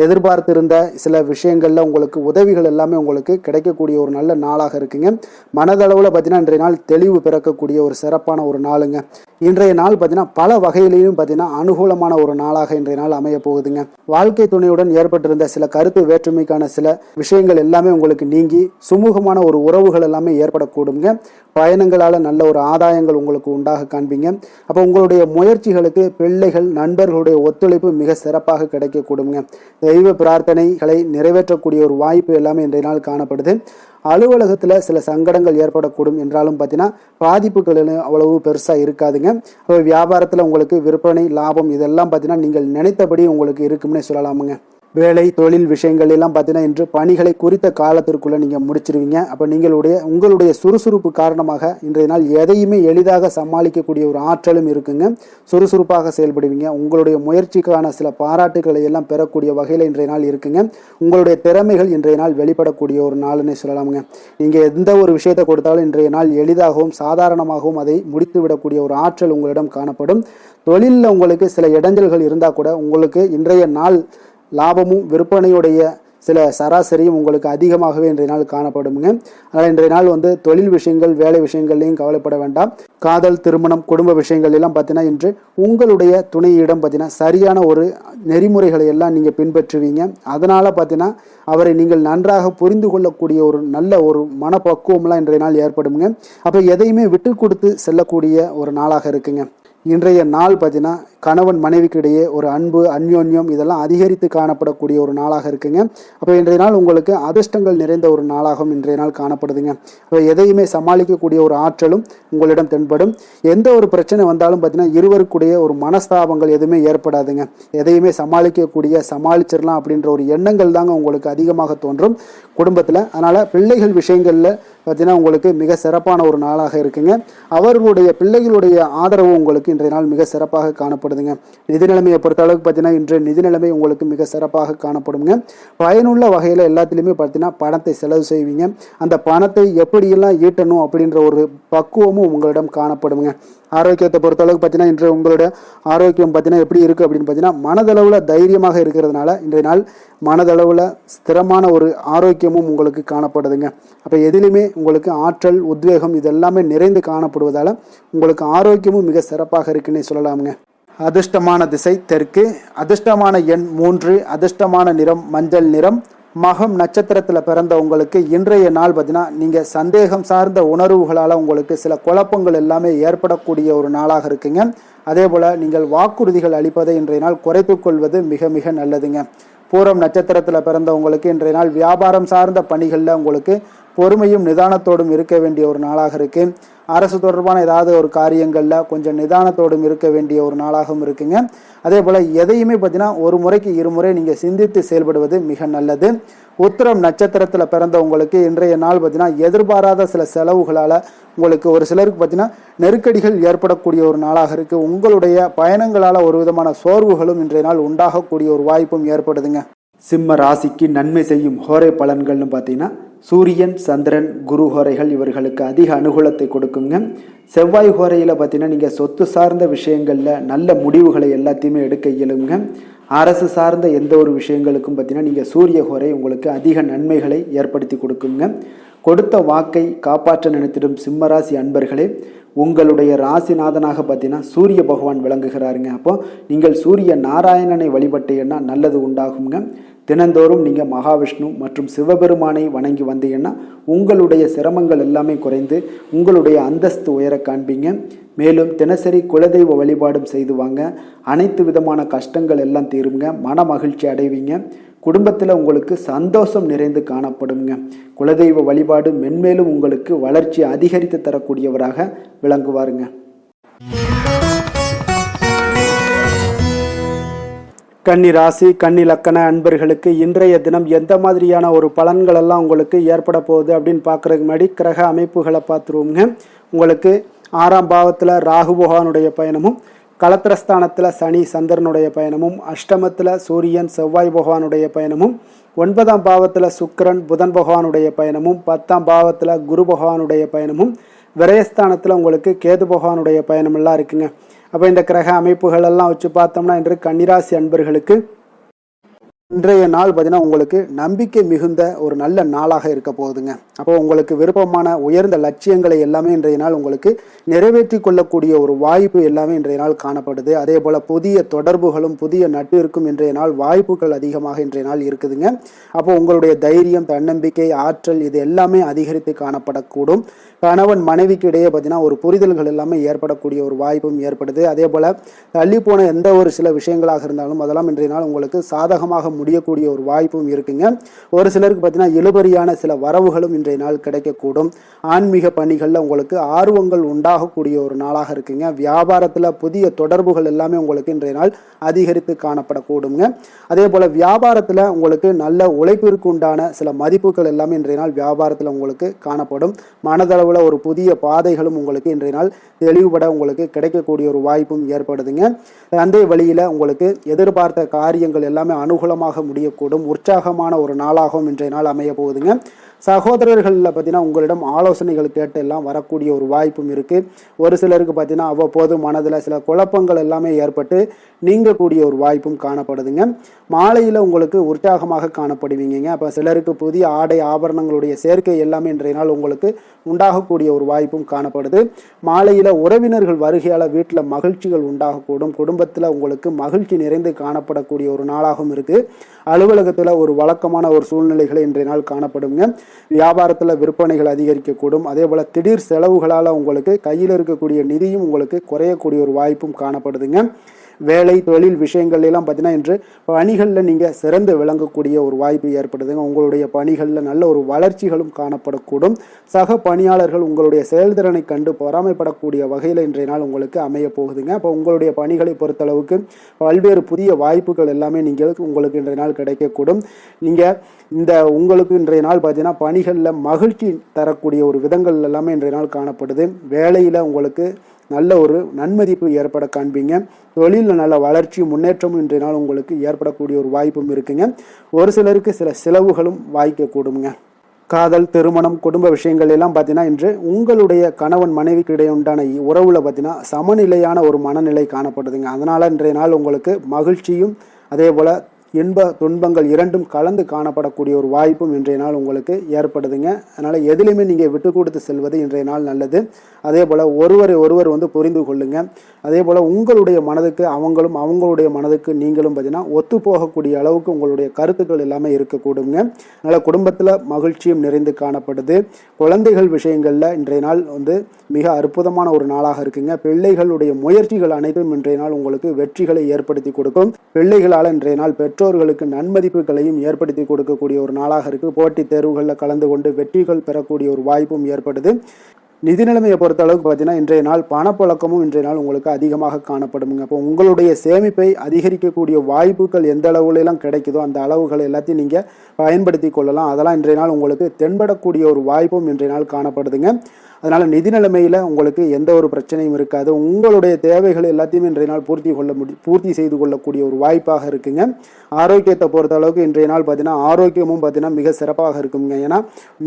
எதிர்பார்த்திருந்த சில விஷயங்களில் உங்களுக்கு உதவிகள் எல்லாமே உங்களுக்கு கிடைக்கக்கூடிய ஒரு நல்ல நாளாக இருக்குங்க. மனதளவில் பார்த்தீங்கன்னா இன்றைய நாள் தெளிவு பிறக்கக்கூடிய ஒரு சிறப்பான ஒரு நாளுங்க. இன்றைய நாள் பார்த்தீங்கன்னா பல வகையிலையும் பார்த்தீங்கன்னா அனுகூலமான ஒரு நாளாக இன்றைய நாள் அமைய போகுதுங்க. வாழ்க்கை துணையுடன் ஏற்பட்டிருந்த சில கருத்து வேற்றுமைக்கான சில விஷயங்கள் எல்லாமே உங்களுக்கு நீங்கி சுமூகமான ஒரு உறவுகள் எல்லாமே ஏற்படக்கூடுங்க. பயணங்களால் நல்ல ஒரு ஆதாயங்கள் உங்களுக்கு உண்டாக காண்பீங்க. அப்போ உங்களுடைய முயற்சிகளுக்கு பிள்ளைகள், நண்பர்களுடைய ஒத்துழைப்பு மிக சிறப்பாக கிடைக்கக்கூடுங்க. தெய்வ பிரார்த்தனைகளை நிறைவேற்றக்கூடிய ஒரு வாய்ப்பு எல்லாமே இன்றைய நாள் காணப்படுது. அலுவலகத்தில் சில சங்கடங்கள் ஏற்படக்கூடும் என்றாலும் பார்த்தீங்கன்னா பாதிப்புகள் அவ்வளவு பெருசாக இருக்காதுங்க. அப்போ வியாபாரத்தில் உங்களுக்கு விற்பனை, லாபம் இதெல்லாம் பார்த்தீங்கன்னா நீங்கள் நினைத்தபடி உங்களுக்கு இருக்கும்னே சொல்லலாமுங்க. வேலை, தொழில் விஷயங்கள் எல்லாம் பார்த்தீங்கன்னா இன்று பணிகளை குறித்த காலத்திற்குள்ளே நீங்கள் முடிச்சிருவீங்க. அப்போ உங்களுடைய சுறுசுறுப்பு காரணமாக இன்றைய நாள் எதையுமே எளிதாக சமாளிக்கக்கூடிய ஒரு ஆற்றலும் இருக்குங்க. சுறுசுறுப்பாக செயல்படுவீங்க. உங்களுடைய முயற்சிக்கான சில பாராட்டுகளை எல்லாம் பெறக்கூடிய வகையில் இன்றைய நாள் இருக்குங்க. உங்களுடைய திறமைகள் இன்றைய நாள் வெளிப்படக்கூடிய ஒரு நாள்னே சொல்லலாமுங்க. நீங்கள் எந்த ஒரு விஷயத்தை கொடுத்தாலும் இன்றைய நாள் எளிதாகவும் சாதாரணமாகவும் அதை முடித்து விடக்கூடிய ஒரு ஆற்றல் உங்களிடம் காணப்படும். தொழிலில் உங்களுக்கு சில இடைஞ்சல்கள் இருந்தால் கூட உங்களுக்கு இன்றைய நாள் லாபமும் விற்பனையுடைய சில சராசரியும் உங்களுக்கு அதிகமாகவே இன்றைய நாள் காணப்படுங்க. அதனால் இன்றைய நாள் தொழில் விஷயங்கள், வேலை விஷயங்கள்லையும் கவலைப்பட வேண்டாம். காதல், திருமணம், குடும்ப விஷயங்கள் எல்லாம் பார்த்தீங்கன்னா இன்று உங்களுடைய துணையிடம் பார்த்தீங்கன்னா சரியான ஒரு நெறிமுறைகளை எல்லாம் நீங்கள் பின்பற்றுவீங்க. அதனால் பார்த்தீங்கன்னா அவரை நீங்கள் நன்றாக புரிந்து கொள்ளக்கூடிய ஒரு நல்ல ஒரு மனப்பக்குவம்லாம் இன்றைய நாள் ஏற்படுங்க. அப்போ எதையுமே விட்டு கொடுத்து செல்லக்கூடிய ஒரு நாளாக இருக்குங்க. இன்றைய நாள் பார்த்தீங்கன்னா கணவன் மனைவிக்கு இடையே ஒரு அன்பு, அந்யோன்யம் இதெல்லாம் அதிகரித்து காணப்படக்கூடிய ஒரு நாளாக இருக்குங்க. அப்போ இன்றைய நாள் உங்களுக்கு அதிர்ஷ்டங்கள் நிறைந்த ஒரு நாளாகவும் இன்றைய நாள் காணப்படுதுங்க. அப்போ எதையுமே சமாளிக்கக்கூடிய ஒரு ஆற்றலும் உங்களிடம் தென்படும். எந்த ஒரு பிரச்சனை வந்தாலும் பார்த்தீங்கன்னா இருவருக்குடைய ஒரு மனஸ்தாபங்கள் எதுவுமே ஏற்படாதுங்க. எதையுமே சமாளிச்சிடலாம் அப்படின்ற ஒரு எண்ணங்கள் தாங்க உங்களுக்கு அதிகமாக தோன்றும் குடும்பத்தில். அதனால் பிள்ளைகள் விஷயங்களில் பார்த்தீங்கன்னா உங்களுக்கு மிக சிறப்பான ஒரு நாளாக இருக்குங்க. அவர்களுடைய பிள்ளைகளுடைய ஆதரவு உங்களுக்கு இன்றைய நாள் மிக சிறப்பாக காணப்படுதுங்க. நிதி நிலைமையை பொறுத்த அளவுக்கு பார்த்தீங்கன்னா இன்று நிதி நிலைமை உங்களுக்கு மிக சிறப்பாக காணப்படுங்க. பயனுள்ள வகையில் எல்லாத்துலேயுமே பார்த்தீங்கன்னா பணத்தை செலவு செய்வீங்க. அந்த பணத்தை எப்படியெல்லாம் ஈட்டணும் அப்படின்ற ஒரு பக்குவமும் உங்களிடம் காணப்படுங்க. ஆரோக்கியத்தை பொறுத்தளவுக்கு பார்த்தீங்கன்னா இன்று உங்களோட ஆரோக்கியம் பார்த்தீங்கன்னா எப்படி இருக்குது அப்படின்னு பார்த்தீங்கன்னா மனதளவில் தைரியமாக இருக்கிறதுனால இன்றைய நாள் மனதளவில் ஸ்திரமான ஒரு ஆரோக்கியமும் உங்களுக்கு காணப்படுதுங்க. அப்போ எதிலுமே உங்களுக்கு ஆற்றல், உத்வேகம் இதெல்லாமே நிறைந்து காணப்படுவதால் உங்களுக்கு ஆரோக்கியமும் மிக சிறப்பாக இருக்குன்னே சொல்லலாமுங்க. அதிர்ஷ்டமான திசை தெற்கு, அதிர்ஷ்டமான எண் 3, அதிர்ஷ்டமான நிறம் மஞ்சள் நிறம். மகம் நட்சத்திரத்தில் பிறந்த உங்களுக்கு இன்றைய நாள் பார்த்தீங்கன்னா நீங்கள் சந்தேகம் சார்ந்த உணர்வுகளால் உங்களுக்கு சில குழப்பங்கள் எல்லாமே ஏற்படக்கூடிய ஒரு நாளாக இருக்குங்க. அதே போல் நீங்கள் வாக்குறுதிகள் அளிப்பதை இன்றைய நாள் குறைத்து கொள்வது மிக மிக நல்லதுங்க. பூரம் நட்சத்திரத்தில் பிறந்தவங்களுக்கு இன்றைய நாள் வியாபாரம் சார்ந்த பணிகளில் உங்களுக்கு பொறுமையும் நிதானத்தோடும் இருக்க வேண்டிய ஒரு நாளாக இருக்குது. அரசு தொடர்பான ஏதாவது ஒரு காரியங்களில் கொஞ்சம் நிதானத்தோடும் இருக்க வேண்டிய ஒரு நாளாகவும் இருக்குங்க. அதே போல் எதையுமே பார்த்தீங்கன்னா ஒரு முறைக்கு இருமுறை நீங்கள் சிந்தித்து செயல்படுவது மிக நல்லது. உத்திரம் நட்சத்திரத்தில் பிறந்த உங்களுக்கு இன்றைய நாள் பார்த்தீங்கன்னா எதிர்பாராத சில செலவுகளால் உங்களுக்கு ஒரு சிலருக்கு பார்த்தீங்கன்னா நெருக்கடிகள் ஏற்படக்கூடிய ஒரு நாளாக இருக்குது. உங்களுடைய பயணங்களால் ஒரு விதமான சோர்வுகளும் இன்றைய நாள் உண்டாகக்கூடிய ஒரு வாய்ப்பும் ஏற்படுதுங்க. சிம்ம ராசிக்கு நன்மை செய்யும் ஹோரை பலன்கள்னு பார்த்தீங்கன்னா சூரியன், சந்திரன், குரு ஹோரைகள் இவர்களுக்கு அதிக அனுகூலத்தை கொடுக்குங்க. செவ்வாய் ஹோரையில் பார்த்தீங்கன்னா நீங்கள் சொத்து சார்ந்த விஷயங்களில் நல்ல முடிவுகளை எல்லாத்தையுமே எடுக்க இயலுங்க. அரசு சார்ந்த எந்த ஒரு விஷயங்களுக்கும் பார்த்தீங்கன்னா நீங்கள் சூரிய ஹோரை உங்களுக்கு அதிக நன்மைகளை ஏற்படுத்தி கொடுக்குங்க. கொடுத்த வாக்கை காப்பாற்ற நினைத்திடும் சிம்மராசி அன்பர்களே, உங்களுடைய ராசிநாதனாக பார்த்தீங்கன்னா சூரிய பகவான் விளங்குகிறாருங்க. அப்போ நீங்கள் சூரிய நாராயணனை வழிபட்டீங்கன்னா நல்லது உண்டாகுங்க. தினந்தோறும் நீங்கள் மகாவிஷ்ணு மற்றும் சிவபெருமானை வணங்கி வந்தீங்கன்னா உங்களுடைய சிரமங்கள் எல்லாமே குறைந்து உங்களுடைய அந்தஸ்து உயர காண்பீங்க. மேலும் தினசரி குலதெய்வ வழிபாடும் செய்து வாங்க. அனைத்து விதமான கஷ்டங்கள் எல்லாம் தீருங்க. மன மகிழ்ச்சி அடைவீங்க. குடும்பத்தில் உங்களுக்கு சந்தோஷம் நிறைந்து காணப்படுங்க. குலதெய்வ வழிபாடு மென்மேலும் உங்களுக்கு வளர்ச்சி அதிகரித்து தரக்கூடியவராக விளங்குவாருங்க. கன்னி ராசி, கன்னி லக்கண அன்பர்களுக்கு இன்றைய தினம் எந்த மாதிரியான ஒரு பலன்கள் எல்லாம் உங்களுக்கு ஏற்பட போகுது அப்படின்னு பார்க்குறதுக்கு முன்னாடி கிரக அமைப்புகளை பார்த்துருவோங்க. உங்களுக்கு 6ஆம் பாவத்தில் ராகு பகவானுடைய பயணமும், களத்திரஸ்தானத்தில் சனி சந்திரனுடைய பயணமும், அஷ்டமத்தில் சூரியன் செவ்வாய் பகவானுடைய பயணமும், 9ஆம் பாவத்தில் சுக்கிரன் புதன் பகவானுடைய பயணமும், 10ஆம் பாவத்தில் குரு பகவானுடைய பயணமும், விரயஸ்தானத்தில் உங்களுக்கு கேது பகவானுடைய பயணமெல்லாம் இருக்குங்க. அப்போ இந்த கிரக அமைப்புகள் எல்லாம் வச்சு பார்த்தோம்னா இன்று கன்னிராசி அன்பர்களுக்கு இன்றைய நாள் பார்த்தீங்கன்னா உங்களுக்கு நம்பிக்கை மிகுந்த ஒரு நல்ல நாளாக இருக்க போகுதுங்க. அப்போ உங்களுக்கு விருப்பமான உயர்ந்த லட்சியங்களை எல்லாமே இன்றைய நாள் உங்களுக்கு நிறைவேற்றி கொள்ளக்கூடிய ஒரு வாய்ப்பு எல்லாமே இன்றைய நாள் காணப்படுது. அதே போல் புதிய தொடர்புகளும் புதிய நட்பிற்கும் இன்றைய நாள் வாய்ப்புகள் அதிகமாக இன்றைய நாள் இருக்குதுங்க. அப்போ உங்களுடைய தைரியம், தன்னம்பிக்கை, ஆற்றல் இது எல்லாமே அதிகரித்து காணப்படக்கூடும். கணவன் மனைவிக்கு இடையே பார்த்தீங்கன்னா ஒரு புரிதல்கள் எல்லாமே ஏற்படக்கூடிய ஒரு வாய்ப்பும் ஏற்படுது. அதே போல் தள்ளி போன எந்த ஒரு சில விஷயங்களாக இருந்தாலும் அதெல்லாம் இன்றைய நாள் உங்களுக்கு சாதகமாக முடியக்கூடிய ஒரு வாய்ப்பும் இருக்குங்க. ஒரு சிலருக்கு பார்த்தீங்கன்னா இழுபறியான சில வரவுகளும் இன்றைய நாள் கிடைக்கக்கூடும். ஆன்மீக பணிகளில் உங்களுக்கு ஆர்வங்கள் உண்டாகக்கூடிய ஒரு நாளாக இருக்குங்க. வியாபாரத்தில் புதிய தொடர்புகள் எல்லாமே உங்களுக்கு இன்றைய நாள் அதிகரித்து காணப்படக்கூடுங்க. அதே போல் வியாபாரத்தில் உங்களுக்கு நல்ல உழைப்பிற்கு உண்டான சில மதிப்புகள் எல்லாமே இன்றைய நாள் வியாபாரத்தில் உங்களுக்கு காணப்படும். மனதளவு ஒரு புதிய பாதைகளும் உங்களுக்கு இன்றைய நாள் தெளிவுபட உங்களுக்கு கிடைக்கக்கூடிய ஒரு வாய்ப்பும் ஏற்படுதுங்க. அந்த வழியில உங்களுக்கு எதிர்பார்த்த காரியங்கள் எல்லாமே அனுகூலமாக முடியக்கூடும். உற்சாகமான ஒரு நாளாகவும் இன்றைய நாள் அமைய போகுதுங்க. சகோதரர்களில் பார்த்தீங்கன்னா உங்களிடம் ஆலோசனைகள் கேட்டு எல்லாம் வரக்கூடிய ஒரு வாய்ப்பும் இருக்குது. ஒரு சிலருக்கு பார்த்தீங்கன்னா அவ்வப்போது மனதில் சில குழப்பங்கள் எல்லாமே ஏற்பட்டு நீங்கக்கூடிய ஒரு வாய்ப்பும் காணப்படுதுங்க. மாலையில் உங்களுக்கு உற்சாகமாக காணப்படுவீங்க. அப்போ சிலருக்கு புதிய ஆடை ஆபரணங்களுடைய சேர்க்கை எல்லாமே இன்றைய நாள் உங்களுக்கு உண்டாகக்கூடிய ஒரு வாய்ப்பும் காணப்படுது. மாலையில் உறவினர்கள் வருகையால் வீட்டில் மகிழ்ச்சிகள் உண்டாகக்கூடும். குடும்பத்தில் உங்களுக்கு மகிழ்ச்சி நிறைந்து காணப்படக்கூடிய ஒரு நாளாகவும் இருக்குது. அலுவலகத்தில் ஒரு வழக்கமான ஒரு சூழ்நிலைகளை இன்றைய நாள் காணப்படுங்க. வியாபாரத்தில் விற்பனைகள் அதிகரிக்கக்கூடும். அதே போல் திடீர் செலவுகளால் உங்களுக்கு கையில் இருக்கக்கூடிய நிதியும் உங்களுக்கு குறையக்கூடிய ஒரு வாய்ப்பும் காணப்படுதுங்க. வேலை தொழில் விஷயங்கள் எல்லாம் பார்த்தீங்கன்னா இன்று பணிகளில் நீங்கள் சிறந்து விளங்கக்கூடிய ஒரு வாய்ப்பு ஏற்படுதுங்க. உங்களுடைய பணிகளில் நல்ல ஒரு வளர்ச்சிகளும் காணப்படக்கூடும். சக பணியாளர்கள் உங்களுடைய செயல்திறனை கண்டு பொறாமைப்படக்கூடிய வகையில் இன்றைய நாள் உங்களுக்கு அமைய போகுதுங்க. அப்போ உங்களுடைய பணிகளை பொறுத்தளவுக்கு பல்வேறு புதிய வாய்ப்புகள் எல்லாமே உங்களுக்கு இன்றைய நாள் கிடைக்கக்கூடும். நீங்கள் உங்களுக்கு இன்றைய நாள் பார்த்தீங்கன்னா பணிகளில் மகிழ்ச்சி தரக்கூடிய ஒரு விதங்கள் எல்லாமே இன்றைய நாள் காணப்படுது. வேலையில் உங்களுக்கு நல்ல ஒரு நன்மதிப்பு ஏற்பட காண்பீங்க. தொழிலில் நல்ல வளர்ச்சி முன்னேற்றமும் இன்றைய நாள் உங்களுக்கு ஏற்படக்கூடிய ஒரு வாய்ப்பும் இருக்குங்க. ஒரு சிலருக்கு சில செலவுகளும் வாய்க்கக்கூடுங்க. காதல், திருமணம், குடும்ப விஷயங்கள் எல்லாம் பார்த்தீங்கன்னா இன்று உங்களுடைய கணவன் மனைவிக்கு இடையே உண்டான உறவுல பார்த்தீங்கன்னா சமநிலையான ஒரு மனநிலை காணப்படுதுங்க. அதனால இன்றைய நாள் உங்களுக்கு மகிழ்ச்சியும் அதே போல இன்ப துன்பங்கள் இரண்டும் கலந்து காணப்படக்கூடிய ஒரு வாய்ப்பும் இன்றைய நாள் உங்களுக்கு ஏற்படுதுங்க. அதனால் எதிலுமே நீங்கள் விட்டு கொடுத்து செல்வது இன்றைய நாள் நல்லது. அதே போல் ஒருவர் புரிந்து கொள்ளுங்க. அதே போல் உங்களுடைய மனதுக்கு அவங்களும் அவங்களுடைய மனதுக்கு நீங்களும் பார்த்தீங்கன்னா ஒத்து போகக்கூடிய அளவுக்கு உங்களுடைய கருத்துக்கள் எல்லாமே இருக்கக்கூடுங்க. அதனால் குடும்பத்தில் மகிழ்ச்சியும் நிறைந்து காணப்படுது. குழந்தைகள் விஷயங்களில் இன்றைய நாள் மிக அற்புதமான ஒரு நாளாக இருக்குங்க. பிள்ளைகளுடைய முயற்சிகள் அனைத்தும் இன்றைய நாள் உங்களுக்கு வெற்றிகளை ஏற்படுத்தி கொடுக்கும். பிள்ளைகளால் இன்றைய நாள் பெற்றோர்களுக்கு நன்மதிப்புகளையும் ஏற்படுத்தி கொடுக்கக்கூடிய ஒரு நாளாக இருக்குது. போட்டித் தேர்வுகளில் கலந்து கொண்டு வெற்றிகள் பெறக்கூடிய ஒரு வாய்ப்பும் ஏற்படுது. நிதி நிலைமையை பொறுத்த அளவுக்கு பார்த்தீங்கன்னா இன்றைய நாள் பணப்புழக்கமும் இன்றைய நாள் உங்களுக்கு அதிகமாக காணப்படுங்க. அப்போ உங்களுடைய சேமிப்பை அதிகரிக்கக்கூடிய வாய்ப்புகள் எந்த அளவுலாம் கிடைக்குதோ அந்த அளவுகள் எல்லாத்தையும் நீங்கள் பயன்படுத்தி கொள்ளலாம். அதெல்லாம் இன்றைய நாள் உங்களுக்கு தென்படக்கூடிய ஒரு வாய்ப்பும் இன்றைய நாள் காணப்படுதுங்க. அதனால் நிதி நிலைமையில் உங்களுக்கு எந்த ஒரு பிரச்சனையும் இருக்காது. உங்களுடைய தேவைகள் எல்லாத்தையுமே இன்றைய நாள் பூர்த்தி செய்து கொள்ளக்கூடிய ஒரு வாய்ப்பாக இருக்குங்க. ஆரோக்கியத்தை பொறுத்த அளவுக்கு இன்றைய நாள் பார்த்தீங்கன்னா ஆரோக்கியமும் பார்த்தீங்கன்னா மிக சிறப்பாக இருக்குங்க. ஏன்னா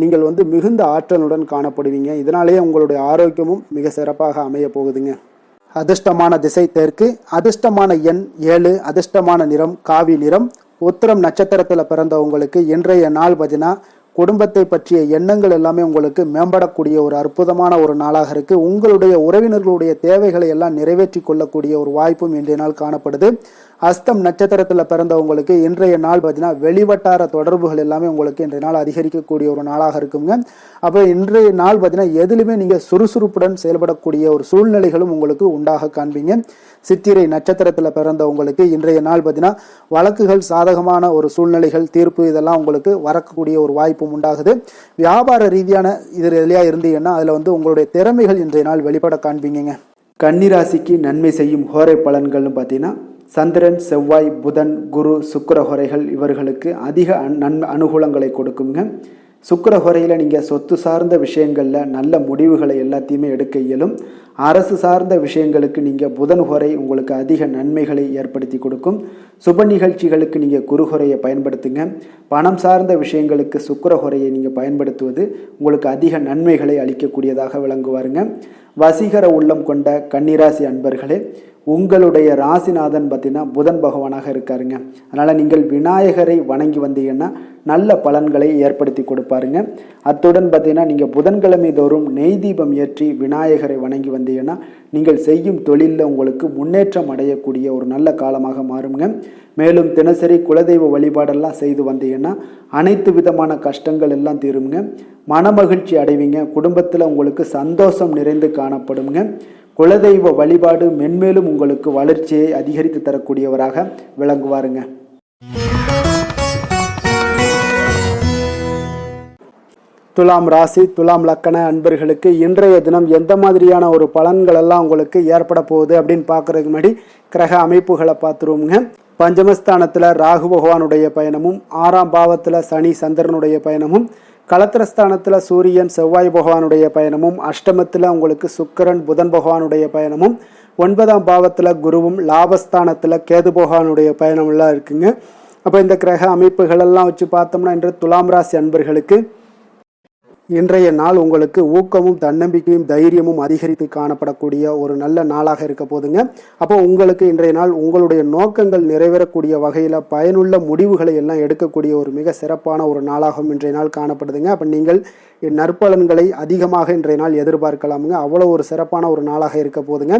நீங்கள் மிகுந்த ஆற்றலுடன் காணப்படுவீங்க. இதனாலேயே உங்களுடைய ஆரோக்கியமும் மிக சிறப்பாக அமைய போகுதுங்க. அதிர்ஷ்டமான திசை தெற்கு, அதிர்ஷ்டமான எண் 7, அதிர்ஷ்டமான நிறம் காவி நிறம். உத்திரம் நட்சத்திரத்தில் பிறந்தவங்களுக்கு இன்றைய நாள் பார்த்தீங்கன்னா குடும்பத்தை பற்றிய எண்ணங்கள் எல்லாமே உங்களுக்கு மேம்படக்கூடிய ஒரு அற்புதமான ஒரு நாளாக இருக்குது. உங்களுடைய உறவினர்களுடைய தேவைகளை எல்லாம் நிறைவேற்றி கொள்ளக்கூடிய ஒரு வாய்ப்பும் இன்றைய நாள் காணப்படுது. அஸ்தம் நட்சத்திரத்தில் பிறந்தவங்களுக்கு இன்றைய நாள் பார்த்தீங்கன்னா வெளிவட்டார தொடர்புகள் எல்லாமே உங்களுக்கு இன்றைய நாள் அதிகரிக்கக்கூடிய ஒரு நாளாக இருக்குங்க. அப்போ இன்றைய நாள் பார்த்தீங்கன்னா எதிலுமே நீங்கள் சுறுசுறுப்புடன் செயல்படக்கூடிய ஒரு சூழ்நிலைகளும் உங்களுக்கு உண்டாக காண்பீங்க. சித்திரை நட்சத்திரத்தில் பிறந்தவங்களுக்கு இன்றைய நாள் பார்த்தீங்கன்னா வழக்குகள் சாதகமான ஒரு சூழ்நிலைகள் தீர்ப்பு இதெல்லாம் உங்களுக்கு வரக்கூடிய ஒரு வாய்ப்பும் உண்டாகுது. வியாபார ரீதியான இதுலையா இருந்தீங்கன்னா அதில் உங்களுடைய திறமைகள் இன்றைய நாள் வெளிப்பட காண்பீங்க. கன்னிராசிக்கு நன்மை செய்யும் ஹோரை பலன்கள்னு பார்த்தீங்கன்னா சந்திரன், செவ்வாய், புதன், குரு, சுக்கிர ஹோரைகள் இவர்களுக்கு அதிக அனுகூலங்களை கொடுக்குங்க. சுக்கிர ஹோரையில் நீங்கள் சொத்து சார்ந்த விஷயங்களில் நல்ல முடிவுகளை எல்லாத்தையுமே எடுக்க இயலும். அரசு சார்ந்த விஷயங்களுக்கு நீங்கள் புதன் ஹோரை உங்களுக்கு அதிக நன்மைகளை ஏற்படுத்தி கொடுக்கும். சுப நிகழ்ச்சிகளுக்கு நீங்கள் குரு ஹோரையை பயன்படுத்துங்க. பணம் சார்ந்த விஷயங்களுக்கு சுக்கிர ஹோரையை நீங்கள் பயன்படுத்துவது உங்களுக்கு அதிக நன்மைகளை அளிக்கக்கூடியதாக விளங்குவாருங்க. வசீகர உள்ளம் கொண்ட கன்னிராசி அன்பர்களே, உங்களுடைய ராசிநாதன் பார்த்தீங்கன்னா புதன் பகவானாக இருக்காருங்க. அதனால் நீங்கள் விநாயகரை வணங்கி வந்தீங்கன்னா நல்ல பலன்களை ஏற்படுத்தி கொடுப்பாருங்க. அத்துடன் பார்த்தீங்கன்னா நீங்கள் புதன்கிழமை தோறும் நெய் தீபம் ஏற்றி விநாயகரை வணங்கி வந்தீங்கன்னா நீங்கள் செய்யும் தொழிலில் உங்களுக்கு முன்னேற்றம் அடையக்கூடிய ஒரு நல்ல காலமாக மாறுங்க. மேலும் தினசரி குலதெய்வ வழிபாடெல்லாம் செய்து வந்தீங்கன்னா அனைத்து விதமான கஷ்டங்கள் எல்லாம் தீருங்க. மனமகிழ்ச்சி அடைவீங்க. குடும்பத்தில் உங்களுக்கு சந்தோஷம் நிறைந்து காணப்படுங்க. குலதெய்வ வழிபாடு மென்மேலும் உங்களுக்கு வளர்ச்சியை அதிகரித்து தரக்கூடியவராக விளங்குவாருங்க. துலாம் ராசி, துலாம் லக்கண அன்பர்களுக்கு இன்றைய தினம் எந்த மாதிரியான ஒரு பலன்கள் எல்லாம் உங்களுக்கு ஏற்பட போகுது அப்படின்னு பார்க்கறதுக்கு முன்னாடி கிரக அமைப்புகளை பார்த்துருவோங்க. பஞ்சமஸ்தானத்தில் ராகு பகவானுடைய பயணமும், 6ஆம் பாவத்தில் சனி சந்திரனுடைய பயணமும், களத்திரஸ்தானத்தில் சூரியன் செவ்வாய் பகவானுடைய பயணமும், அஷ்டமத்தில் உங்களுக்கு சுக்கிரன் புதன் பகவானுடைய பயணமும், 9ஆம் பாவத்தில் குருவும், லாபஸ்தானத்தில் கேது பகவானுடைய பயணமெல்லாம் இருக்குங்க. அப்போ இந்த கிரக அமைப்புகளெல்லாம் வச்சு பார்த்தோம்னா இன்று துலாம் ராசி அன்பர்களுக்கு இன்றைய நாள் உங்களுக்கு ஊக்கமும் தன்னம்பிக்கையும் தைரியமும் அதிகரித்து காணப்படக்கூடிய ஒரு நல்ல நாளாக இருக்க போதுங்க. அப்போ உங்களுக்கு இன்றைய நாள் உங்களுடைய நோக்கங்கள் நிறைவேறக்கூடிய வகையில் பயனுள்ள முடிவுகளை எல்லாம் எடுக்கக்கூடிய ஒரு மிக சிறப்பான ஒரு நாளாகவும் இன்றைய நாள் காணப்படுதுங்க. அப்போ நீங்கள் நற்பலன்களை அதிகமாக இன்றைய நாள் எதிர்பார்க்கலாமுங்க. அவ்வளோ ஒரு சிறப்பான ஒரு நாளாக இருக்க போதுங்க.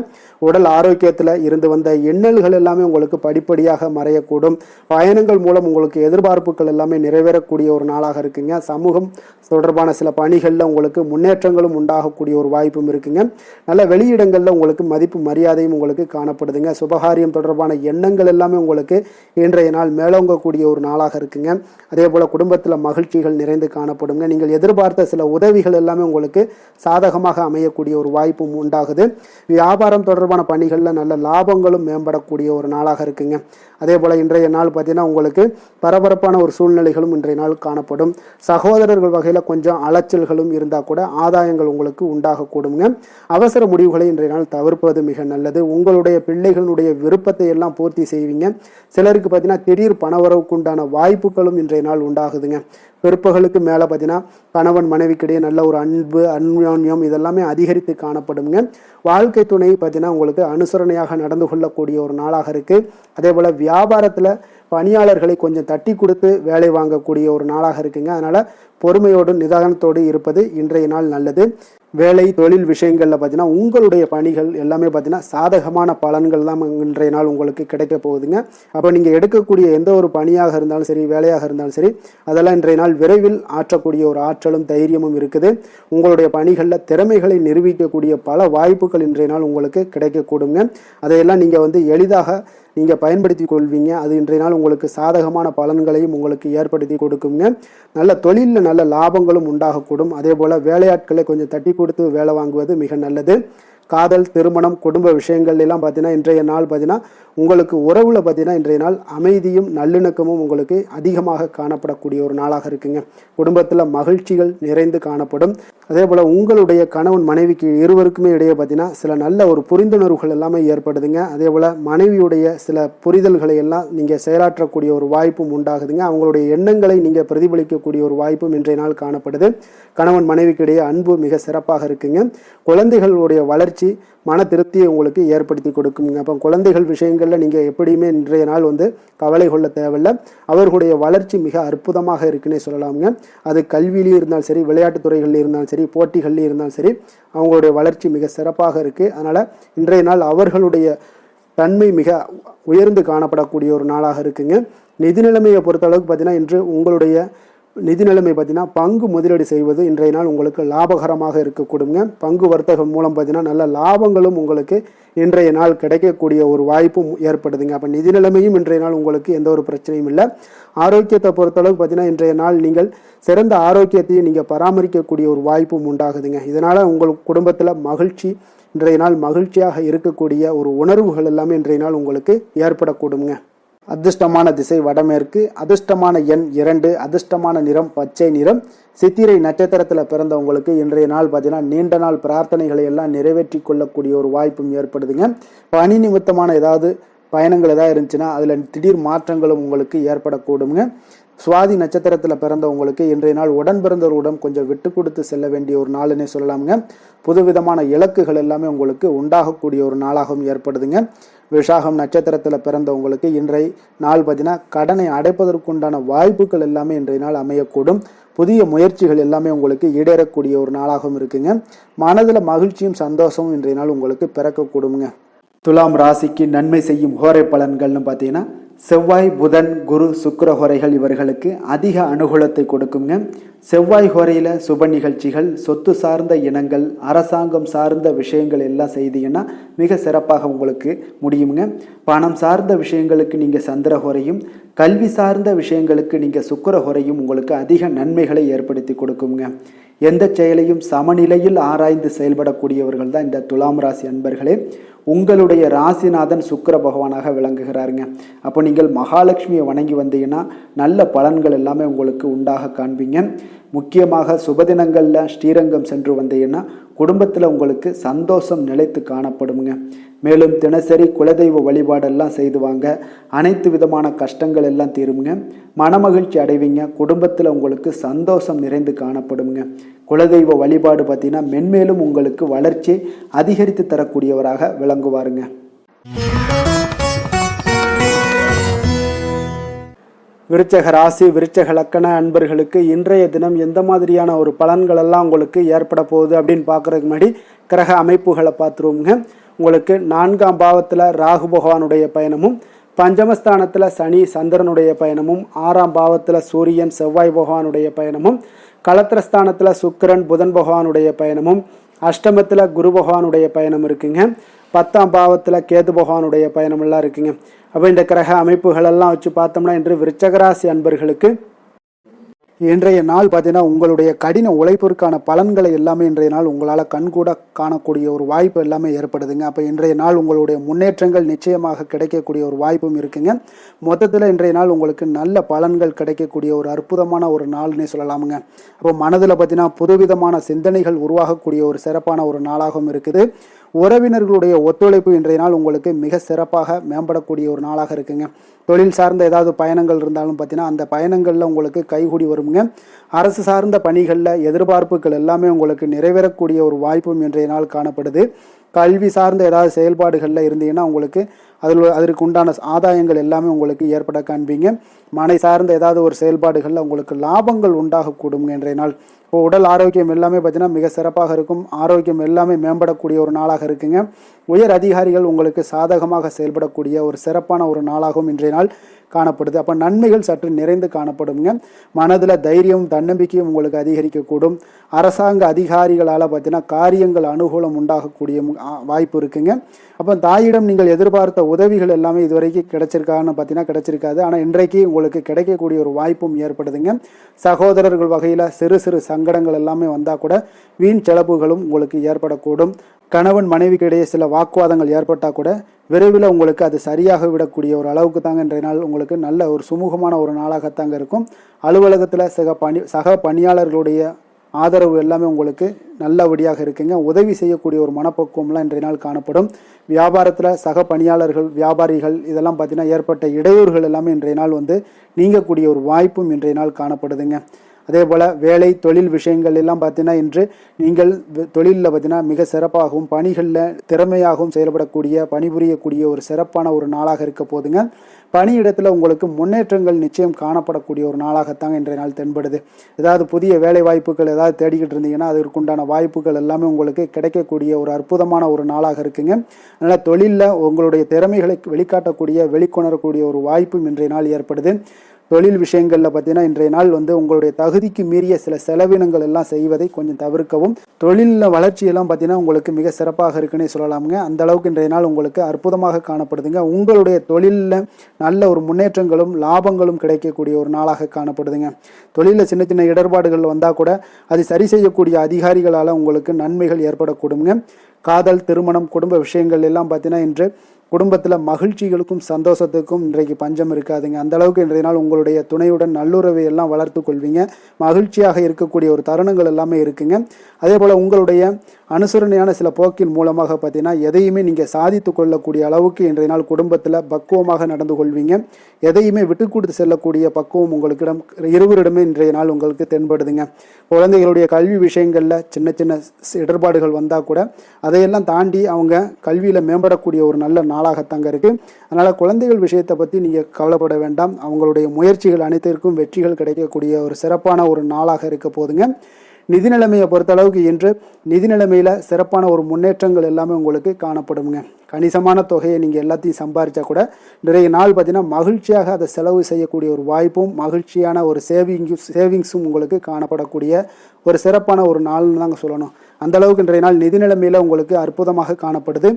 உடல் ஆரோக்கியத்தில் இருந்து வந்த எண்ணல்கள் எல்லாமே உங்களுக்கு படிப்படியாக மறையக்கூடும். பயணங்கள் மூலம் உங்களுக்கு எதிர்பார்ப்புகள் எல்லாமே நிறைவேறக்கூடிய ஒரு நாளாக இருக்குங்க. சமூகம் தொடர்பான சில பணிகளில் உங்களுக்கு முன்னேற்றங்களும் உண்டாகக்கூடிய ஒரு வாய்ப்பும் இருக்குங்க. நல்ல வெளியிடங்களில் உங்களுக்கு மதிப்பு மரியாதையும் உங்களுக்கு காணப்படுதுங்க. சுபகாரியம் தொடர்பான எண்ணங்கள் எல்லாமே உங்களுக்கு இன்றைய நாள் மேலோங்கக்கூடிய ஒரு நாளாக இருக்குங்க. அதே போல் குடும்பத்தில் மகிழ்ச்சிகள் நிறைந்து காணப்படுங்க. நீங்கள் எதிர்பார்த்த சில உதவிகள் எல்லாமே உங்களுக்கு சாதகமாக அமையக்கூடிய ஒரு வாய்ப்பும் உண்டாகுது. வியாபாரம் தொடர்பான பணிகளில் நல்ல லாபங்களும் மேம்படக்கூடிய ஒரு நாளாக இருக்குங்க. அதே போல் இன்றைய நாள் பார்த்தீங்கன்னா உங்களுக்கு பரபரப்பான ஒரு சூழ்நிலைகளும் இன்றைய நாள் காணப்படும். சகோதரர்கள் வகையில் கொஞ்சம் அலைச்சல்களும் இருந்தால் கூட ஆதாயங்கள் உங்களுக்கு உண்டாகக்கூடுங்க. அவசர முடிவுகளை இன்றைய நாள் தவிர்ப்பது மிக நல்லது. உங்களுடைய பிள்ளைகளுடைய விருப்பத்தை எல்லாம் பூர்த்தி செய்வீங்க. சிலருக்கு பார்த்தீங்கன்னா திடீர் பணவரவுக்கு உண்டான வாய்ப்புகளும் இன்றைய நாள் உண்டாகுதுங்க. பிற்பகலுக்கு மேலே பார்த்தீங்கன்னா கணவன் மனைவிக்கிடையே நல்ல ஒரு அன்பு அந்யோன்யம் இதெல்லாமே அதிகரித்து காணப்படுங்க. வாழ்க்கை துணை பார்த்தீங்கன்னா உங்களுக்கு அனுசரணையாக நடந்து கொள்ளக்கூடிய ஒரு நாளாக இருக்குது. அதே போல் வியாபாரத்தில் பணியாளர்களை கொஞ்சம் தட்டி கொடுத்து வேலை வாங்கக்கூடிய ஒரு நாளாக இருக்குங்க. அதனால் பொறுமையோடு நிதானத்தோடு இருப்பது இன்றைய நாள் நல்லது. வேலை தொழில் விஷயங்களில் பார்த்தீங்கன்னா உங்களுடைய பணிகள் எல்லாமே பார்த்தீங்கன்னா சாதகமான பலன்கள் தான் இன்றைய நாள் உங்களுக்கு கிடைக்க போகுதுங்க. அப்போ நீங்கள் எடுக்கக்கூடிய எந்த ஒரு பணியாக இருந்தாலும் சரி, வேலையாக இருந்தாலும் சரி, அதெல்லாம் இன்றைய நாள் விரைவில் ஆற்றக்கூடிய ஒரு ஆற்றலும் தைரியமும் இருக்குது. உங்களுடைய பணிகளில் திறமைகளை நிரூபிக்கக்கூடிய பல வாய்ப்புகள் இன்றைய நாள் உங்களுக்கு கிடைக்கக்கூடுங்க. அதையெல்லாம் நீங்கள் எளிதாக நீங்கள் பயன்படுத்தி கொள்வீங்க. அது இன்றைய நாள் உங்களுக்கு சாதகமான பலன்களையும் உங்களுக்கு ஏற்படுத்தி கொடுக்குங்க. நல்ல தொழிலில் நல்ல லாபங்களும் உண்டாகக்கூடும். அதே போல் வேலையாட்களை கொஞ்சம் தட்டி கொடுத்து வேலை வாங்குவது மிக நல்லது. காதல், திருமணம், குடும்ப விஷயங்கள் எல்லாம் பார்த்தீங்கன்னா இன்றைய நாள் பார்த்தீங்கன்னா உங்களுக்கு உறவில் பார்த்தீங்கன்னா இன்றைய நாள் அமைதியும் நல்லிணக்கமும் உங்களுக்கு அதிகமாக காணப்படக்கூடிய ஒரு நாளாக இருக்குங்க. குடும்பத்தில் மகிழ்ச்சிகள் நிறைந்து காணப்படும். அதே போல் உங்களுடைய கணவன் மனைவிக்கு இருவருக்குமே இடையே பார்த்தீங்கன்னா சில நல்ல ஒரு புரிந்துணர்வுகள் எல்லாமே ஏற்படுதுங்க. அதே போல் மனைவியுடைய சில புரிதல்களை எல்லாம் நீங்கள் செயலாற்றக்கூடிய ஒரு வாய்ப்பும் உண்டாகுதுங்க. அவங்களுடைய எண்ணங்களை நீங்கள் பிரதிபலிக்கக்கூடிய ஒரு வாய்ப்பும் இன்றைய நாள் காணப்படுது. கணவன் மனைவிக்கு இடையே அன்பு மிக சிறப்பாக இருக்குங்க. குழந்தைகளுடைய வளர்ச்சி மன திருப்தியை உங்களுக்கு ஏற்படுத்தி கொடுக்குங்க. அப்போ குழந்தைகள் விஷயங்களில் நீங்கள் எப்படியுமே இன்றைய நாள் கவலை கொள்ள தேவையில்லை. அவர்களுடைய வளர்ச்சி மிக அற்புதமாக இருக்குன்னே சொல்லலாமுங்க. அது கல்வியிலையும் இருந்தாலும் சரி, விளையாட்டுத் துறைகளில் இருந்தாலும் சரி, போட்டிகள்லையும் இருந்தாலும் சரி, அவங்களுடைய வளர்ச்சி மிக சிறப்பாக இருக்குது. அதனால் இன்றைய நாள் அவர்களுடைய தன்மை மிக உயர்ந்து காணப்படக்கூடிய ஒரு நாளாக இருக்குங்க. நிதி நிலைமையை பொறுத்தளவுக்கு பார்த்தீங்கன்னா இன்று உங்களுடைய நிதி நிலைமை பார்த்தீங்கன்னா பங்கு முதலீடு செய்வது இன்றைய நாள் உங்களுக்கு லாபகரமாக இருக்கக்கூடுங்க. பங்கு வர்த்தகம் மூலம் பார்த்தீங்கன்னா நல்ல லாபங்களும் உங்களுக்கு இன்றைய நாள் கிடைக்கக்கூடிய ஒரு வாய்ப்பும் ஏற்படுதுங்க. அப்போ நிதி நிலைமையும் இன்றைய நாள் உங்களுக்கு எந்த ஒரு பிரச்சனையும் இல்லை. ஆரோக்கியத்தை பொறுத்தளவுக்கு பார்த்தீங்கன்னா இன்றைய நாள் நீங்கள் சிறந்த ஆரோக்கியத்தையும் நீங்கள் பராமரிக்கக்கூடிய ஒரு வாய்ப்பும் உண்டாகுதுங்க. இதனால் உங்கள் குடும்பத்தில் மகிழ்ச்சி இன்றைய நாள் மகிழ்ச்சியாக இருக்கக்கூடிய ஒரு உணர்வுகள் எல்லாமே இன்றைய நாள் உங்களுக்கு ஏற்படக்கூடுங்க. அதிர்ஷ்டமான திசை வடமேற்கு, அதிர்ஷ்டமான எண் 2, அதிர்ஷ்டமான நிறம் பச்சை நிறம். சித்திரை நட்சத்திரத்தில் பிறந்தவங்களுக்கு இன்றைய நாள் பார்த்தீங்கன்னா நீண்ட நாள் பிரார்த்தனைகளை எல்லாம் நிறைவேற்றி கொள்ளக்கூடிய ஒரு வாய்ப்பும் ஏற்படுதுங்க. பணி நிமித்தமான ஏதாவது பயணங்கள் ஏதாவது இருந்துச்சுன்னா அதில் திடீர் மாற்றங்களும் உங்களுக்கு ஏற்படக்கூடுங்க. சுவாதி நட்சத்திரத்தில் பிறந்தவங்களுக்கு இன்றைய நாள் உடன் பிறந்தவருடன் கொஞ்சம் விட்டு கொடுத்து செல்ல வேண்டிய ஒரு நாளுன்னே சொல்லலாமுங்க. புதுவிதமான இலக்குகள் எல்லாமே உங்களுக்கு உண்டாகக்கூடிய ஒரு நாளாகவும் ஏற்படுதுங்க. விஷாகம் நட்சத்திரத்தில் பிறந்தவங்களுக்கு இன்றைய நாள் பார்த்தீங்கன்னா கடனை அடைப்பதற்குண்டான வாய்ப்புகள் எல்லாமே இன்றைய நாள் அமையக்கூடும். புதிய முயற்சிகள் எல்லாமே உங்களுக்கு ஈடேறக்கூடிய ஒரு நாளாகவும் இருக்குங்க. மனதில் மகிழ்ச்சியும் சந்தோஷமும் இன்றைய நாள் உங்களுக்கு பிறக்கக்கூடுங்க. துலாம் ராசிக்கு நன்மை செய்யும் ஹோரை பலன்கள்னு பார்த்தீங்கன்னா செவ்வாய், புதன், குரு, சுக்கிர ஹோரைகள் இவர்களுக்கு அதிக அனுகூலத்தை கொடுக்குங்க. செவ்வாய் ஹோரையில் சுப நிகழ்ச்சிகள், சொத்து சார்ந்த இனங்கள், அரசாங்கம் சார்ந்த விஷயங்கள் எல்லாம் செய்தீங்கன்னா மிக சிறப்பாக உங்களுக்கு முடியுங்க. பணம் சார்ந்த விஷயங்களுக்கு நீங்கள் சந்திர ஹோரையும், கல்வி சார்ந்த விஷயங்களுக்கு நீங்கள் சுக்கிர ஹோரையும் உங்களுக்கு அதிக நன்மைகளை ஏற்படுத்தி கொடுக்குங்க. எந்த செயலையும் சமநிலையில் ஆராய்ந்து செயல்படக்கூடியவர்கள் தான் இந்த துலாம் ராசி அன்பர்களே. உங்களுடைய ராசிநாதன் சுக்கிர பகவானாக விளங்குகிறாருங்க. அப்போ நீங்கள் மகாலட்சுமியை வணங்கி வந்தீங்கன்னா நல்ல பலன்கள் எல்லாமே உங்களுக்கு உண்டாக காண்பீங்க. முக்கியமாக சுபதினங்களில் ஸ்ரீரங்கம் சென்று வந்தீங்கன்னா குடும்பத்தில் உங்களுக்கு சந்தோஷம் நிலைத்து காணப்படுங்க. மேலும் தினசரி குலதெய்வ வழிபாடெல்லாம் செய்து வாங்க. அனைத்து விதமான கஷ்டங்கள் எல்லாம் தீருங்க. மனமகிழ்ச்சி அடைவீங்க. குடும்பத்தில் உங்களுக்கு சந்தோஷம் நிறைந்து காணப்படுங்க. குலதெய்வ வழிபாடு பார்த்தீங்கன்னா மென்மேலும் உங்களுக்கு வளர்ச்சி அதிகரித்து தரக்கூடியவராக விளங்குவாருங்க. விருச்சக ராசி, விருச்சக லக்கண அன்பர்களுக்கு இன்றைய தினம் எந்த மாதிரியான ஒரு பலன்கள் எல்லாம் உங்களுக்கு ஏற்பட போகுது அப்படின்னு பார்க்குறதுக்கு முன்னாடி கிரக அமைப்புகளை பார்த்துருவோங்க. உங்களுக்கு 4ஆம் பாவத்தில் ராகு பகவானுடைய பயணமும், பஞ்சமஸ்தானத்தில் சனி சந்திரனுடைய பயணமும், 6ஆம் பாவத்தில் சூரியன் செவ்வாய் பகவானுடைய பயணமும், களத்திரஸ்தானத்தில் சுக்கிரன் புதன் பகவானுடைய பயணமும், அஷ்டமத்தில் குரு பகவானுடைய பயணம் இருக்குங்க. 10ஆம் பாவத்தில் கேது பகவானுடைய பயணமெல்லாம் இருக்குங்க. அப்போ இந்த கிரக அமைப்புகளெல்லாம் வச்சு பார்த்தோம்னா இன்று விருச்சகராசி அன்பர்களுக்கு இன்றைய நாள் பார்த்தீங்கன்னா உங்களுடைய கடின உழைப்பிற்கான பலன்களை எல்லாமே இன்றைய நாள் உங்களால் கண்கூட காணக்கூடிய ஒரு வாய்ப்பு எல்லாமே ஏற்படுதுங்க. அப்போ இன்றைய நாள் உங்களுடைய முன்னேற்றங்கள் நிச்சயமாக கிடைக்கக்கூடிய ஒரு வாய்ப்பும் இருக்குங்க. மொத்தத்தில் இன்றைய நாள் உங்களுக்கு நல்ல பலன்கள் கிடைக்கக்கூடிய ஒரு அற்புதமான ஒரு நாள்னே சொல்லலாமுங்க. அப்போ மனதில் பார்த்தீங்கன்னா புதுவிதமான சிந்தனைகள் உருவாகக்கூடிய ஒரு சிறப்பான ஒரு நாளாகவும் இருக்குது. உறவினர்களுடைய ஒத்துழைப்பு இன்றைய நாள் உங்களுக்கு மிக சிறப்பாக மேம்படக்கூடிய ஒரு நாளாக இருக்குங்க. தொழில் சார்ந்த ஏதாவது பயணங்கள் இருந்தாலும் பார்த்தீங்கன்னா அந்த பயணங்களில் உங்களுக்கு கைகூடி வருங்க. அரசு சார்ந்த பணிகளில் எதிர்பார்ப்புகள் எல்லாமே உங்களுக்கு நிறைவேறக்கூடிய ஒரு வாய்ப்பும் இன்றைய நாள் காணப்படுது. கல்வி சார்ந்த ஏதாவது செயல்பாடுகளில் இருந்தீங்கன்னா உங்களுக்கு அதற்கு உண்டான ஆதாயங்கள் எல்லாமே உங்களுக்கு ஏற்பட காண்பீங்க. மனை சார்ந்த ஏதாவது ஒரு செயல்பாடுகளில் உங்களுக்கு லாபங்கள் உண்டாகக்கூடுங்க இன்றைய நாள். இப்போ உடல் ஆரோக்கியம் எல்லாமே பார்த்தீங்கன்னா மிக சிறப்பாக இருக்கும். ஆரோக்கியம் எல்லாமே மேம்படக்கூடிய ஒரு நாளாக இருக்குங்க. உயர் அதிகாரிகள் உங்களுக்கு சாதகமாக செயல்படக்கூடிய ஒரு சிறப்பான ஒரு நாளாகவும் இன்றைய நாள் காணப்படுது. அப்போ நன்மைகள் சற்று நிறைந்து காணப்படுங்க. மனதில் தைரியமும் தன்னம்பிக்கையும் உங்களுக்கு அதிகரிக்கக்கூடும். அரசாங்க அதிகாரிகளால் பார்த்தீங்கன்னா காரியங்கள் அனுகூலம் உண்டாகக்கூடிய வாய்ப்பு இருக்குங்க. அப்போ தாயிடம் நீங்கள் எதிர்பார்த்த உதவிகள் எல்லாமே இதுவரைக்கும் கிடைச்சிருக்கான்னு பார்த்தீங்கன்னா கிடைச்சிருக்காது. ஆனால் இன்றைக்கு உங்களுக்கு கிடைக்கக்கூடிய ஒரு வாய்ப்பும் ஏற்படுதுங்க. சகோதரர்கள் வகையில் சிறு சிறு சங்கடங்கள் எல்லாமே வந்தால் கூட வீண் செலவுகளும் உங்களுக்கு ஏற்படக்கூடும். கணவன் மனைவிக்கு இடையே சில வாக்குவாதங்கள் ஏற்பட்டால் கூட விரைவில் உங்களுக்கு அது சரியாக விடக்கூடிய ஒரு அளவுக்கு தாங்க இன்றைய நாள் உங்களுக்கு நல்ல ஒரு சுமூகமான ஒரு நாளாகத்தாங்க இருக்கும். அலுவலகத்தில் சக பணியாளர்களுடைய ஆதரவு எல்லாமே உங்களுக்கு நல்லபடியாக இருக்குங்க. உதவி செய்யக்கூடிய ஒரு மனப்பக்குவம்லாம் இன்றைய நாள் காணப்படும். வியாபாரத்தில் சக பணியாளர்கள் வியாபாரிகள் இதெல்லாம் பார்த்தீங்கன்னா ஏற்பட்ட இடையூறுகள் எல்லாமே இன்றைய நாள் நீங்கக்கூடிய ஒரு வாய்ப்பும் இன்றைய நாள் காணப்படுதுங்க. அதே போல் வேலை தொழில் விஷயங்கள் எல்லாம் பார்த்தீங்கன்னா இன்று நீங்கள் தொழிலில் பார்த்தீங்கன்னா மிக சிறப்பாகவும் பணிகளில் திறமையாகவும் செயல்படக்கூடிய பணிபுரியக்கூடிய ஒரு சிறப்பான ஒரு நாளாக இருக்க போதுங்க. பணியிடத்தில் உங்களுக்கு முன்னேற்றங்கள் நிச்சயம் காணப்படக்கூடிய ஒரு நாளாகத்தாங்க இன்றைய நாள் தென்படுது. ஏதாவது புதிய வேலை வாய்ப்புகள் ஏதாவது தேடிக்கிட்டு இருந்தீங்கன்னா அதற்குண்டான வாய்ப்புகள் எல்லாமே உங்களுக்கு கிடைக்கக்கூடிய ஒரு அற்புதமான ஒரு நாளாக இருக்குங்க. அதனால் தொழிலில் உங்களுடைய திறமைகளை வெளிக்காட்டக்கூடிய வெளிக்கொணரக்கூடிய ஒரு வாய்ப்பும் இன்றைய நாள் ஏற்படுது. தொழில் விஷயங்களில் பார்த்தீங்கன்னா இன்றைய நாள் உங்களுடைய தகுதிக்கு மீறிய சில செலவினங்கள் எல்லாம் செய்வதை கொஞ்சம் தவிர்க்கவும். தொழிலில் வளர்ச்சியெல்லாம் பார்த்தீங்கன்னா உங்களுக்கு மிக சிறப்பாக இருக்குன்னே சொல்லலாமுங்க. அந்த அளவுக்கு இன்றைய நாள் உங்களுக்கு அற்புதமாக காணப்படுதுங்க. உங்களுடைய தொழிலில் நல்ல ஒரு முன்னேற்றங்களும் லாபங்களும் கிடைக்கக்கூடிய ஒரு நாளாக காணப்படுதுங்க. தொழிலில் சின்ன சின்ன இடர்பாடுகள் வந்தால் கூட அது சரி செய்யக்கூடிய அதிகாரிகளால் உங்களுக்கு நன்மைகள் ஏற்படக்கூடுங்க. காதல் திருமணம் குடும்ப விஷயங்கள் எல்லாம் பார்த்தீங்கன்னா இன்று குடும்பத்தில் மகிழ்ச்சிகளுக்கும் சந்தோஷத்துக்கும் இன்றைக்கு பஞ்சம் இருக்காதுங்க. அந்த அளவுக்கு இன்றைய நாள் உங்களுடைய துணையுடன் நல்லுறவை எல்லாம் வளர்த்து கொள்வீங்க. மகிழ்ச்சியாக இருக்கக்கூடிய ஒரு தருணங்கள் எல்லாமே இருக்குங்க. அதே போல் உங்களுடைய அனுசரணையான சில போக்கின் மூலமாக பார்த்தீங்கன்னா எதையுமே நீங்கள் சாதித்து கொள்ளக்கூடிய அளவுக்கு இன்றைய நாள் குடும்பத்தில் பக்குவமாக நடந்து கொள்வீங்க. எதையுமே விட்டு கொடுத்து செல்லக்கூடிய பக்குவம் உங்களுக்கிடம் இருவரிடமே இன்றைய நாள் உங்களுக்கு தென்படுதுங்க. குழந்தைகளுடைய கல்வி விஷயங்களில் சின்ன சின்ன இடர்பாடுகள் வந்தால் கூட அதையெல்லாம் தாண்டி அவங்க கல்வியில் மேம்படக்கூடிய ஒரு நல்ல நாளாகத்தாங்க இருக்குது. அதனால் குழந்தைகள் விஷயத்தை பற்றி நீங்கள் கவலைப்பட வேண்டாம். அவங்களுடைய முயற்சிகள் அனைத்திற்கும் வெற்றிகள் கிடைக்கக்கூடிய ஒரு சிறப்பான ஒரு நாளாக இருக்க போதுங்க. நிதி நிலைமையை பொறுத்தளவுக்கு இன்று நிதி நிலைமையில் சிறப்பான ஒரு முன்னேற்றங்கள் எல்லாமே உங்களுக்கு காணப்படுங்க. கணிசமான தொகையை நீங்கள் எல்லாத்தையும் சம்பாதிச்சா கூட நிறைய நாள் பார்த்தீங்கன்னா மகிழ்ச்சியாக அதை செலவு செய்யக்கூடிய ஒரு வாய்ப்பும் மகிழ்ச்சியான ஒரு சேவிங்ஸும் உங்களுக்கு காணப்படக்கூடிய ஒரு சிறப்பான ஒரு நாள்னு தாங்க சொல்லணும். அந்த அளவுக்கு இன்றைய நாள் நிதி நிலைமையில் உங்களுக்கு அற்புதமாக காணப்படுது.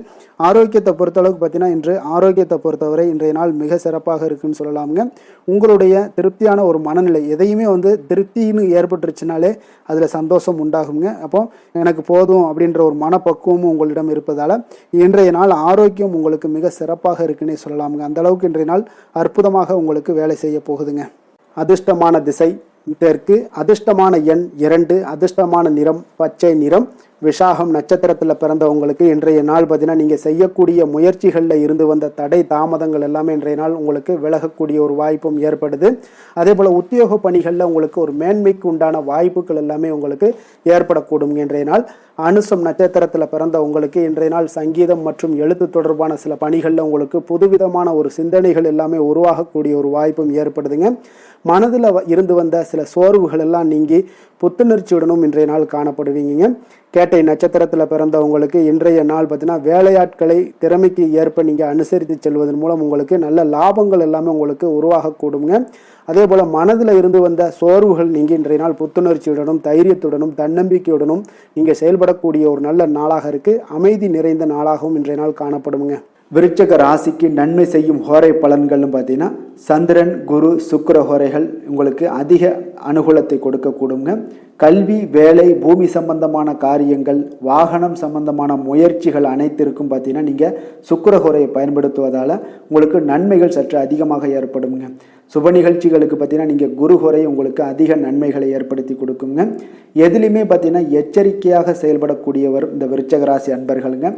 ஆரோக்கியத்தை பொறுத்தளவுக்கு பார்த்தீங்கன்னா இன்று ஆரோக்கியத்தை பொறுத்தவரை இன்றைய நாள் மிக சிறப்பாக இருக்குன்னு சொல்லலாமுங்க. உங்களுடைய திருப்தியான ஒரு மனநிலை எதையுமே திருப்தின்னு ஏற்பட்டுருச்சுனாலே அதில் சந்தோஷம் உண்டாகுங்க. அப்போ எனக்கு போதும் அப்படின்ற ஒரு மனப்பக்குவமும் உங்களிடம் இருப்பதால் இன்றைய நாள் ஆரோக்கியம் உங்களுக்கு மிக சிறப்பாக இருக்குன்னே சொல்லலாமுங்க. அந்த அளவுக்கு இன்றைய நாள் அற்புதமாக உங்களுக்கு வேலை செய்ய போகுதுங்க. அதிர்ஷ்டமான திசை தெற்கு, அதிர்ஷ்டமான எண் 2, அதிர்ஷ்டமான நிறம் பச்சை நிறம். விஷாகம் நட்சத்திரத்தில் பிறந்தவங்களுக்கு இன்றைய நாள் பார்த்தீங்கன்னா நீங்கள் செய்யக்கூடிய முயற்சிகளில் இருந்து வந்த தடை தாமதங்கள் எல்லாமே இன்றைய நாள் உங்களுக்கு விலகக்கூடிய ஒரு வாய்ப்பும் ஏற்படுது. அதே போல் உத்தியோக பணிகளில் உங்களுக்கு ஒரு மேன்மைக்கு உண்டான வாய்ப்புகள் எல்லாமே உங்களுக்கு ஏற்படக்கூடும். இன்றைய நாள் அனுசம் நட்சத்திரத்தில் பிறந்த உங்களுக்கு இன்றைய நாள் சங்கீதம் மற்றும் எழுத்து தொடர்பான சில பணிகளில் உங்களுக்கு புதுவிதமான ஒரு சிந்தனைகள் எல்லாமே உருவாகக்கூடிய ஒரு வாய்ப்பும் ஏற்படுதுங்க. மனதில் இருந்து வந்த சில சோர்வுகள் எல்லாம் நீங்கி புத்துணர்ச்சியுடனும் இன்றைய நாள் காணப்படுவீங்க. கேட்டை நட்சத்திரத்தில் பிறந்தவங்களுக்கு இன்றைய நாள் பார்த்தீங்கன்னா வேலையாட்களை திறமைக்கு ஏற்ப நீங்கள் அனுசரித்து செல்வதன் மூலம் உங்களுக்கு நல்ல லாபங்கள் எல்லாமே உங்களுக்கு உருவாகக்கூடுங்க. அதே போல் மனதில் இருந்து வந்த சோர்வுகள் நீங்கள் இன்றைய நாள் புத்துணர்ச்சியுடனும் தைரியத்துடனும் தன்னம்பிக்கையுடனும் நீங்கள் செயல்படக்கூடிய ஒரு நல்ல நாளாக இருக்குது. அமைதி நிறைந்த நாளாகவும் இன்றைய நாள் காணப்படுங்க. விருச்சக ராசிக்கு நன்மை செய்யும் ஹோரை பலன்கள்னு பார்த்தீங்கன்னா சந்திரன் குரு சுக்கிர ஹோரைகள் உங்களுக்கு அதிக அனுகூலத்தை கொடுக்கக்கூடுங்க. கல்வி வேலை பூமி சம்பந்தமான காரியங்கள் வாகனம் சம்பந்தமான முயற்சிகள் அனைத்திற்கும் பார்த்தீங்கன்னா நீங்கள் சுக்கிர ஹோரையை பயன்படுத்துவதால் உங்களுக்கு நன்மைகள் சற்று அதிகமாக ஏற்படுங்க. சுப நிகழ்ச்சிகளுக்கு பார்த்தீங்கன்னா நீங்கள் குரு ஹோரை உங்களுக்கு அதிக நன்மைகளை ஏற்படுத்தி கொடுக்குங்க. எதுலையுமே பார்த்தீங்கன்னா எச்சரிக்கையாக செயல்படக்கூடியவர் இந்த விருச்சக ராசி அன்பர்களுங்க.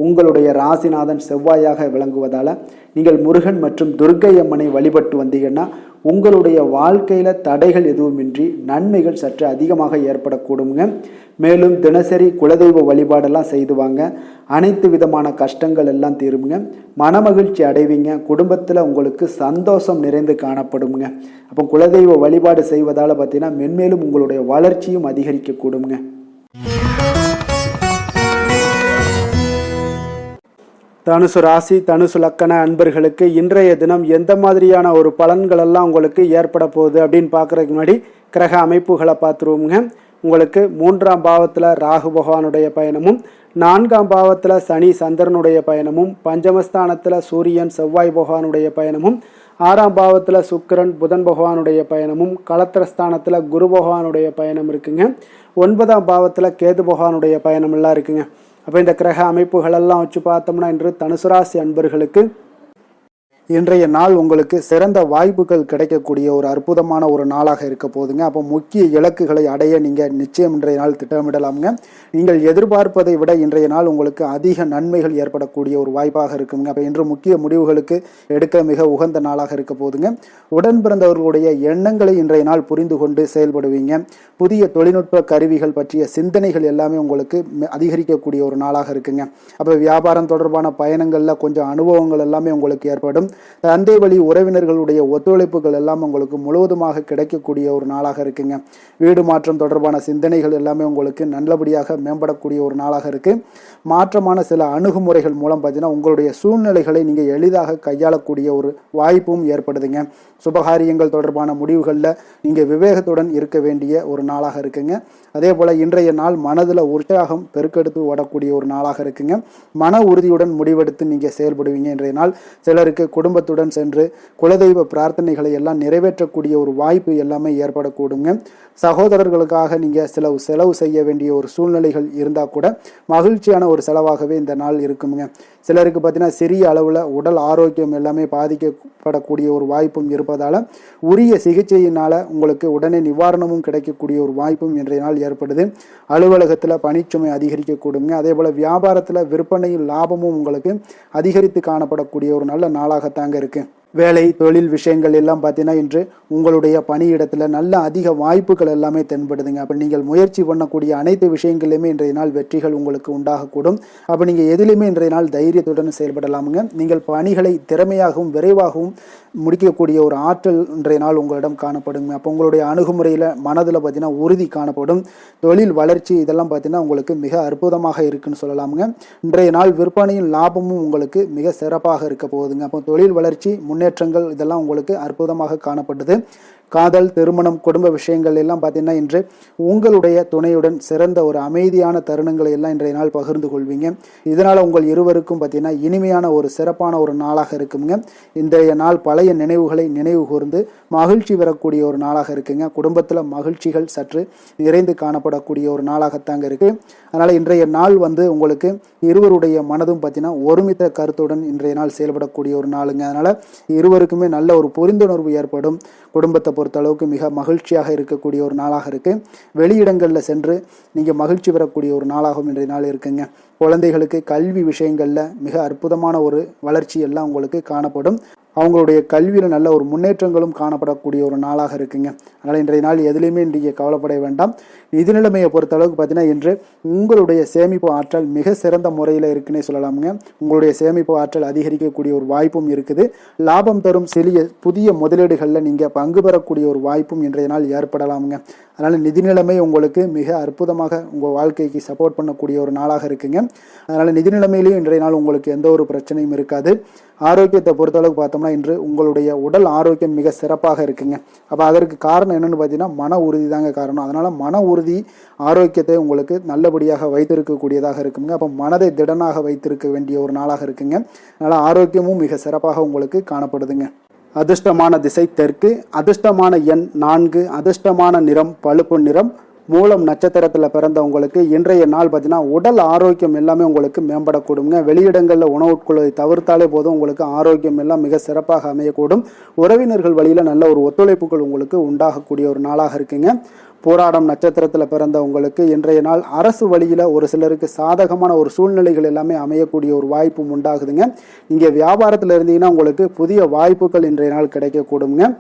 உங்களுடைய ராசிநாதன் செவ்வாயாக விளங்குவதால் நீங்கள் முருகன் மற்றும் துர்க்கை அம்மனை வழிபட்டு வந்தீங்கன்னா உங்களுடைய வாழ்க்கையில் தடைகள் எதுவுமின்றி நன்மைகள் சற்று அதிகமாக ஏற்படக்கூடுங்க. மேலும் தினசரி குலதெய்வ வழிபாடெல்லாம் செய்து வாங்க. அனைத்து விதமான கஷ்டங்கள் எல்லாம் தீருங்க. மனமகிழ்ச்சி அடைவீங்க. குடும்பத்தில் உங்களுக்கு சந்தோஷம் நிறைந்து காணப்படுங்க. அப்போ குலதெய்வ வழிபாடு செய்வதால் பார்த்தீங்கன்னா மென்மேலும் உங்களுடைய வளர்ச்சியும் அதிகரிக்கக்கூடுங்க. தனுசு ராசி தனுசு லக்கண அன்பர்களுக்கு இன்றைய தினம் எந்த மாதிரியான ஒரு பலன்கள் எல்லாம் உங்களுக்கு ஏற்பட போகுது அப்படின்னு பார்க்குறதுக்கு முன்னாடி கிரக அமைப்புகளை பார்த்துருவோங்க. உங்களுக்கு 3ஆம் பாவத்தில் ராகு பகவானுடைய பயணமும், 4ஆம் பாவத்தில் சனி சந்திரனுடைய பயணமும், பஞ்சமஸ்தானத்தில் சூரியன் செவ்வாய் பகவானுடைய பயணமும், 6ஆம் பாவத்தில் சுக்கிரன் புதன் பகவானுடைய பயணமும், களத்திரஸ்தானத்தில் குரு பகவானுடைய பயணம் இருக்குங்க. 9ஆம் பாவத்தில் கேது பகவானுடைய பயணம் எல்லாம் இருக்குங்க. அப்போ இந்த கிரக அமைப்புகளெல்லாம் வச்சு பார்த்தோம்னா இன்று தனுசு ராசி அன்பர்களுக்கு இன்றைய நாள் உங்களுக்கு சிறந்த வாய்ப்புகள் கிடைக்கக்கூடிய ஒரு அற்புதமான ஒரு நாளாக இருக்க போதுங்க. அப்போ முக்கிய இலக்குகளை அடைய நீங்கள் நிச்சயம் இன்றைய நாள் திட்டமிடலாமுங்க. நீங்கள் எதிர்பார்ப்பதை விட இன்றைய நாள் உங்களுக்கு அதிக நன்மைகள் ஏற்படக்கூடிய ஒரு வாய்ப்பாக இருக்குங்க. அப்போ இன்று முக்கிய முடிவுகளுக்கு எடுக்க மிக உகந்த நாளாக இருக்க போதுங்க. உடன் பிறந்தவர்களுடைய எண்ணங்களை இன்றைய நாள் புரிந்து கொண்டு செயல்படுவீங்க. புதிய தொழில்நுட்ப கருவிகள் பற்றிய சிந்தனைகள் எல்லாமே உங்களுக்கு அதிகரிக்கக்கூடிய ஒரு நாளாக இருக்குங்க. அப்போ வியாபாரம் தொடர்பான பயணங்களில் கொஞ்சம் அனுபவங்கள் எல்லாமே உங்களுக்கு ஏற்படும். தந்தை வழி உறவினர்களுடைய ஒத்துழைப்புகள் எல்லாம் உங்களுக்கு முழுவதுமாக கிடைக்கக்கூடிய ஒரு நாளாக இருக்குங்க. வீடு மாற்றம் தொடர்பான சிந்தனைகள் எல்லாமே உங்களுக்கு நல்லபடியாக மேம்படக்கூடிய ஒரு நாளாக இருக்கு. மாற்றமான சில அணுகுமுறைகள் மூலம் பார்த்தீங்கன்னா உங்களுடைய சூழ்நிலைகளை நீங்கள் எளிதாக கையாளக்கூடிய ஒரு வாய்ப்பும் ஏற்படுதுங்க. சுபகாரியங்கள் தொடர்பான முடிவுகளில் நீங்கள் விவேகத்துடன் இருக்க வேண்டிய ஒரு நாளாக இருக்குங்க. அதே போல் இன்றைய நாள் மனதில் உற்சாகம் பெருக்கெடுத்து ஓடக்கூடிய ஒரு நாளாக இருக்குங்க. மன உறுதியுடன் முடிவெடுத்து நீங்கள் செயல்படுவீங்க. இன்றைய நாள் சிலருக்கு குடும்பத்துடன் சென்று குலதெய்வ பிரார்த்தனைகளை எல்லாம் நிறைவேற்றக்கூடிய ஒரு வாய்ப்பு எல்லாமே ஏற்படக்கூடுங்க. சகோதரர்களுக்காக நீங்கள் செலவு செய்ய வேண்டிய ஒரு சூழ்நிலைகள் இருந்தால் கூட மகிழ்ச்சியான ஒரு செலவாகவே இந்த நாள் இருக்குங்க. சிலருக்கு பார்த்தீங்கன்னா சிறிய அளவில் உடல் ஆரோக்கியம் எல்லாமே பாதிக்கப்படக்கூடிய ஒரு வாய்ப்பும் இருப்பதால் உரிய சிகிச்சையினால் உங்களுக்கு உடனே நிவாரணமும் கிடைக்கக்கூடிய ஒரு வாய்ப்பும் இன்றைய நாள் ஏற்படுது. அலுவலகத்தில் பணிச்சுமை அதிகரிக்கக்கூடுங்க. அதே போல் வியாபாரத்தில் விற்பனையும் லாபமும் உங்களுக்கு அதிகரித்து காணப்படக்கூடிய ஒரு நல்ல நாளாகத்தாங்க இருக்குது. வேலை தொழில் விஷயங்கள் எல்லாம் பார்த்தீங்கன்னா இன்று உங்களுடைய பணியிடத்தில் நல்ல அதிக வாய்ப்புகள் எல்லாமே தென்படுதுங்க. அப்போ நீங்கள் முயற்சி பண்ணக்கூடிய அனைத்து விஷயங்களையுமே இன்றைய நாள் வெற்றிகள் உங்களுக்கு உண்டாகக்கூடும். அப்போ நீங்கள் எதிலுமே இன்றைய நாள் தைரியத்துடன் செயல்படலாமுங்க. நீங்கள் பணிகளை திறமையாகவும் விரைவாகவும் முடிக்கக்கூடிய ஒரு ஆற்றல் இன்றைய நாள் உங்களிடம் காணப்படுங்க. அப்போ உங்களுடைய அணுகுமுறையில் மனதில் பார்த்தீங்கன்னா உறுதி காணப்படும். தொழில் வளர்ச்சி இதெல்லாம் பார்த்தீங்கன்னா உங்களுக்கு மிக அற்புதமாக இருக்குன்னு சொல்லலாமுங்க. இன்றைய நாள் விற்பனையும் லாபமும் உங்களுக்கு மிக சிறப்பாக இருக்க போகுதுங்க. அப்போ தொழில் வளர்ச்சி முன்னேற்றங்கள் இதெல்லாம் உங்களுக்கு அற்புதமாக காணப்படுது. காதல் திருமணம் குடும்ப விஷயங்கள் எல்லாம் பார்த்தீங்கன்னா இன்று உங்களுடைய துணையுடன் சிறந்த ஒரு அமைதியான தருணங்களை எல்லாம் இன்றைய நாள் பகிர்ந்து கொள்வீங்க. இதனால் உங்கள் இருவருக்கும் பார்த்தீங்கன்னா இனிமையான ஒரு சிறப்பான ஒரு நாளாக இருக்குங்க. இன்றைய நாள் பழைய நினைவுகளை நினைவு கூர்ந்து மகிழ்ச்சி பெறக்கூடிய ஒரு நாளாக இருக்குங்க. குடும்பத்தில் மகிழ்ச்சிகள் சற்று நிறைந்து காணப்படக்கூடிய ஒரு நாளாகத்தாங்க இருக்கு. அதனால் இன்றைய நாள் உங்களுக்கு இருவருடைய மனதும் பார்த்தீங்கன்னா ஒருமித்த கருத்துடன் இன்றைய நாள் செயல்படக்கூடிய ஒரு நாளுங்க. அதனால் இருவருக்குமே நல்ல ஒரு புரிந்துணர்வு ஏற்படும். குடும்பத்தை பொறுத்த அளவுக்கு மிக மகிழ்ச்சியாக இருக்கக்கூடிய ஒரு நாளாக இருக்குது. வெளியிடங்களில் சென்று நீங்கள் மகிழ்ச்சி பெறக்கூடிய ஒரு நாளாகவும் இன்றைய நாள் இருக்குங்க. குழந்தைகளுக்கு கல்வி விஷயங்களில் மிக அற்புதமான ஒரு வளர்ச்சி எல்லாம் உங்களுக்கு காணப்படும். அவங்களுடைய கல்வியில் நல்ல ஒரு முன்னேற்றங்களும் காணப்படக்கூடிய ஒரு நாளாக இருக்குங்க. அதனால் இன்றைய நாள் எதுலேயுமே நீங்கள் கவலைப்பட வேண்டாம். நிதி நிலைமையை பொறுத்த அளவுக்கு பார்த்தீங்கன்னா இன்று உங்களுடைய சேமிப்பு ஆற்றல் மிக சிறந்த முறையில் இருக்குன்னே சொல்லலாமுங்க. உங்களுடைய சேமிப்பு ஆற்றல் அதிகரிக்கக்கூடிய ஒரு வாய்ப்பும் இருக்குது. லாபம் தரும் புதிய முதலீடுகளில் நீங்கள் பங்கு பெறக்கூடிய ஒரு வாய்ப்பும் இன்றைய நாள் ஏற்படலாமுங்க. அதனால் நிதி நிலைமை உங்களுக்கு மிக அற்புதமாக உங்கள் வாழ்க்கைக்கு சப்போர்ட் பண்ணக்கூடிய ஒரு நாளாக இருக்குங்க. அதனால் நிதி நிலைமையிலையும் இன்றைய நாள் உங்களுக்கு எந்த ஒரு பிரச்சனையும் இருக்காது. ஆரோக்கியத்தை பொறுத்தளவுக்கு பார்த்தோம்னா இன்று உங்களுடைய உடல் ஆரோக்கியம் மிக சிறப்பாக இருக்குங்க. அப்போ அதற்கு காரணம் என்னென்னு பார்த்தீங்கன்னா மன உறுதி தாங்க காரணம். அதனால் மன உறுதி ஆரோக்கியத்தை உங்களுக்கு நல்லபடியாக வைத்திருக்கக்கூடியதாக இருக்குங்க. அப்போ மனதை திடனாக வைத்திருக்க வேண்டிய ஒரு நாளாக இருக்குங்க. அதனால் ஆரோக்கியமும் மிக சிறப்பாக உங்களுக்கு காணப்படுதுங்க. அதிர்ஷ்டமான திசை தெற்கு, அதிர்ஷ்டமான எண் 4, அதிர்ஷ்டமான நிறம் பழுப்பு நிறம். மூலம் நட்சத்திரத்தில் பிறந்தவங்களுக்கு இன்றைய நாள் பார்த்தீங்கன்னா உடல் ஆரோக்கியம் எல்லாமே உங்களுக்கு மேம்படக்கூடுங்க. வெளியிடங்களில் உணவு உட்கொள்வதை தவிர்த்தாலே போதும் உங்களுக்கு ஆரோக்கியம் எல்லாம் மிக சிறப்பாக அமையக்கூடும். உறவினர்கள் வழியில் நல்ல ஒரு ஒத்துழைப்புகள் உங்களுக்கு உண்டாகக்கூடிய ஒரு நாளாக இருக்குங்க. போராடம் நட்சத்திரத்தில் பிறந்த உங்களுக்கு இன்றைய நாள் அரசு வழியில் ஒரு சிலருக்கு சாதகமான ஒரு சூழ்நிலைகள் எல்லாமே அமையக்கூடிய ஒரு வாய்ப்பும் உண்டாகுதுங்க. நீங்கள் வியாபாரத்தில் இருந்தீங்கன்னா உங்களுக்கு புதிய வாய்ப்புகள் இன்றைய நாள் கிடைக்கக்கூடுங்க.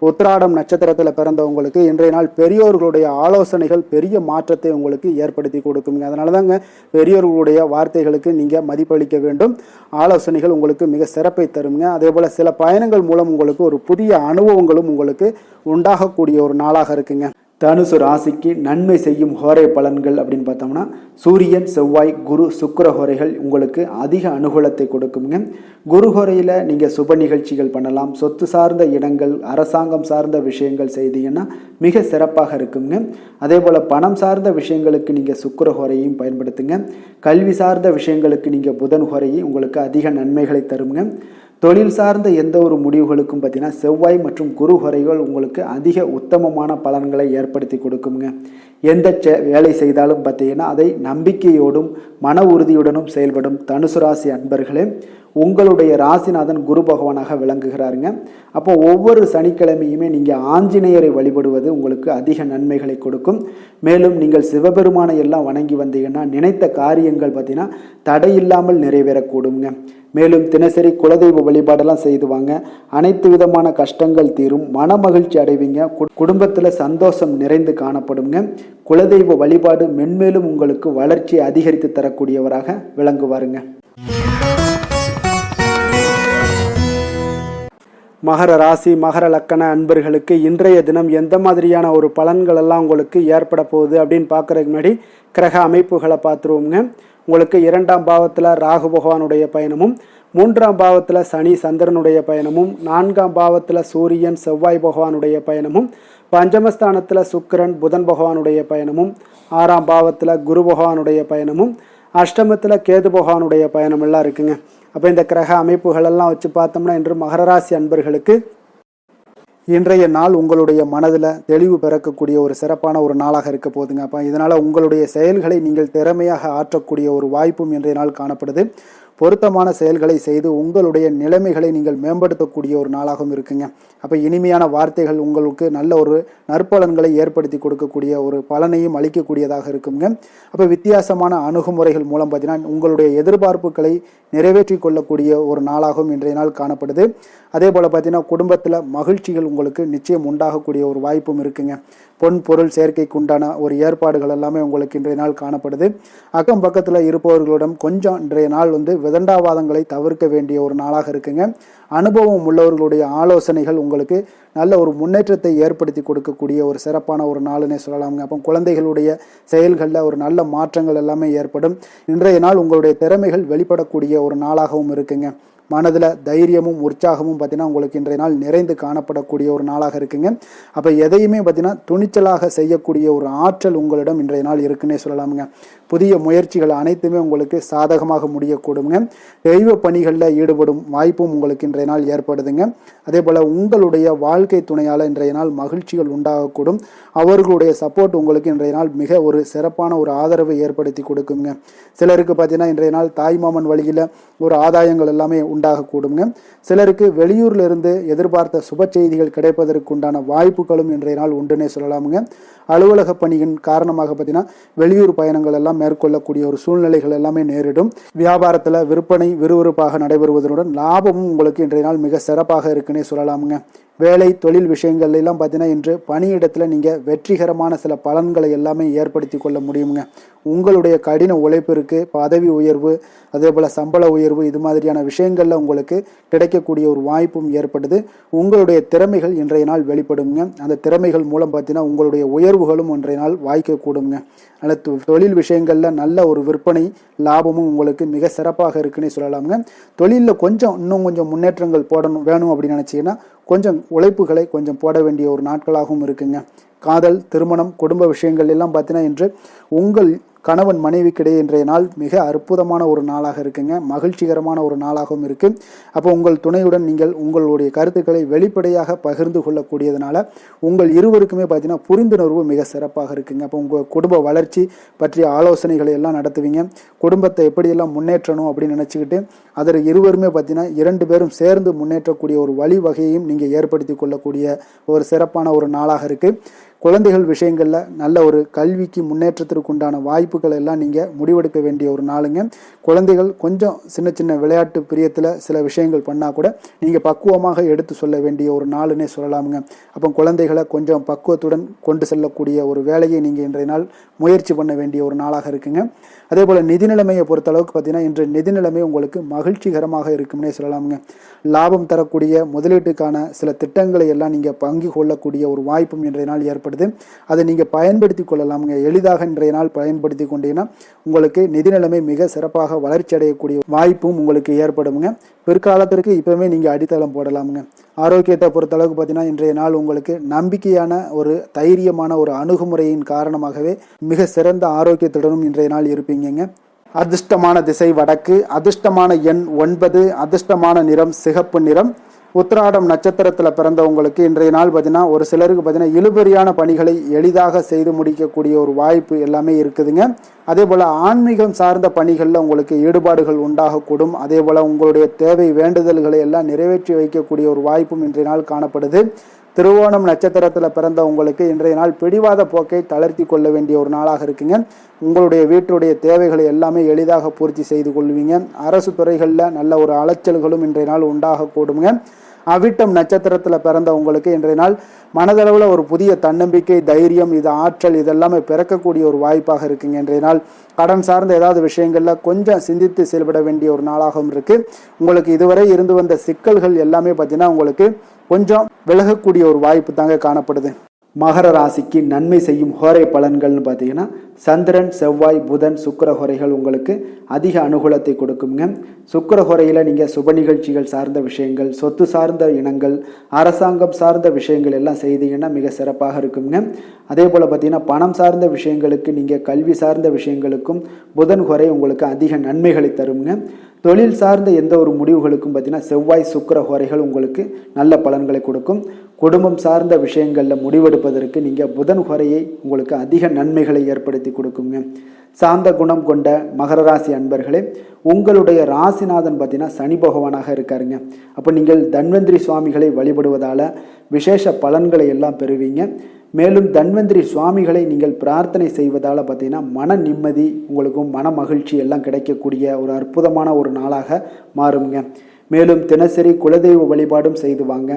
உத்திராடம் நட்சத்திரத்தில் பிறந்தவங்களுக்கு இன்றைய நாள் பெரியோர்களுடைய ஆலோசனைகள் பெரிய மாற்றத்தை உங்களுக்கு ஏற்படுத்தி கொடுக்குங்க. அதனால தாங்க பெரியோர்களுடைய வார்த்தைகளுக்கு நீங்கள் மதிப்பளிக்க வேண்டும். ஆலோசனைகள் உங்களுக்கு மிக சிறப்பை தருங்க. அதே போல் சில பயணங்கள் மூலம் உங்களுக்கு ஒரு புதிய அனுபவங்களும் உங்களுக்கு உண்டாகக்கூடிய ஒரு நாளாக இருக்குங்க. தனுசு ராசிக்கு நன்மை செய்யும் ஹோரை பலன்கள் அப்படின்னு பார்த்தோம்னா சூரியன், செவ்வாய், குரு, சுக்கிர ஹோரைகள் உங்களுக்கு அதிக அனுகூலத்தை கொடுக்குங்க. குரு ஹோரையில் நீங்கள் சுப நிகழ்ச்சிகள் பண்ணலாம். சொத்து சார்ந்த இடங்கள், அரசாங்கம் சார்ந்த விஷயங்கள் செய்தீங்கன்னா மிக சிறப்பாக இருக்குங்க. அதே போல் பணம் சார்ந்த விஷயங்களுக்கு நீங்கள் சுக்கிர ஹோரையும் பயன்படுத்துங்க. கல்வி சார்ந்த விஷயங்களுக்கு நீங்கள் புதன் ஹோரையும் உங்களுக்கு அதிக நன்மைகளை தருங்க. தொழில் சார்ந்த எந்த ஒரு முடிவுகளுக்கும் பார்த்தீங்கன்னா செவ்வாய் மற்றும் குரு ஹோரைகள் உங்களுக்கு அதிக உத்தமமான பலன்களை ஏற்படுத்தி கொடுக்குங்க. எந்த வேலை செய்தாலும் பார்த்தீங்கன்னா அதை நம்பிக்கையோடும் மன உறுதியுடனும் செயல்படும் தனுசு ராசி அன்பர்களே, உங்களுடைய ராசிநாதன் குரு பகவானாக விளங்குகிறாருங்க. அப்போ ஒவ்வொரு சனிக்கிழமையுமே நீங்கள் ஆஞ்சநேயரை வழிபடுவது உங்களுக்கு அதிக நன்மைகளை கொடுக்கும். மேலும் நீங்கள் சிவபெருமானை எல்லாம் வணங்கி வந்தீங்கன்னா நினைத்த காரியங்கள் பார்த்தீங்கன்னா தடையில்லாமல் நிறைவேறக்கூடுங்க. மேலும் தினசரி குலதெய்வ வழிபாடெல்லாம் செய்து வாங்க. அனைத்து விதமான கஷ்டங்கள் தீரும், மன மகிழ்ச்சி அடைவீங்க, குடும்பத்தில் சந்தோஷம் நிறைந்து காணப்படுங்க. குலதெய்வ வழிபாடு மென்மேலும் உங்களுக்கு வளர்ச்சியை அதிகரித்து தரக்கூடியவராக விளங்குவாருங்க. மகர ராசி மகர லக்கண அன்பர்களுக்கு இன்றைய தினம் எந்த மாதிரியான ஒரு பலன்கள் எல்லாம் உங்களுக்கு ஏற்பட போகுது அப்படின்னு பார்க்குறதுக்கு முன்னாடி கிரக அமைப்புகளை பார்த்துருவோங்க. உங்களுக்கு 2ஆம் பாவத்தில் ராகு பகவானுடைய பயணமும், 3ஆம் பாவத்தில் சனி சந்திரனுடைய பயணமும், 4ஆம் பாவத்தில் சூரியன் செவ்வாய் பகவானுடைய பயணமும், பஞ்சமஸ்தானத்தில் சுக்கிரன் புதன் பகவானுடைய பயணமும், 6ஆம் பாவத்தில் குரு பகவானுடைய பயணமும், அஷ்டமத்தில் கேது பகவானுடைய பயணம் எல்லாம் இருக்குங்க. அப்போ இந்த கிரக அமைப்புகளெல்லாம் வச்சு பார்த்தோம்னா இன்று மகர ராசி அன்பர்களுக்கு இன்றைய நாள் உங்களுடைய மனதில் தெளிவு பிறக்கக்கூடிய ஒரு சிறப்பான ஒரு நாளாக இருக்க போகுதுங்க. அப்போ இதனால் உங்களுடைய செயல்களை நீங்கள் திறமையாக ஆற்றக்கூடிய ஒரு வாய்ப்பும் இன்றைய நாள் காணப்படுது. பொருத்தமான செயல்களை செய்து உங்களுடைய நிலைமைகளை நீங்கள் மேம்படுத்தக்கூடிய ஒரு நாளாகவும் இருக்குங்க. அப்போ இனிமையான வார்த்தைகள் உங்களுக்கு நல்ல ஒரு நற்பலன்களை ஏற்படுத்தி கொடுக்கக்கூடிய ஒரு பலனையும் அளிக்கக்கூடியதாக இருக்குங்க. அப்போ வித்தியாசமான அணுகுமுறைகள் மூலம் பார்த்தீங்கன்னா உங்களுடைய எதிர்பார்ப்புகளை நிறைவேற்றி கொள்ளக்கூடிய ஒரு நாளாகவும் இன்றைய நாள் காணப்படுது. அதே போல் பார்த்தீங்கன்னா குடும்பத்தில் மகிழ்ச்சிகள் உங்களுக்கு நிச்சயம் உண்டாகக்கூடிய ஒரு வாய்ப்பும் இருக்குங்க. பொன் பொருள் சேர்க்கைக்கு உண்டான ஒரு ஏற்பாடுகள் எல்லாமே உங்களுக்கு இன்றைய நாள் காணப்படுது. அக்கம் பக்கத்தில் இருப்பவர்களிடம் கொஞ்சம் இன்றைய நாள் விதண்டாவாதங்களை தவிர்க்க வேண்டிய ஒரு நாளாக இருக்குங்க. அனுபவம் உள்ளவர்களுடைய ஆலோசனைகள் உங்களுக்கு நல்ல ஒரு முன்னேற்றத்தை ஏற்படுத்தி கொடுக்கக்கூடிய ஒரு சிறப்பான ஒரு நாளுன்னே சொல்லலாமுங்க. அப்போ குழந்தைகளுடைய செயல்களில் ஒரு நல்ல மாற்றங்கள் எல்லாமே ஏற்படும். இன்றைய நாள் உங்களுடைய திறமைகள் வெளிப்படக்கூடிய ஒரு நாளாகவும் இருக்குங்க. மனதில் தைரியமும் உற்சாகமும் பார்த்தீங்கன்னா உங்களுக்கு இன்றைய நாள் நிறைந்து காணப்படக்கூடிய ஒரு நாளாக இருக்குங்க. அப்போ எதையுமே பார்த்தீங்கன்னா துணிச்சலாக செய்யக்கூடிய ஒரு ஆற்றல் உங்களிடம் இன்றைய நாள் இருக்குன்னே சொல்லலாமுங்க. புதிய முயற்சிகள் அனைத்துமே உங்களுக்கு சாதகமாக முடியக்கூடுங்க. தெய்வ பணிகளில் ஈடுபடும் வாய்ப்பும் உங்களுக்கு இன்றைய நாள் ஏற்படுதுங்க. அதே போல் உங்களுடைய வாழ்க்கை துணையால் இன்றைய நாள் மகிழ்ச்சிகள் உண்டாகக்கூடும். அவர்களுடைய சப்போர்ட் உங்களுக்கு இன்றைய நாள் மிக ஒரு சிறப்பான ஒரு ஆதரவை ஏற்படுத்தி கொடுக்குங்க. சிலருக்கு பார்த்தீங்கன்னா இன்றைய நாள் தாய்மாமன் வழியில் ஒரு ஆதாயங்கள் எல்லாமே உண்டாகக்கூடுங்க. சிலருக்கு வெளியூர்ல இருந்து எதிர்பார்த்த சுப செய்திகள் கிடைப்பதற்கு உண்டான வாய்ப்புகளும் இன்றைய நாள் உண்டுன்னே சொல்லலாமுங்க. அலுவலக பணியின் காரணமாக பார்த்தீங்கன்னா வெளியூர் பயணங்கள் எல்லாம் மேற்கொள்ளக்கூடிய ஒரு சூழ்நிலைகள் எல்லாமே நேரிடும். வியாபாரத்தில் விற்பனை விறுவிறுப்பாக நடைபெறுவதனுடன் லாபமும் உங்களுக்கு இன்றைய நாள் மிக சிறப்பாக இருக்குன்னே சொல்லலாமுங்க. வேலை தொழில் விஷயங்கள் எல்லாம் பார்த்தீங்கன்னா இன்று பணியிடத்தில் நீங்கள் வெற்றிகரமான சில பலன்களை எல்லாமே ஏற்படுத்தி கொள்ள முடியுங்க. உங்களுடைய கடின உழைப்பிற்கு பதவி உயர்வு, அதே போல் சம்பள உயர்வு, இது மாதிரியான விஷயங்களில் உங்களுக்கு கிடைக்கக்கூடிய ஒரு வாய்ப்பும் ஏற்படுது. உங்களுடைய திறமைகள் இன்றைய நாள் வெளிப்படுங்க. அந்த திறமைகள் மூலம் பார்த்தீங்கன்னா உங்களுடைய உயர்வுகளும் இன்றைய நாள் வாய்க்கக்கூடுங்க. அல்லது தொழில் விஷயங்களில் நல்ல ஒரு விற்பனை லாபமும் உங்களுக்கு மிக சிறப்பாக இருக்குன்னே சொல்லலாமுங்க. தொழிலில் இன்னும் கொஞ்சம் முன்னேற்றங்கள் வேணும் அப்படின்னு நினச்சிங்கன்னா கொஞ்சம் உழைப்புகளை கொஞ்சம் போட வேண்டிய ஒரு நாட்களாகவும் இருக்குங்க. காதல், திருமணம், குடும்ப விஷயங்கள் எல்லாம் பார்த்தீங்கன்னா இன்று உங்கள் கணவன் மனைவிக்கிடையே இன்றைய நாள் மிக அற்புதமான ஒரு நாளாக இருக்குங்க. மகிழ்ச்சிகரமான ஒரு நாளாகவும் இருக்குது. அப்போ உங்கள் துணையுடன் நீங்கள் உங்களுடைய கருத்துக்களை வெளிப்படையாக பகிர்ந்து கொள்ளக்கூடியதுனால உங்கள் இருவருக்குமே பார்த்தீங்கன்னா புரிந்துணர்வு மிக சிறப்பாக இருக்குங்க. அப்போ உங்கள் குடும்ப வளர்ச்சி பற்றிய ஆலோசனைகளை எல்லாம் நடத்துவீங்க. குடும்பத்தை எப்படியெல்லாம் முன்னேற்றணும் அப்படின்னு நினச்சிக்கிட்டு அதில் இருவருமே பார்த்தீங்கன்னா 2 பேரும் சேர்ந்து முன்னேற்றக்கூடிய ஒரு வழிவகையையும் நீங்கள் ஏற்படுத்தி கொள்ளக்கூடிய ஒரு சிறப்பான ஒரு நாளாக இருக்குது. குழந்தைகள் விஷயங்களில் நல்ல ஒரு கல்விக்கு முன்னேற்றத்திற்கு உண்டான வாய்ப்புகள் எல்லாம் நீங்கள் முடிவெடுக்க வேண்டிய ஒரு நாளுங்க. குழந்தைகள் கொஞ்சம் சின்ன சின்ன விளையாட்டு பிரியத்தில் சில விஷயங்கள் பண்ணால் கூட நீங்கள் பக்குவமாக எடுத்து சொல்ல வேண்டிய ஒரு நாளுன்னே சொல்லலாமுங்க. அப்போ குழந்தைகளை கொஞ்சம் பக்குவத்துடன் கொண்டு செல்லக்கூடிய ஒரு வேலையை நீங்கள் இன்றைய நாள் முயற்சி பண்ண வேண்டிய ஒரு நாளாக இருக்குங்க. அதே போல் நிதி நிலைமையை பொறுத்தளவுக்கு பார்த்தீங்கன்னா இன்று நிதி நிலைமை உங்களுக்கு மகிழ்ச்சிகரமாக இருக்கும்னே சொல்லலாமுங்க. லாபம் தரக்கூடிய முதலீட்டுக்கான சில திட்டங்களை எல்லாம் நீங்கள் பங்கு கொள்ளக்கூடிய ஒரு வாய்ப்பும் இன்றைய நாள் ஏற்படுது. காணப்படுது. அதை நீங்கள் பயன்படுத்தி கொள்ளலாமுங்க. எளிதாக இன்றைய நாள் பயன்படுத்தி கொண்டீங்கன்னா உங்களுக்கு நிதி நிலைமை மிக சிறப்பாக வளர்ச்சி அடையக்கூடிய வாய்ப்பும் உங்களுக்கு ஏற்படுங்க. பிற்காலத்திற்கு இப்போவே நீங்கள் அடித்தளம் போடலாமுங்க. ஆரோக்கியத்தை பொறுத்தளவுக்கு பார்த்தீங்கன்னா இன்றைய நாள் உங்களுக்கு நம்பிக்கையான ஒரு தைரியமான ஒரு அணுகுமுறையின் காரணமாகவே மிக சிறந்த ஆரோக்கியத்துடனும் இன்றைய நாள் இருப்பீங்க. அதிர்ஷ்டமான திசை வடக்கு, அதிர்ஷ்டமான எண் 9, அதிர்ஷ்டமான நிறம் சிகப்பு நிறம். உத்திராடம் நட்சத்திரத்தில் பிறந்தவங்களுக்கு இன்றைய நாள் பார்த்தீங்கன்னா ஒரு சிலருக்கு பார்த்தீங்கன்னா இழுபறியான பணிகளை எளிதாக செய்து முடிக்கக்கூடிய ஒரு வாய்ப்பு எல்லாமே இருக்குதுங்க. அதே போல் ஆன்மீகம் சார்ந்த பணிகளில் உங்களுக்கு ஈடுபாடுகள் உண்டாகக்கூடும். அதே போல் உங்களுடைய தேவை வேண்டுதல்களை எல்லாம் நிறைவேற்றி வைக்கக்கூடிய ஒரு வாய்ப்பும் இன்றைய நாள் காணப்படுது. திருவோணம் நட்சத்திரத்தில் பிறந்த உங்களுக்கு இன்றைய நாள் பிடிவாத போக்கை தளர்த்தி கொள்ள வேண்டிய ஒரு நாளாக இருக்குங்க. உங்களுடைய வீட்டுடைய தேவைகளை எல்லாமே எளிதாக பூர்த்தி செய்து கொள்வீங்க. அரசு துறைகளில் நல்ல ஒரு அலைச்சல்களும் இன்றைய நாள் உண்டாகக்கூடுங்க. அவிட்டம் நட்சத்திரத்தில் பிறந்த உங்களுக்கு இன்றைய நாள் மனதளவில் ஒரு புதிய தன்னம்பிக்கை, தைரியம், இது ஆற்றல் இதெல்லாமே பிறக்கக்கூடிய ஒரு வாய்ப்பாக இருக்குங்க. இன்றைய நாள் கடன் சார்ந்த ஏதாவது விஷயங்களில் கொஞ்சம் சிந்தித்து செயல்பட வேண்டிய ஒரு நாளாகவும் இருக்குது. உங்களுக்கு இதுவரை இருந்து வந்த சிக்கல்கள் எல்லாமே பார்த்தீங்கன்னா உங்களுக்கு கொஞ்சம் விலகக்கூடிய ஒரு வாய்ப்பு தாங்க காணப்படுது. மகர ராசிக்கு நன்மை செய்யும் ஹோரை பலன்கள்னு பார்த்தீங்கன்னா சந்திரன், செவ்வாய், புதன், சுக்கிர ஹோரைகள் உங்களுக்கு அதிக அனுகூலத்தை கொடுக்குங்க. சுக்கிர ஹோரையில் நீங்கள் சுப நிகழ்ச்சிகள் சார்ந்த விஷயங்கள், சொத்து சார்ந்த இனங்கள், அரசாங்கம் சார்ந்த விஷயங்கள் எல்லாம் செய்தீங்கன்னா மிக சிறப்பாக இருக்குங்க. அதே போல் பார்த்தீங்கன்னா பணம் சார்ந்த விஷயங்களுக்கு, நீங்கள் கல்வி சார்ந்த விஷயங்களுக்கும் புதன் ஹோரை உங்களுக்கு அதிக நன்மைகளை தருங்க. தொழில் சார்ந்த எந்த ஒரு முடிவுகளுக்கும் பார்த்தீங்கன்னா செவ்வாய், சுக்கிர ஹோரைகள் உங்களுக்கு நல்ல பலன்களை கொடுக்கும். குடும்பம் சார்ந்த விஷயங்களில் முடிவெடுப்பதற்கு நீங்கள் புதன் ஹோரையை உங்களுக்கு அதிக நன்மைகளை ஏற்படுத்தி கொடுக்குங்க. சாந்த குணம் கொண்ட மகர ராசி அன்பர்களே, உங்களுடைய ராசிநாதன் பார்த்தீங்கன்னா சனி பகவானாக இருக்காருங்க. அப்போ நீங்கள் தன்வந்திரி சுவாமிகளை வழிபடுவதால் விசேஷ பலன்களை எல்லாம் பெறுவீங்க. மேலும் தன்வந்திரி சுவாமிகளை நீங்கள் பிரார்த்தனை செய்வதால் பார்த்தீங்கன்னா மன நிம்மதி, உங்களுக்கும் மன மகிழ்ச்சி எல்லாம் கிடைக்கக்கூடிய ஒரு அற்புதமான ஒரு நாளாக மாறுங்க. மேலும் தினசரி குலதெய்வ வழிபாடும் செய்து வாங்க.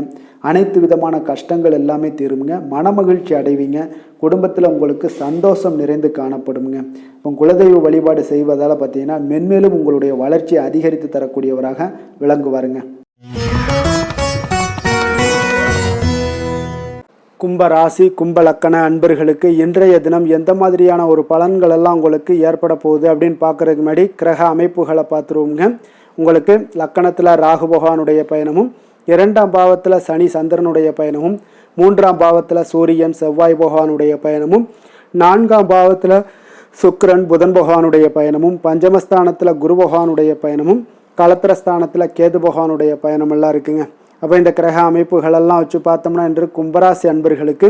அனைத்து விதமான கஷ்டங்கள் எல்லாமே தீருங்க. மனமகிழ்ச்சி அடைவீங்க. குடும்பத்தில் உங்களுக்கு சந்தோஷம் நிறைந்து காணப்படுங்க. இப்போ குலதெய்வ வழிபாடு செய்வதால் பார்த்தீங்கன்னா மென்மேலும் உங்களுடைய வளர்ச்சியை அதிகரித்து தரக்கூடியவராக விளங்குவாருங்க. கும்ப ராசி, கும்ப லக்கண அன்பர்களுக்கு இன்றைய தினம் எந்த மாதிரியான ஒரு பலன்கள் எல்லாம் உங்களுக்கு ஏற்பட போகுது அப்படின்னு பார்க்கறதுக்கு முன்னாடி கிரக அமைப்புகளை பார்த்துருவோங்க. உங்களுக்கு லக்கணத்தில் ராகு பகவானுடைய பயணமும், 2ஆம் பாவத்தில் சனி சந்திரனுடைய பயணமும், 3ஆம் பாவத்தில் சூரியன் செவ்வாய் பகவானுடைய பயணமும், 4ஆம் பாவத்தில் சுக்கிரன் புதன் பகவானுடைய பயணமும், பஞ்சமஸ்தானத்தில் குரு பகவானுடைய பயணமும், களத்திரஸ்தானத்தில் கேது பகவானுடைய பயணம் எல்லாம் இருக்குங்க. அப்போ இந்த கிரக அமைப்புகளெல்லாம் வச்சு பார்த்தோம்னா இன்று கும்பராசி அன்பர்களுக்கு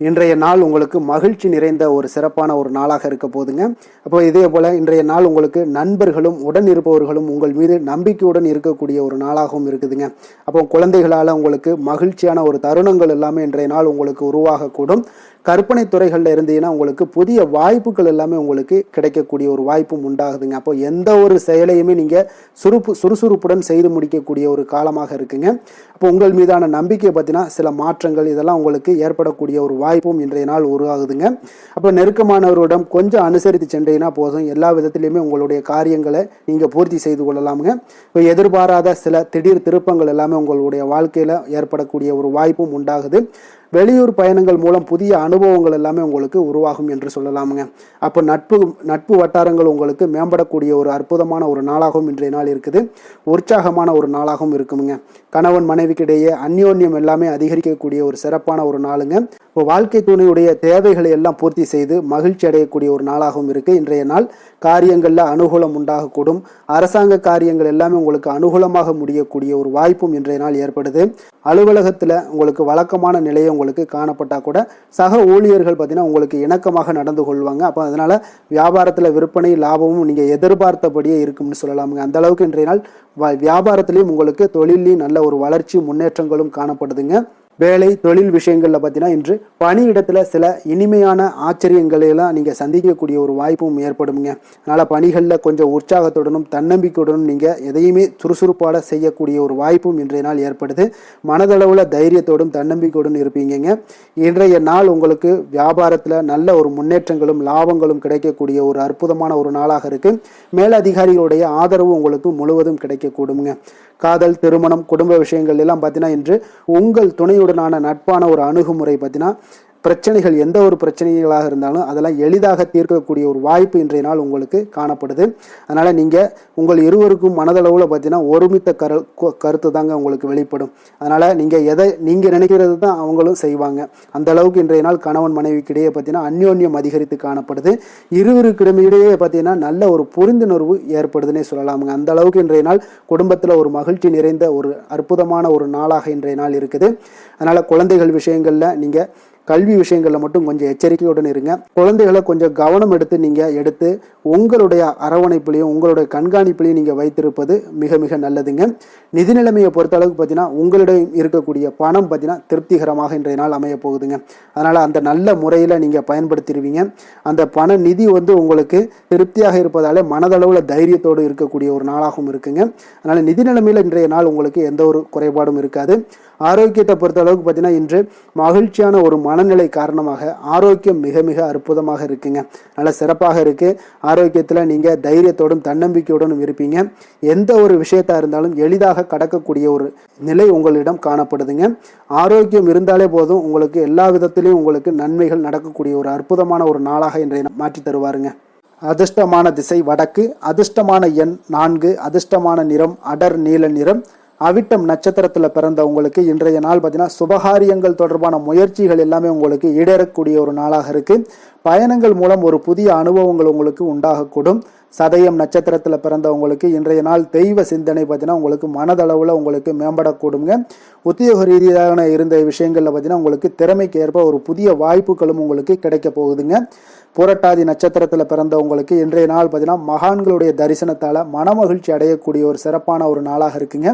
இன்றைய நாள் உங்களுக்கு மகிழ்ச்சி நிறைந்த ஒரு சிறப்பான ஒரு நாளாக இருக்க போதுங்க. அப்போ இதே போல் இன்றைய நாள் உங்களுக்கு நண்பர்களும் உடன் இருப்பவர்களும் உங்கள் மீது நம்பிக்கையுடன் இருக்கக்கூடிய ஒரு நாளாகவும் இருக்குதுங்க. அப்போ குழந்தைகளால் உங்களுக்கு மகிழ்ச்சியான ஒரு தருணங்கள் எல்லாமே இன்றைய நாள் உங்களுக்கு உருவாகக்கூடும். கற்பனை துறைகளில் இருந்தீங்கன்னா உங்களுக்கு புதிய வாய்ப்புகள் எல்லாமே உங்களுக்கு கிடைக்கக்கூடிய ஒரு வாய்ப்பும் உண்டாகுதுங்க. அப்போ எந்த ஒரு செயலையுமே நீங்கள் சுறுசுறுப்புடன் செய்து முடிக்கக்கூடிய ஒரு காலமாக இருக்குங்க. அப்போ உங்கள் மீதான நம்பிக்கை பற்றினா சில மாற்றங்கள் இதெல்லாம் உங்களுக்கு ஏற்படக்கூடிய ஒரு வாய்ப்பும் இன்றைய நாள் உருவாகுதுங்க. அப்போ நெருக்கமானவர்களிடம் கொஞ்சம் அனுசரித்து சென்றீங்கன்னா போதும், எல்லா விதத்திலையுமே உங்களுடைய காரியங்களை நீங்கள் பூர்த்தி செய்து கொள்ளலாமுங்க. இப்போ எதிர்பாராத சில திடீர் திருப்பங்கள் எல்லாமே உங்களுடைய வாழ்க்கையில் ஏற்படக்கூடிய ஒரு வாய்ப்பும் உண்டாகுது. வெளியூர் பயணங்கள் மூலம் புதிய அனுபவங்கள் எல்லாமே உங்களுக்கு உருவாகும் என்று சொல்லலாமுங்க. அப்போ நட்பு வட்டாரங்கள் உங்களுக்கு மேம்படக்கூடிய ஒரு அற்புதமான ஒரு நாளாகவும் இன்றைய நாள் இருக்குது. உற்சாகமான ஒரு நாளாகவும் இருக்குமுங்க. கணவன் மனைவிக்கிடையே அந்யோன்யம் எல்லாமே அதிகரிக்கக்கூடிய ஒரு சிறப்பான ஒரு நாளுங்க. இப்போ வாழ்க்கை துணையுடைய தேவைகளை எல்லாம் பூர்த்தி செய்து மகிழ்ச்சி அடையக்கூடிய ஒரு நாளாகவும் இருக்கு இன்றைய நாள். காரியங்களில் அனுகூலம் உண்டாகக்கூடும். அரசாங்க காரியங்கள் எல்லாமே உங்களுக்கு அனுகூலமாக முடியக்கூடிய ஒரு வாய்ப்பும் இன்றைய நாள் ஏற்படுது. அலுவலகத்தில் உங்களுக்கு வழக்கமான நிலையை உங்களுக்கு காணப்பட்டால் கூட சக ஊழியர்கள் பார்த்தீங்கன்னா உங்களுக்கு இணக்கமாக நடந்து கொள்வாங்க. அப்போ அதனால் வியாபாரத்தில் விற்பனை லாபமும் நீங்கள் எதிர்பார்த்தபடியே இருக்கும்னு சொல்லலாமுங்க. அந்த அளவுக்கு இன்றைய நாள் வியாபாரத்திலையும் உங்களுக்கு தொழிலையும் நல்ல ஒரு வளர்ச்சி முன்னேற்றங்களும் காணப்படுதுங்க. வேலை தொழில் விஷயங்களில் பார்த்தீங்கன்னா இன்று பணியிடத்தில் சில இனிமையான ஆச்சரியங்களையெல்லாம் நீங்கள் சந்திக்கக்கூடிய ஒரு வாய்ப்பும் ஏற்படுங்க. அதனால் பணிகளில் கொஞ்சம் உற்சாகத்துடனும் தன்னம்பிக்கையுடனும் நீங்கள் எதையுமே சுறுசுறுப்பாக செய்யக்கூடிய ஒரு வாய்ப்பும் இன்றைய நாள் ஏற்படுது. மனதளவில் தைரியத்தோடும் தன்னம்பிக்கையுடன் இருப்பீங்க. இன்றைய நாள் உங்களுக்கு வியாபாரத்தில் நல்ல ஒரு முன்னேற்றங்களும் லாபங்களும் கிடைக்கக்கூடிய ஒரு அற்புதமான ஒரு நாளாக இருக்குது. மேலதிகாரிகளுடைய ஆதரவு உங்களுக்கு முழுவதும் கிடைக்கக்கூடுங்க. காதல், திருமணம், குடும்ப விஷயங்கள் எல்லாம் பார்த்தீங்கன்னா இன்று உங்கள் துணையுடைய குழந்தையுடனான நட்பான ஒரு அணுகுமுறை பார்த்தீங்கன்னா பிரச்சனைகள் எந்த ஒரு பிரச்சனைகளாக இருந்தாலும் அதெல்லாம் எளிதாக தீர்க்கக்கூடிய ஒரு வாய்ப்பு இன்றைய நாள் உங்களுக்கு காணப்படுது. அதனால் நீங்கள் உங்கள் இருவருக்கும் மனதளவில் பார்த்தீங்கன்னா ஒருமித்த கருத்து தாங்க உங்களுக்கு வெளிப்படும். அதனால் நீங்கள் எதை நீங்கள் நினைக்கிறது தான் அவங்களும் செய்வாங்க. அந்த அளவுக்கு இன்றைய நாள் கணவன் மனைவிக்கிடையே பார்த்தீங்கன்னா அந்யோன்யம் அதிகரித்து காணப்படுது. இருவருக்கிடையே பார்த்தீங்கன்னா நல்ல ஒரு புரிந்துணர்வு ஏற்படுதுன்னே சொல்லலாமுங்க. அந்த அளவுக்கு இன்றைய நாள் குடும்பத்தில் ஒரு மகிழ்ச்சி நிறைந்த ஒரு அற்புதமான ஒரு நாளாக இன்றைய நாள் இருக்குது. அதனால் குழந்தைகள் விஷயங்களில் நீங்கள் கல்வி விஷயங்களில் மட்டும் கொஞ்சம் எச்சரிக்கையுடன் இருங்க. குழந்தைகளை கொஞ்சம் கவனம் எடுத்து உங்களுடைய அரவணைப்புலையும் உங்களுடைய கண்காணிப்புலையும் நீங்கள் வைத்திருப்பது மிக மிக நல்லதுங்க. நிதி நிலைமையை பொறுத்த அளவுக்கு பார்த்தீங்கன்னா உங்களிடம் இருக்கக்கூடிய பணம் பார்த்தீங்கன்னா திருப்திகரமாக இன்றைய நாள் அமைய போகுதுங்க. அதனால் அந்த நல்ல முறையில் நீங்கள் பயன்படுத்திடுவீங்க. அந்த பண நிதி உங்களுக்கு திருப்தியாக இருப்பதாலே மனதளவில் தைரியத்தோடு இருக்கக்கூடிய ஒரு நாளாகவும் இருக்குங்க. அதனால் நிதி நிலைமையில் இன்றைய நாள் உங்களுக்கு எந்த ஒரு குறைபாடும் இருக்காது. ஆரோக்கியத்தை பொறுத்த அளவுக்கு பார்த்தீங்கன்னா இன்று மகிழ்ச்சியான ஒரு மனநிலை காரணமாக ஆரோக்கியம் மிக மிக அற்புதமாக இருக்குங்க. நல்ல சிறப்பாக இருக்கு. ஆரோக்கியத்தில் நீங்கள் தைரியத்தோடும் தன்னம்பிக்கையோடும் இருப்பீங்க. எந்த ஒரு விஷயத்தா இருந்தாலும் எளிதாக கடக்கக்கூடிய ஒரு நிலை உங்களிடம் காணப்படுதுங்க. ஆரோக்கியம் இருந்தாலே போதும் உங்களுக்கு எல்லா விதத்திலையும் உங்களுக்கு நன்மைகள் நடக்கக்கூடிய ஒரு அற்புதமான ஒரு நாளாக இன்றைய மாற்றி தருவாருங்க. அதிர்ஷ்டமான திசை வடக்கு, அதிர்ஷ்டமான எண் 4, அதிர்ஷ்டமான நிறம் அடர் நீல நிறம். அவிட்டம் நட்சத்திரத்தில் பிறந்த உங்களுக்கு இன்றைய நாள் பார்த்தீங்கன்னா சுபகாரியங்கள் தொடர்பான முயற்சிகள் எல்லாமே உங்களுக்கு ஈடேறக்கூடிய ஒரு நாளாக இருக்கு. பயணங்கள் மூலம் ஒரு புதிய அனுபவங்கள் உங்களுக்கு உண்டாகக்கூடும். சதயம் நட்சத்திரத்தில் பிறந்தவங்களுக்கு இன்றைய நாள் தெய்வ சிந்தனை பார்த்தீங்கன்னா உங்களுக்கு மனதளவில் உங்களுக்கு மேம்படக்கூடுங்க. உத்தியோக ரீதியான இருந்த விஷயங்களில் பார்த்தீங்கன்னா உங்களுக்கு திறமைக்கு ஏற்ப ஒரு புதிய வாய்ப்புகளும் உங்களுக்கு கிடைக்க போகுதுங்க. புரட்டாதி நட்சத்திரத்தில் பிறந்தவங்களுக்கு இன்றைய நாள் பார்த்தீங்கன்னா மகான்களுடைய தரிசனத்தால் மனமகிழ்ச்சி அடையக்கூடிய ஒரு சிறப்பான ஒரு நாளாக இருக்குங்க.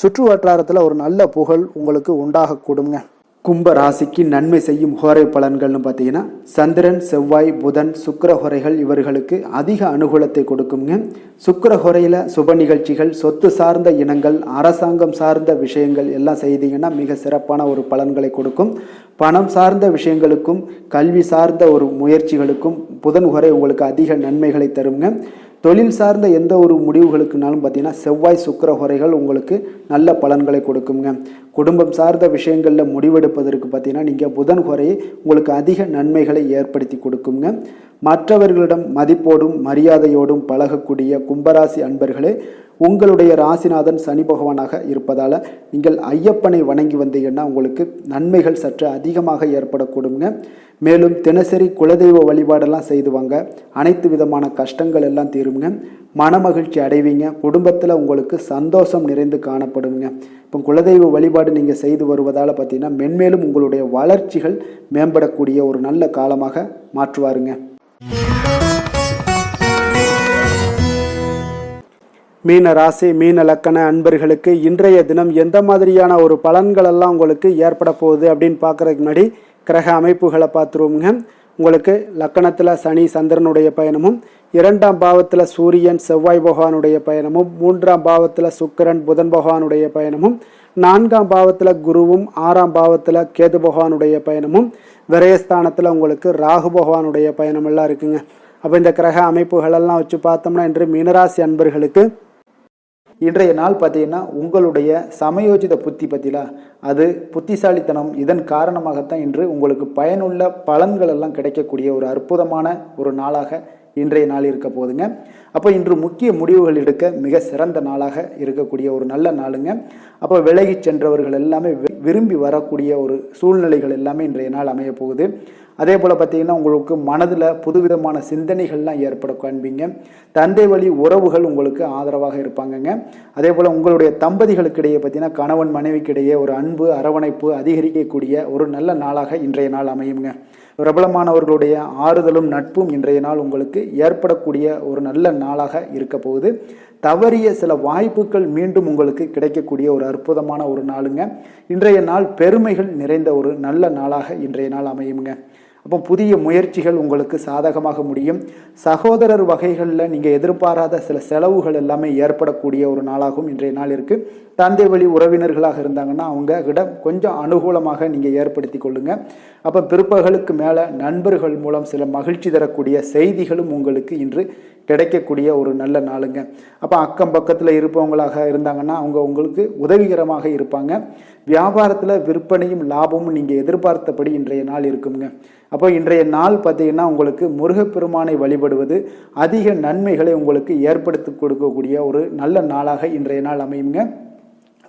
சுற்று வட்டாரத்தில் ஒரு நல்ல புகழ் உங்களுக்கு உண்டாகக்கூடுங்க. கும்ப ராசிக்கு நன்மை செய்யும் ஹோரை பலன்கள்னு பார்த்தீங்கன்னா சந்திரன், செவ்வாய், புதன், சுக்கிர ஹோரைகள் இவர்களுக்கு அதிக அனுகூலத்தை கொடுக்குங்க. சுக்கிர ஹோரையில் சுப நிகழ்ச்சிகள், சொத்து சார்ந்த இனங்கள், அரசாங்கம் சார்ந்த விஷயங்கள் எல்லாம் செய்தீங்கன்னா மிக சிறப்பான ஒரு பலன்களை கொடுக்கும். பணம் சார்ந்த விஷயங்களுக்கும் கல்வி சார்ந்த ஒரு முயற்சிகளுக்கும் புதன் ஹோரை உங்களுக்கு அதிக நன்மைகளை தருங்க. தொழில் சார்ந்த எந்த ஒரு முடிவுகளுக்குனாலும் பார்த்தீங்கன்னா செவ்வாய், சுக்கிர ஹோரைகள் உங்களுக்கு நல்ல பலன்களை கொடுக்குங்க. குடும்பம் சார்ந்த விஷயங்களில் முடிவெடுப்பதற்கு பார்த்தீங்கன்னா நீங்கள் புதன் ஹோரையை உங்களுக்கு அதிக நன்மைகளை ஏற்படுத்தி கொடுக்குங்க. மற்றவர்களிடம் மதிப்போடும் மரியாதையோடும் பழகக்கூடிய கும்பராசி அன்பர்களே, உங்களுடைய ராசிநாதன் சனி பகவானாக இருப்பதால் நீங்கள் ஐயப்பனை வணங்கி வந்தீங்கன்னா உங்களுக்கு நன்மைகள் சற்று அதிகமாக ஏற்படக்கூடுங்க. மேலும் தினசரி குலதெய்வ வழிபாடெல்லாம் செய்து வாங்க. அனைத்து விதமான கஷ்டங்கள் எல்லாம் தீருங்க. மனமகிழ்ச்சி அடைவீங்க. குடும்பத்தில் உங்களுக்கு சந்தோஷம் நிறைந்து காணப்படுங்க. இப்போ குலதெய்வ வழிபாடு நீங்கள் செய்து வருவதால் பார்த்தீங்கன்னா மென்மேலும் உங்களுடைய வளர்ச்சிகள் மேம்படக்கூடிய ஒரு நல்ல காலமாக மாற்றுவாருங்க. மீன ராசி மீன லக்கண அன்பர்களுக்கு இன்றைய தினம் எந்த மாதிரியான ஒரு பலன்கள் எல்லாம் உங்களுக்கு ஏற்பட போகுது அப்படின்னு பார்க்குறதுக்கு முன்னாடி கிரக அமைப்புகளை பார்த்துருவோங்க. உங்களுக்கு லக்கணத்தில் சனி சந்திரனுடைய பயணமும், 2ஆம் பாவத்தில் சூரியன் செவ்வாய் பகவானுடைய பயணமும், 3ஆம் பாவத்தில் சுக்கிரன் புதன் பகவானுடைய பயணமும், 4ஆம் பாவத்தில் குருவும், 6ஆம் பாவத்தில் கேது பகவானுடைய பயணமும், விரயஸ்தானத்தில் உங்களுக்கு ராகு பகவானுடைய பயணம் எல்லாம் இருக்குங்க. அப்போ இந்த கிரக அமைப்புகளெல்லாம் வச்சு பார்த்தோம்னா இன்று மீனராசி அன்பர்களுக்கு இன்றைய நாள் பார்த்தீங்கன்னா உங்களுடைய சமயோஜித புத்தி பற்றிலா அது புத்திசாலித்தனம், இதன் காரணமாகத்தான் இன்று உங்களுக்கு பயனுள்ள பலன்கள் எல்லாம் கிடைக்கக்கூடிய ஒரு அற்புதமான ஒரு நாளாக இன்றைய நாள் இருக்க போகுதுங்க. அப்போ இன்று முக்கிய முடிவுகள் எடுக்க மிக சிறந்த நாளாக இருக்கக்கூடிய ஒரு நல்ல நாளுங்க. அப்போ விலகி சென்றவர்கள் எல்லாமே விரும்பி வரக்கூடிய ஒரு சூழ்நிலைகள் எல்லாமே இன்றைய நாள் அமைய போகுது. அதே போல் பார்த்தீங்கன்னா உங்களுக்கு மனதில் புதுவிதமான சிந்தனைகள்லாம் ஏற்பட காண்பீங்க. தந்தை வழி உறவுகள் உங்களுக்கு ஆதரவாக இருப்பாங்கங்க. அதே போல் உங்களுடைய தம்பதிகளுக்கிடையே பார்த்தீங்கன்னா கணவன் மனைவிக்கிடையே ஒரு அன்பு அரவணைப்பு அதிகரிக்கக்கூடிய ஒரு நல்ல நாளாக இன்றைய நாள் அமையுங்க. பிரபலமானவர்களுடைய ஆறுதலும் நட்பும் இன்றைய நாள் உங்களுக்கு ஏற்படக்கூடிய ஒரு நல்ல நாளாக இருக்க போகுது. தவறிய சில வாய்ப்புகள் மீண்டும் உங்களுக்கு கிடைக்கக்கூடிய ஒரு அற்புதமான ஒரு நாளுங்க. இன்றைய நாள் பெருமைகள் நிறைந்த ஒரு நல்ல நாளாக இன்றைய நாள் அமையுங்க. அப்போ புதிய முயற்சிகள் உங்களுக்கு சாதகமாக முடியும். சகோதரர் வகைகளில் நீங்கள் எதிர்பாராத சில செலவுகள் எல்லாமே ஏற்படக்கூடிய ஒரு நாளாகவும் இன்றைய நாள் இருக்குது. தந்தை வழி உறவினர்களாக இருந்தாங்கன்னா அவங்க கிட்ட கொஞ்சம் அனுகூலமாக நீங்கள் ஏற்படுத்தி கொள்ளுங்கள். அப்போ பிற்பகலுக்கு மேலே நண்பர்கள் மூலம் சில மகிழ்ச்சி தரக்கூடிய செய்திகளும் உங்களுக்கு இன்று கிடைக்கக்கூடிய ஒரு நல்ல நாளுங்க. அப்போ அக்கம் பக்கத்தில் இருப்பவங்களாக இருந்தாங்கன்னா அவங்க உங்களுக்கு உதவிகரமாக இருப்பாங்க. வியாபாரத்தில் விற்பனையும் லாபமும் நீங்கள் எதிர்பார்த்தபடி இன்றைய நாள் இருக்குங்க. அப்போ இன்றைய நாள் பார்த்தீங்கன்னா உங்களுக்கு முருகப்பெருமானை வழிபடுவது அதிக நன்மைகளை உங்களுக்கு ஏற்படுத்தி கொடுக்கக்கூடிய ஒரு நல்ல நாளாக இன்றைய நாள் அமையுங்க.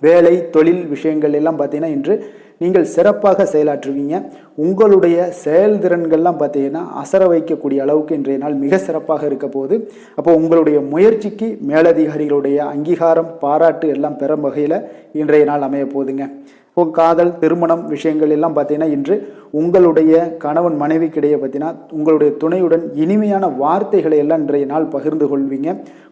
வேலை தொழில் விஷயங்கள் எல்லாம் பார்த்தீங்கன்னா இன்று நீங்கள் சிறப்பாக செயலாற்றுவீங்க. உங்களுடைய செயல்திறன்கள்லாம் பார்த்தீங்கன்னா அசர வைக்கக்கூடிய அளவுக்கு இன்றைய நாள் மிக சிறப்பாக இருக்க போகுது. அப்போ உங்களுடைய முயற்சிக்கு மேலதிகாரிகளுடைய அங்கீகாரம் பாராட்டு எல்லாம் பெறும் வகையில் இன்றைய நாள் அமைய போகுதுங்க. இப்போ காதல் திருமணம் விஷயங்கள் எல்லாம் பார்த்தீங்கன்னா இன்று உங்களுடைய கணவன் மனைவிக்கிடையே பார்த்தீங்கன்னா உங்களுடைய துணையுடன் இனிமையான வார்த்தைகளை எல்லாம் இன்றைய நாள் பகிர்ந்து கொள்வீங்க.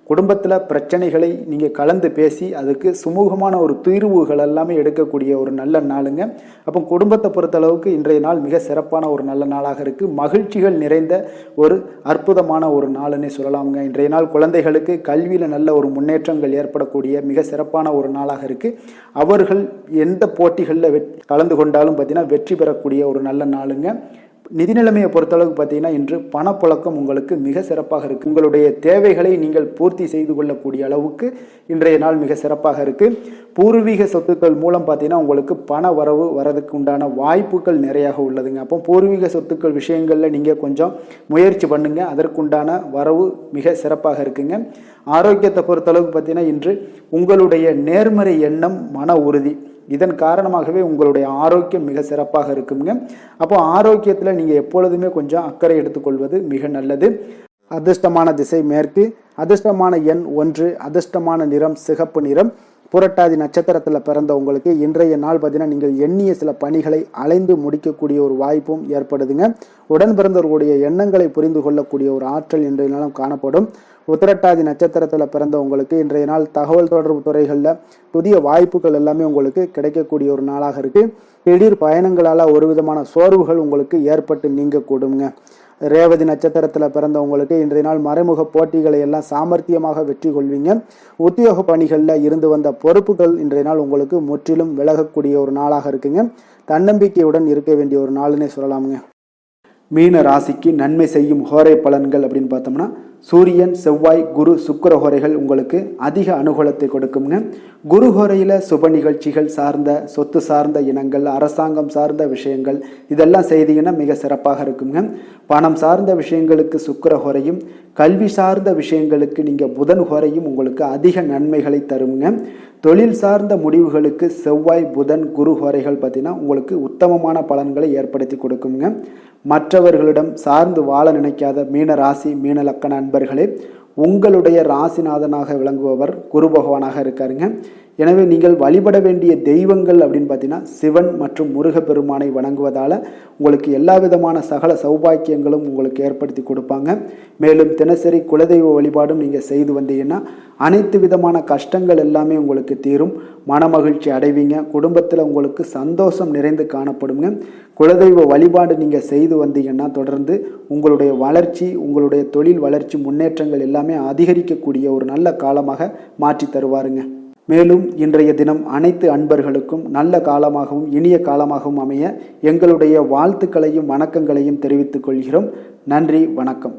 குடும்பத்தில் பிரச்சனைகளை நீங்கள் கலந்து பேசி அதுக்கு சுமூகமான ஒரு தீர்வுகள் எல்லாமே எடுக்கக்கூடிய ஒரு நல்ல நாளுங்க. அப்போ குடும்பத்தை பொறுத்தளவுக்கு இன்றைய நாள் மிக சிறப்பான ஒரு நல்ல நாளாக இருக்குது. மகிழ்ச்சிகள் நிறைந்த ஒரு அற்புதமான ஒரு நாளுன்னே சொல்லலாமுங்க. இன்றைய நாள் குழந்தைகளுக்கு கல்வியில் நல்ல ஒரு முன்னேற்றங்கள் ஏற்படக்கூடிய மிக சிறப்பான ஒரு நாளாக இருக்குது. அவர்கள் எந்த போட்டிகளில் கலந்து கொண்டாலும் பார்த்தீங்கன்னா வெற்றி பெறக்கூடிய ஒரு நல்ல நாளுங்க. நிதி நிலைமையை பொறுத்தளவுக்கு பார்த்தீங்கன்னா இன்று பணப்புழக்கம் உங்களுக்கு மிக சிறப்பாக இருக்குது. உங்களுடைய தேவைகளை நீங்கள் பூர்த்தி செய்து கொள்ளக்கூடிய அளவுக்கு இன்றைய நாள் மிக சிறப்பாக இருக்குது. பூர்வீக சொத்துக்கள் மூலம் பார்த்தீங்கன்னா உங்களுக்கு பண வரவு வரதுக்கு உண்டான வாய்ப்புகள் நிறையாக உள்ளதுங்க. அப்போ பூர்வீக சொத்துக்கள் விஷயங்களில் நீங்கள் கொஞ்சம் முயற்சி பண்ணுங்கள். அதற்குண்டான வரவு மிக சிறப்பாக இருக்குங்க. ஆரோக்கியத்தை பொறுத்தளவுக்கு பார்த்தீங்கன்னா இன்று உங்களுடைய நேர்மறை எண்ணம் மன உறுதி இதன் காரணமாகவே உங்களுடைய ஆரோக்கியம் மிக சிறப்பாக இருக்குங்க. அப்போ ஆரோக்கியத்தில் நீங்கள் எப்பொழுதுமே கொஞ்சம் அக்கறை எடுத்துக்கொள்வது மிக நல்லது. அதிர்ஷ்டமான திசை மேற்கு, அதிர்ஷ்டமான எண் 1, அதிர்ஷ்டமான நிறம் சிகப்பு நிறம். புரட்டாதி நட்சத்திரத்தில் பிறந்த உங்களுக்கு இன்றைய நாள் பார்த்தீங்கன்னா நீங்கள் எண்ணிய சில பணிகளை அலைந்து முடிக்கக்கூடிய ஒரு வாய்ப்பும் ஏற்படுதுங்க. உடன் பிறந்தவர்களுடைய எண்ணங்களை புரிந்து கொள்ளக்கூடிய ஒரு ஆற்றல் இன்றைய நாளும் காணப்படும். உத்திரட்டாதி நட்சத்திரத்தில் பிறந்த உங்களுக்கு இன்றைய நாள் தகவல் தொடர்பு துறைகளில் புதிய வாய்ப்புகள் எல்லாமே உங்களுக்கு கிடைக்கக்கூடிய ஒரு நாளாக இருக்குது. திடீர் பயணங்களால் ஒரு விதமான சோர்வுகள் உங்களுக்கு ஏற்பட்டு நீங்கக்கூடுங்க. ரேவதி நட்சத்திரத்தில் பிறந்தவங்களுக்கு இன்றைய நாள் மறைமுக போட்டிகளை எல்லாம் சாமர்த்தியமாக வெற்றி கொள்வீங்க. உத்தியோக பணிகளில் இருந்து வந்த பொறுப்புகள் இன்றைய நாள் உங்களுக்கு முற்றிலும் விலகக்கூடிய ஒரு நாளாக இருக்குங்க. தன்னம்பிக்கையுடன் இருக்க வேண்டிய ஒரு நாளுன்னே சொல்லலாமுங்க. மீன ராசிக்கு நன்மை செய்யும் ஹோரை பலன்கள் அப்படின்னு பார்த்தோம்னா சூரியன் செவ்வாய் குரு சுக்கிர ஹோரைகள் உங்களுக்கு அதிக அனுகூலத்தை கொடுக்குங்க. குரு ஹோரையில் சுப நிகழ்ச்சிகள் சார்ந்த சொத்து சார்ந்த இனங்கள் அரசாங்கம் சார்ந்த விஷயங்கள் இதெல்லாம் செய்தீங்கன்னா மிக சிறப்பாக இருக்குங்க. பணம் சார்ந்த விஷயங்களுக்கு சுக்கிர ஹோரையும் கல்வி சார்ந்த விஷயங்களுக்கு நீங்கள் புதன் ஹோரையும் உங்களுக்கு அதிக நன்மைகளை தருங்க. தொழில் சார்ந்த முடிவுகளுக்கு செவ்வாய் புதன் குரு ஹோரைகள் பார்த்தீங்கன்னா உங்களுக்கு உத்தமமான பலன்களை ஏற்படுத்தி கொடுக்குங்க. மற்றவர்களிடம் சார்ந்து வாழ நினைக்காத மீன ராசி மீன லக்கண அன்பர்களே, உங்களுடைய ராசிநாதனாக விளங்குபவர் குரு பகவானாக இருக்காருங்க. எனவே நீங்கள் வழிபட வேண்டிய தெய்வங்கள் அப்படின்னு பார்த்தீங்கன்னா சிவன் மற்றும் முருகப்பெருமானை வணங்குவதால் உங்களுக்கு எல்லா விதமான சகல சௌபாக்கியங்களும் உங்களுக்கு ஏற்படுத்தி கொடுப்பாங்க. மேலும் தினசரி குலதெய்வ வழிபாடும் நீங்கள் செய்து வந்தீங்கன்னா அனைத்து விதமான கஷ்டங்கள் எல்லாமே உங்களுக்கு தீரும். மனமகிழ்ச்சி அடைவீங்க. குடும்பத்தில் உங்களுக்கு சந்தோஷம் நிறைந்து காணப்படுங்க. குலதெய்வ வழிபாடு நீங்கள் செய்து வந்தீங்கன்னா தொடர்ந்து உங்களுடைய வளர்ச்சி உங்களுடைய தொழில் வளர்ச்சி முன்னேற்றங்கள் எல்லாமே அதிகரிக்கக்கூடிய ஒரு நல்ல காலமாக மாற்றி தருவாருங்க. மேலும் இன்றைய தினம் அனைத்து அன்பர்களுக்கும் நல்ல காலமாகவும் இனிய காலமாகவும் அமைய எங்களுடைய வாழ்த்துக்களையும் வணக்கங்களையும் தெரிவித்துக் கொள்கிறோம். நன்றி, வணக்கம்.